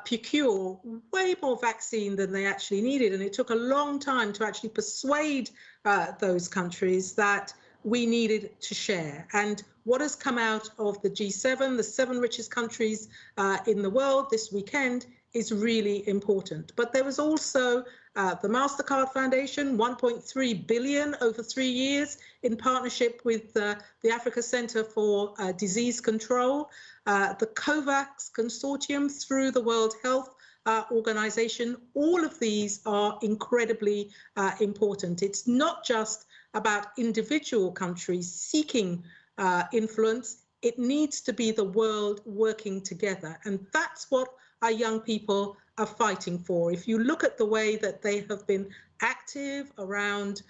procure way more vaccine than they actually needed. And it took a long time to actually persuade those countries that we needed to share. And what has come out of the G7, the 7 richest countries in the world this weekend, is really important. But there was also the MasterCard Foundation, 1.3 billion over 3 years in partnership with the Africa Center for Disease Control, the COVAX Consortium through the World Health Organization. All of these are incredibly important. It's not just about individual countries seeking influence. It needs to be the world working together. And that's what our young people are fighting for. If you look at the way that they have been active around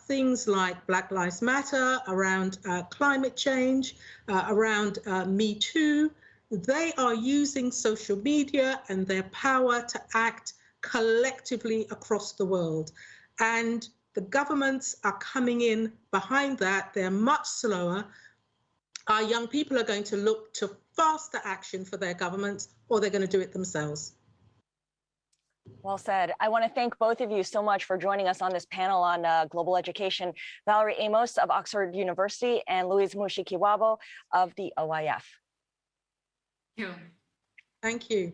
things like Black Lives Matter, around climate change, around Me Too, they are using social media and their power to act collectively across the world. And the governments are coming in behind that. They're much slower. Our young people are going to look to faster action for their governments, or they're going to do it themselves. Well said. I want to thank both of you so much for joining us on this panel on global education. Valerie Amos of Oxford University and Louise Mushikiwabo of the OIF. Thank you. Thank you.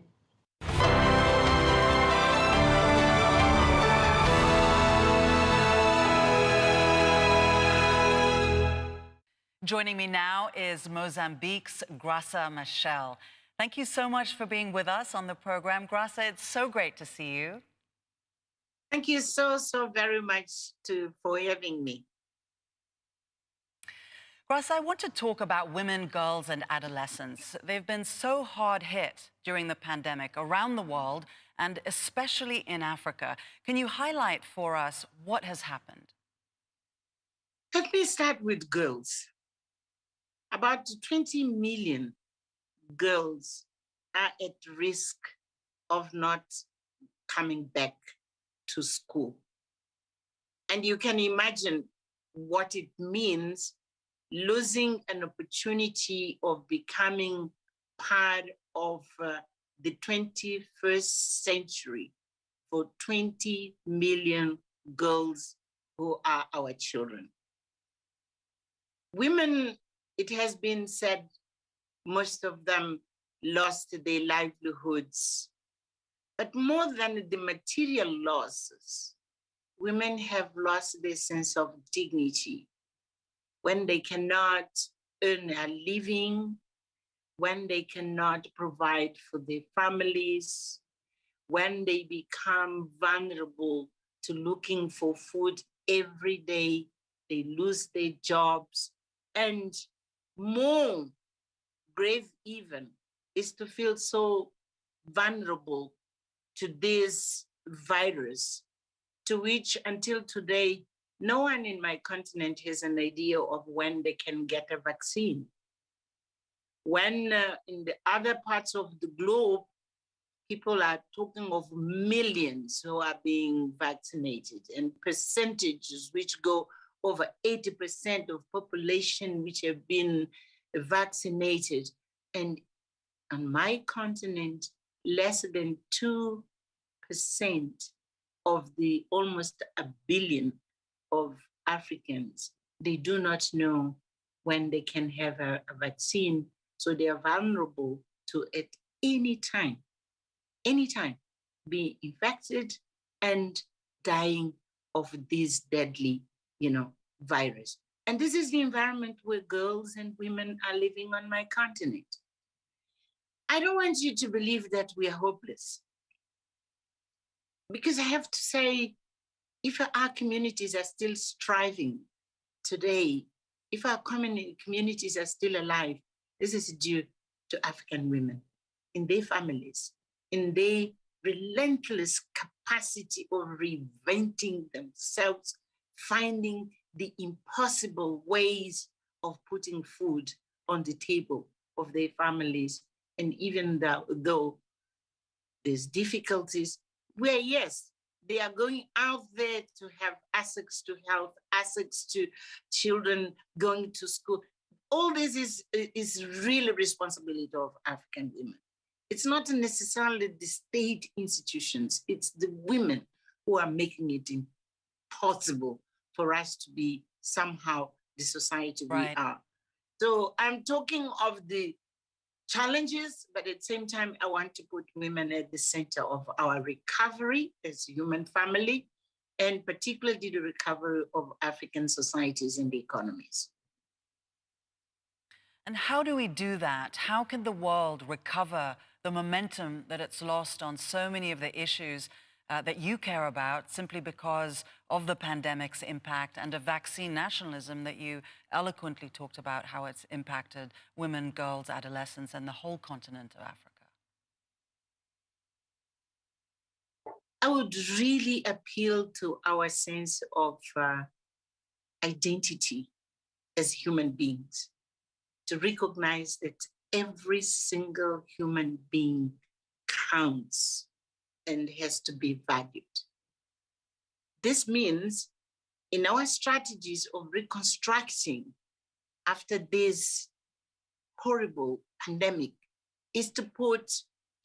Joining me now is Mozambique's Graça Machel. Thank you so much for being with us on the program. Graça, it's so great to see you. Thank you so very much for having me. Graça, I want to talk about women, girls, and adolescents. They've been so hard hit during the pandemic around the world, and especially in Africa. Can you highlight for us what has happened? Let me start with girls. About 20 million girls are at risk of not coming back to school. And you can imagine what it means losing an opportunity of becoming part of the 21st century for 20 million girls who are our children. Women, it has been said, most of them lost their livelihoods. But more than the material losses, women have lost their sense of dignity when they cannot earn a living, when they cannot provide for their families, when they become vulnerable to looking for food every day, they lose their jobs. And more grave even is to feel so vulnerable to this virus, to which until today, no one in my continent has an idea of when they can get a vaccine. When in the other parts of the globe, people are talking of millions who are being vaccinated and percentages which go over 80% of population which have been vaccinated. And on my continent, less than 2% of the almost a billion of Africans, they do not know when they can have a vaccine. So they are vulnerable to at any time, be infected and dying of this deadly, virus. And this is the environment where girls and women are living on my continent. I don't want you to believe that we are hopeless. Because I have to say, if our communities are still striving today, if our communities are still alive, this is due to African women in their families, in their relentless capacity of reinventing themselves, finding the impossible ways of putting food on the table of their families. And even though there's difficulties, where yes, they are going out there to have access to health, access to children going to school. All this is really responsibility of African women. It's not necessarily the state institutions, it's the women who are making it impossible for us to be somehow the society we are. So I'm talking of the challenges, but at the same time, I want to put women at the center of our recovery as a human family, and particularly the recovery of African societies and the economies. And how do we do that? How can the world recover the momentum that it's lost on so many of the issues that you care about simply because of the pandemic's impact and a vaccine nationalism that you eloquently talked about how it's impacted women, girls, adolescents, and the whole continent of Africa? I would really appeal to our sense of identity as human beings, to recognize that every single human being counts and has to be valued. This means in our strategies of reconstructing after this horrible pandemic is to put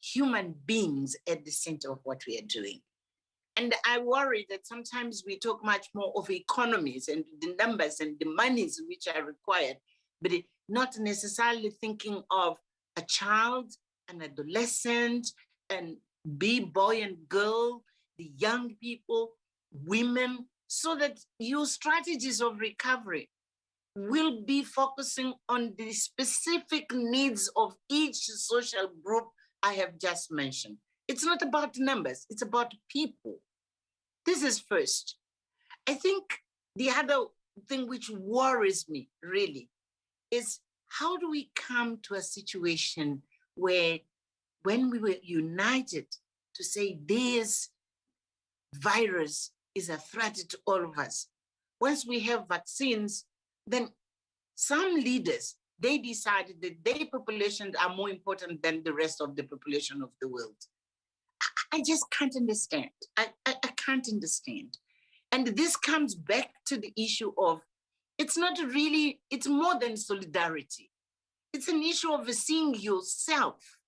human beings at the center of what we are doing. And I worry that sometimes we talk much more of economies and the numbers and the monies which are required, but not necessarily thinking of a child, an adolescent, and boy and girl, the young people, women, so that your strategies of recovery will be focusing on the specific needs of each social group I have just mentioned. It's not about numbers, it's about people. This is first. I think the other thing which worries me really is how do we come to a situation where when we were united to say this virus is a threat to all of us, once we have vaccines, then some leaders, they decided that their populations are more important than the rest of the population of the world. I just can't understand. I can't understand. And this comes back to the issue of, it's not really, it's more than solidarity. It's an issue of seeing yourself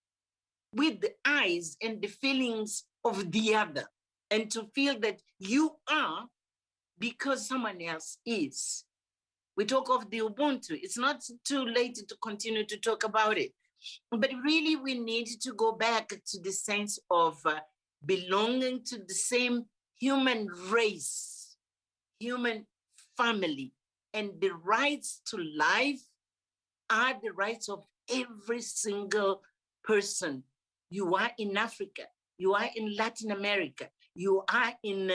with the eyes and the feelings of the other, and to feel that you are because someone else is. We talk of the Ubuntu. It's not too late to continue to talk about it. But really, we need to go back to the sense of belonging to the same human race, human family, and the rights to life are the rights of every single person. You are in Africa, you are in Latin America, you are in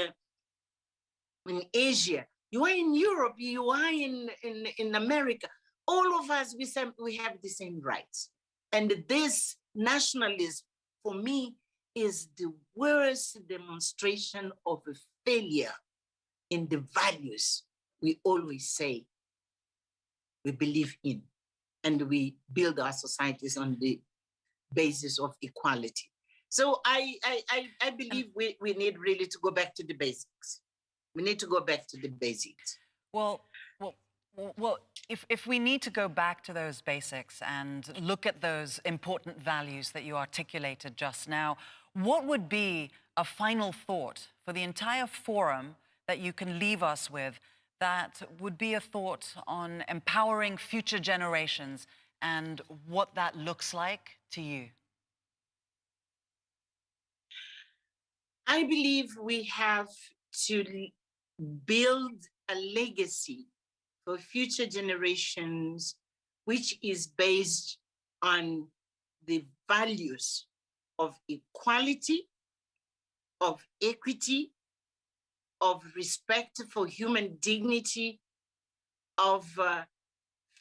Asia, you are in Europe, you are in America. All of us, we have the same rights. And this nationalism, for me, is the worst demonstration of a failure in the values we always say we believe in, and we build our societies on the basis of equality. So I believe we need really to go back to the basics. We need to go back to the basics. Well, if we need to go back to those basics and look at those important values that you articulated just now, what would be a final thought for the entire forum that you can leave us with that would be a thought on empowering future generations and what that looks like to you? I believe we have to build a legacy for future generations, which is based on the values of equality, of equity, of respect for human dignity, of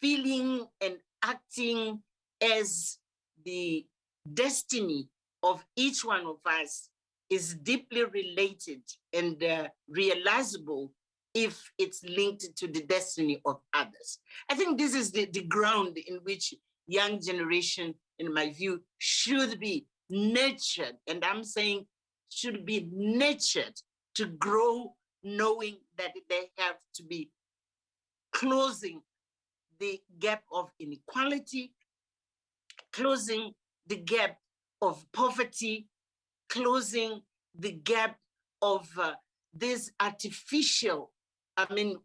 feeling and acting as the destiny of each one of us is deeply related and realizable if it's linked to the destiny of others. I think this is the ground in which young generation, in my view, should be nurtured. And I'm saying should be nurtured to grow, knowing that they have to be closing the gap of inequality, closing the gap of poverty, closing the gap of these artificial,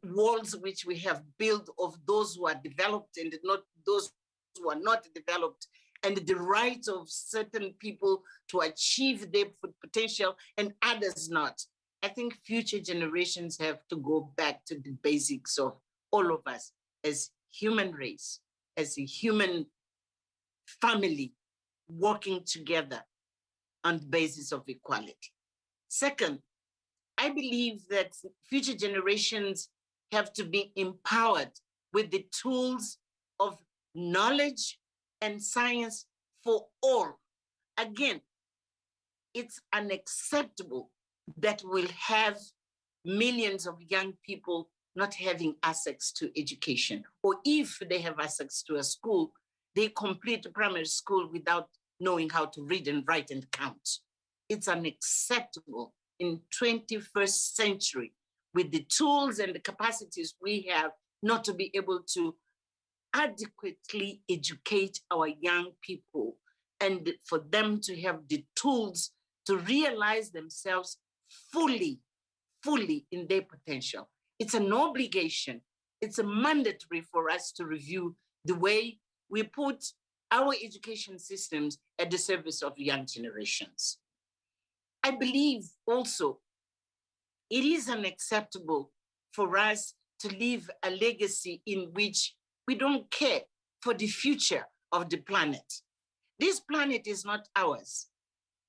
walls which we have built of those who are developed and not those who are not developed, and the right of certain people to achieve their potential and others not. I think future generations have to go back to the basics of all of us as human race, as a human family, working together on the basis of equality. Second, I believe that future generations have to be empowered with the tools of knowledge and science for all. Again, it's unacceptable that we'll have millions of young people not having access to education, or if they have access to a school, they complete primary school without knowing how to read and write and count. It's unacceptable in 21st century with the tools and the capacities we have not to be able to adequately educate our young people and for them to have the tools to realize themselves fully in their potential. It's an obligation. It's a mandatory for us to review the way we put our education systems at the service of young generations. I believe also it is unacceptable for us to leave a legacy in which we don't care for the future of the planet. This planet is not ours.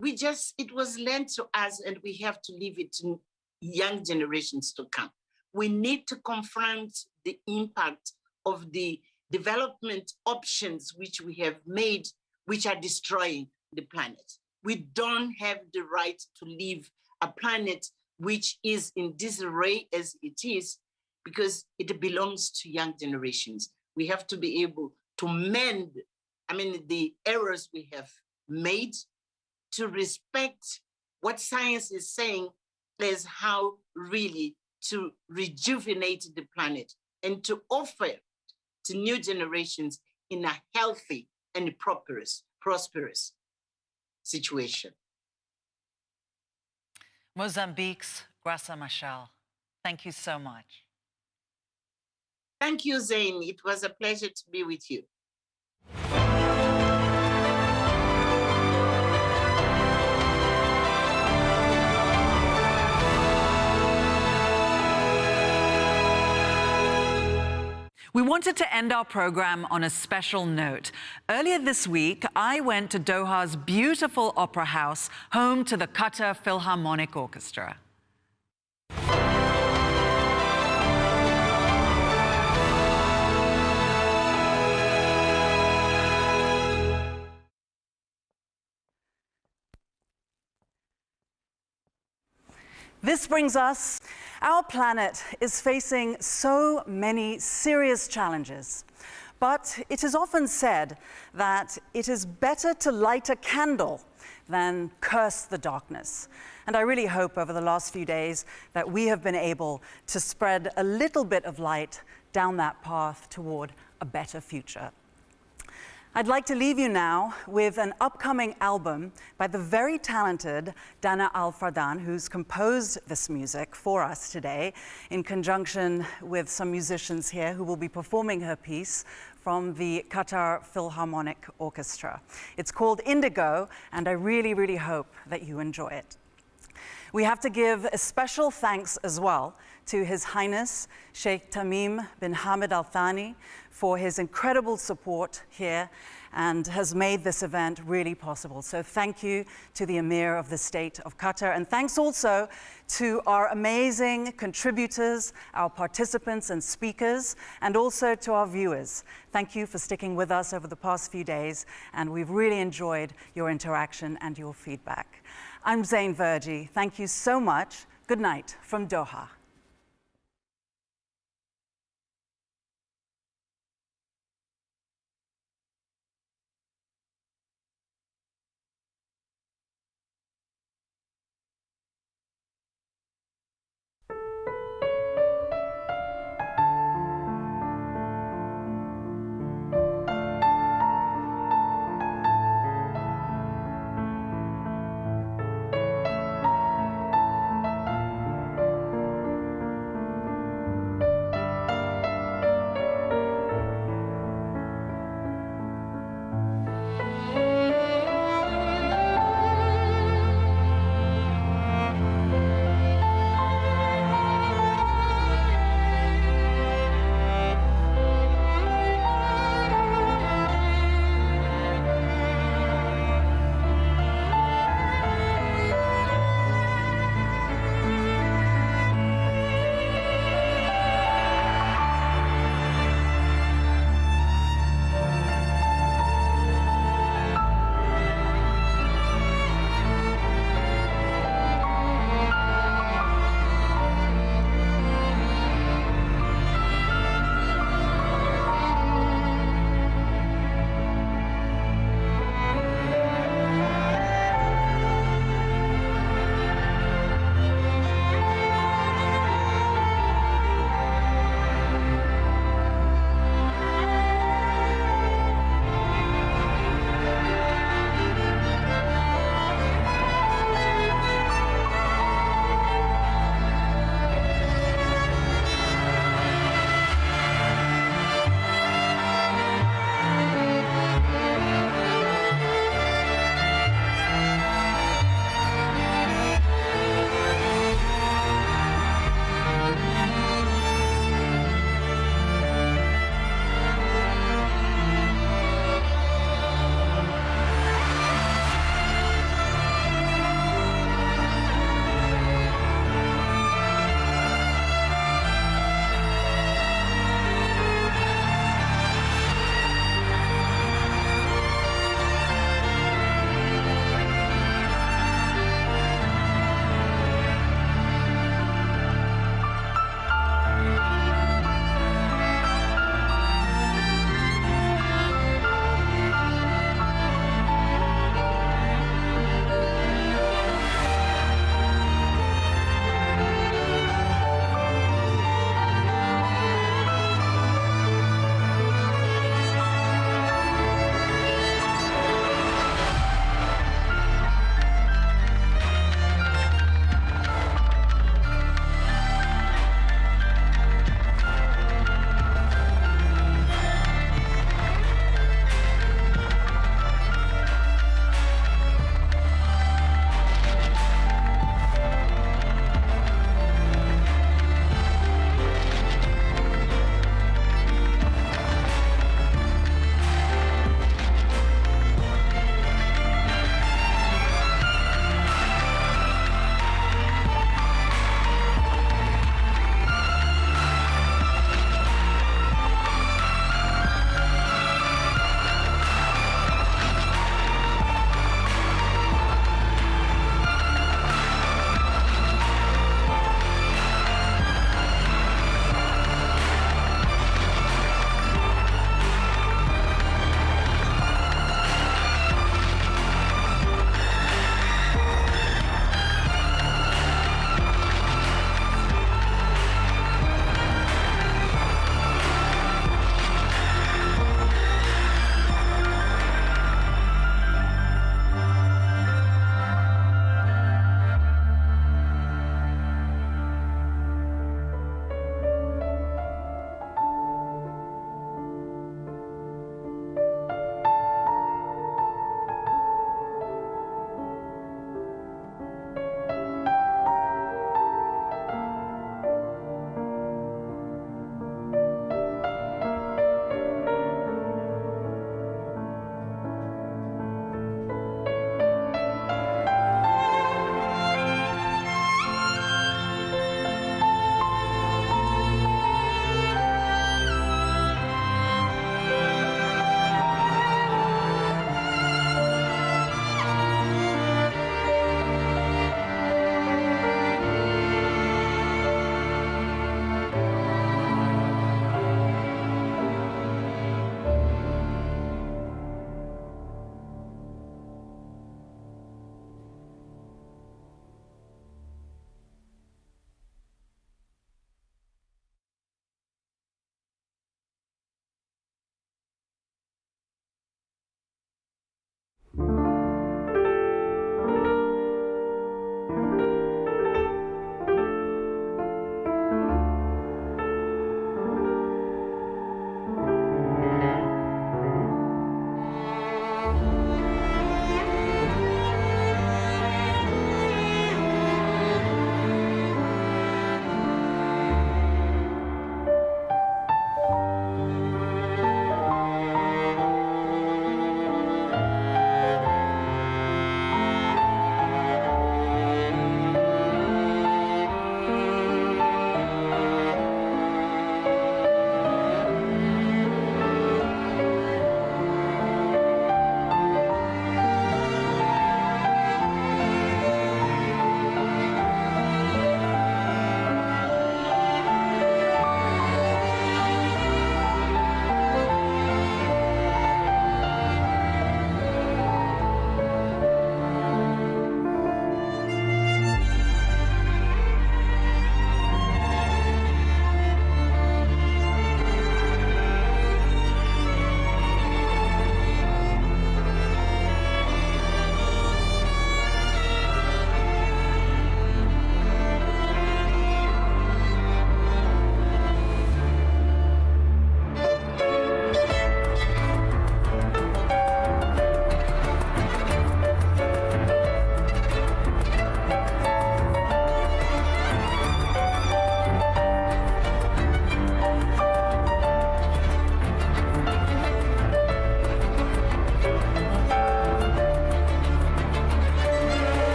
It was lent to us and we have to leave it to young generations to come. We need to confront the impact of the development options which we have made, which are destroying the planet. We don't have the right to leave a planet which is in disarray as it is, because it belongs to young generations. We have to be able to mend, the errors we have made, to respect what science is saying as how really to rejuvenate the planet and to offer to new generations in a healthy and prosperous situation. Mozambique's Graça Machel, thank you so much. Thank you, Zain. It was a pleasure to be with you. We wanted to end our program on a special note. Earlier this week, I went to Doha's beautiful opera house, home to the Qatar Philharmonic Orchestra. This brings us, our planet is facing so many serious challenges. But it is often said that it is better to light a candle than curse the darkness. And I really hope over the last few days that we have been able to spread a little bit of light down that path toward a better future. I'd like to leave you now with an upcoming album by the very talented Dana Al-Fardan, who's composed this music for us today in conjunction with some musicians here who will be performing her piece from the Qatar Philharmonic Orchestra. It's called Indigo, and I really, really hope that you enjoy it. We have to give a special thanks as well to His Highness Sheikh Tamim bin Hamad Al Thani for his incredible support here and has made this event really possible. So thank you to the Emir of the State of Qatar, and thanks also to our amazing contributors, our participants and speakers, and also to our viewers. Thank you for sticking with us over the past few days, and we've really enjoyed your interaction and your feedback. I'm Zain Verji. Thank you so much. Good night from Doha.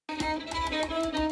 Thank you.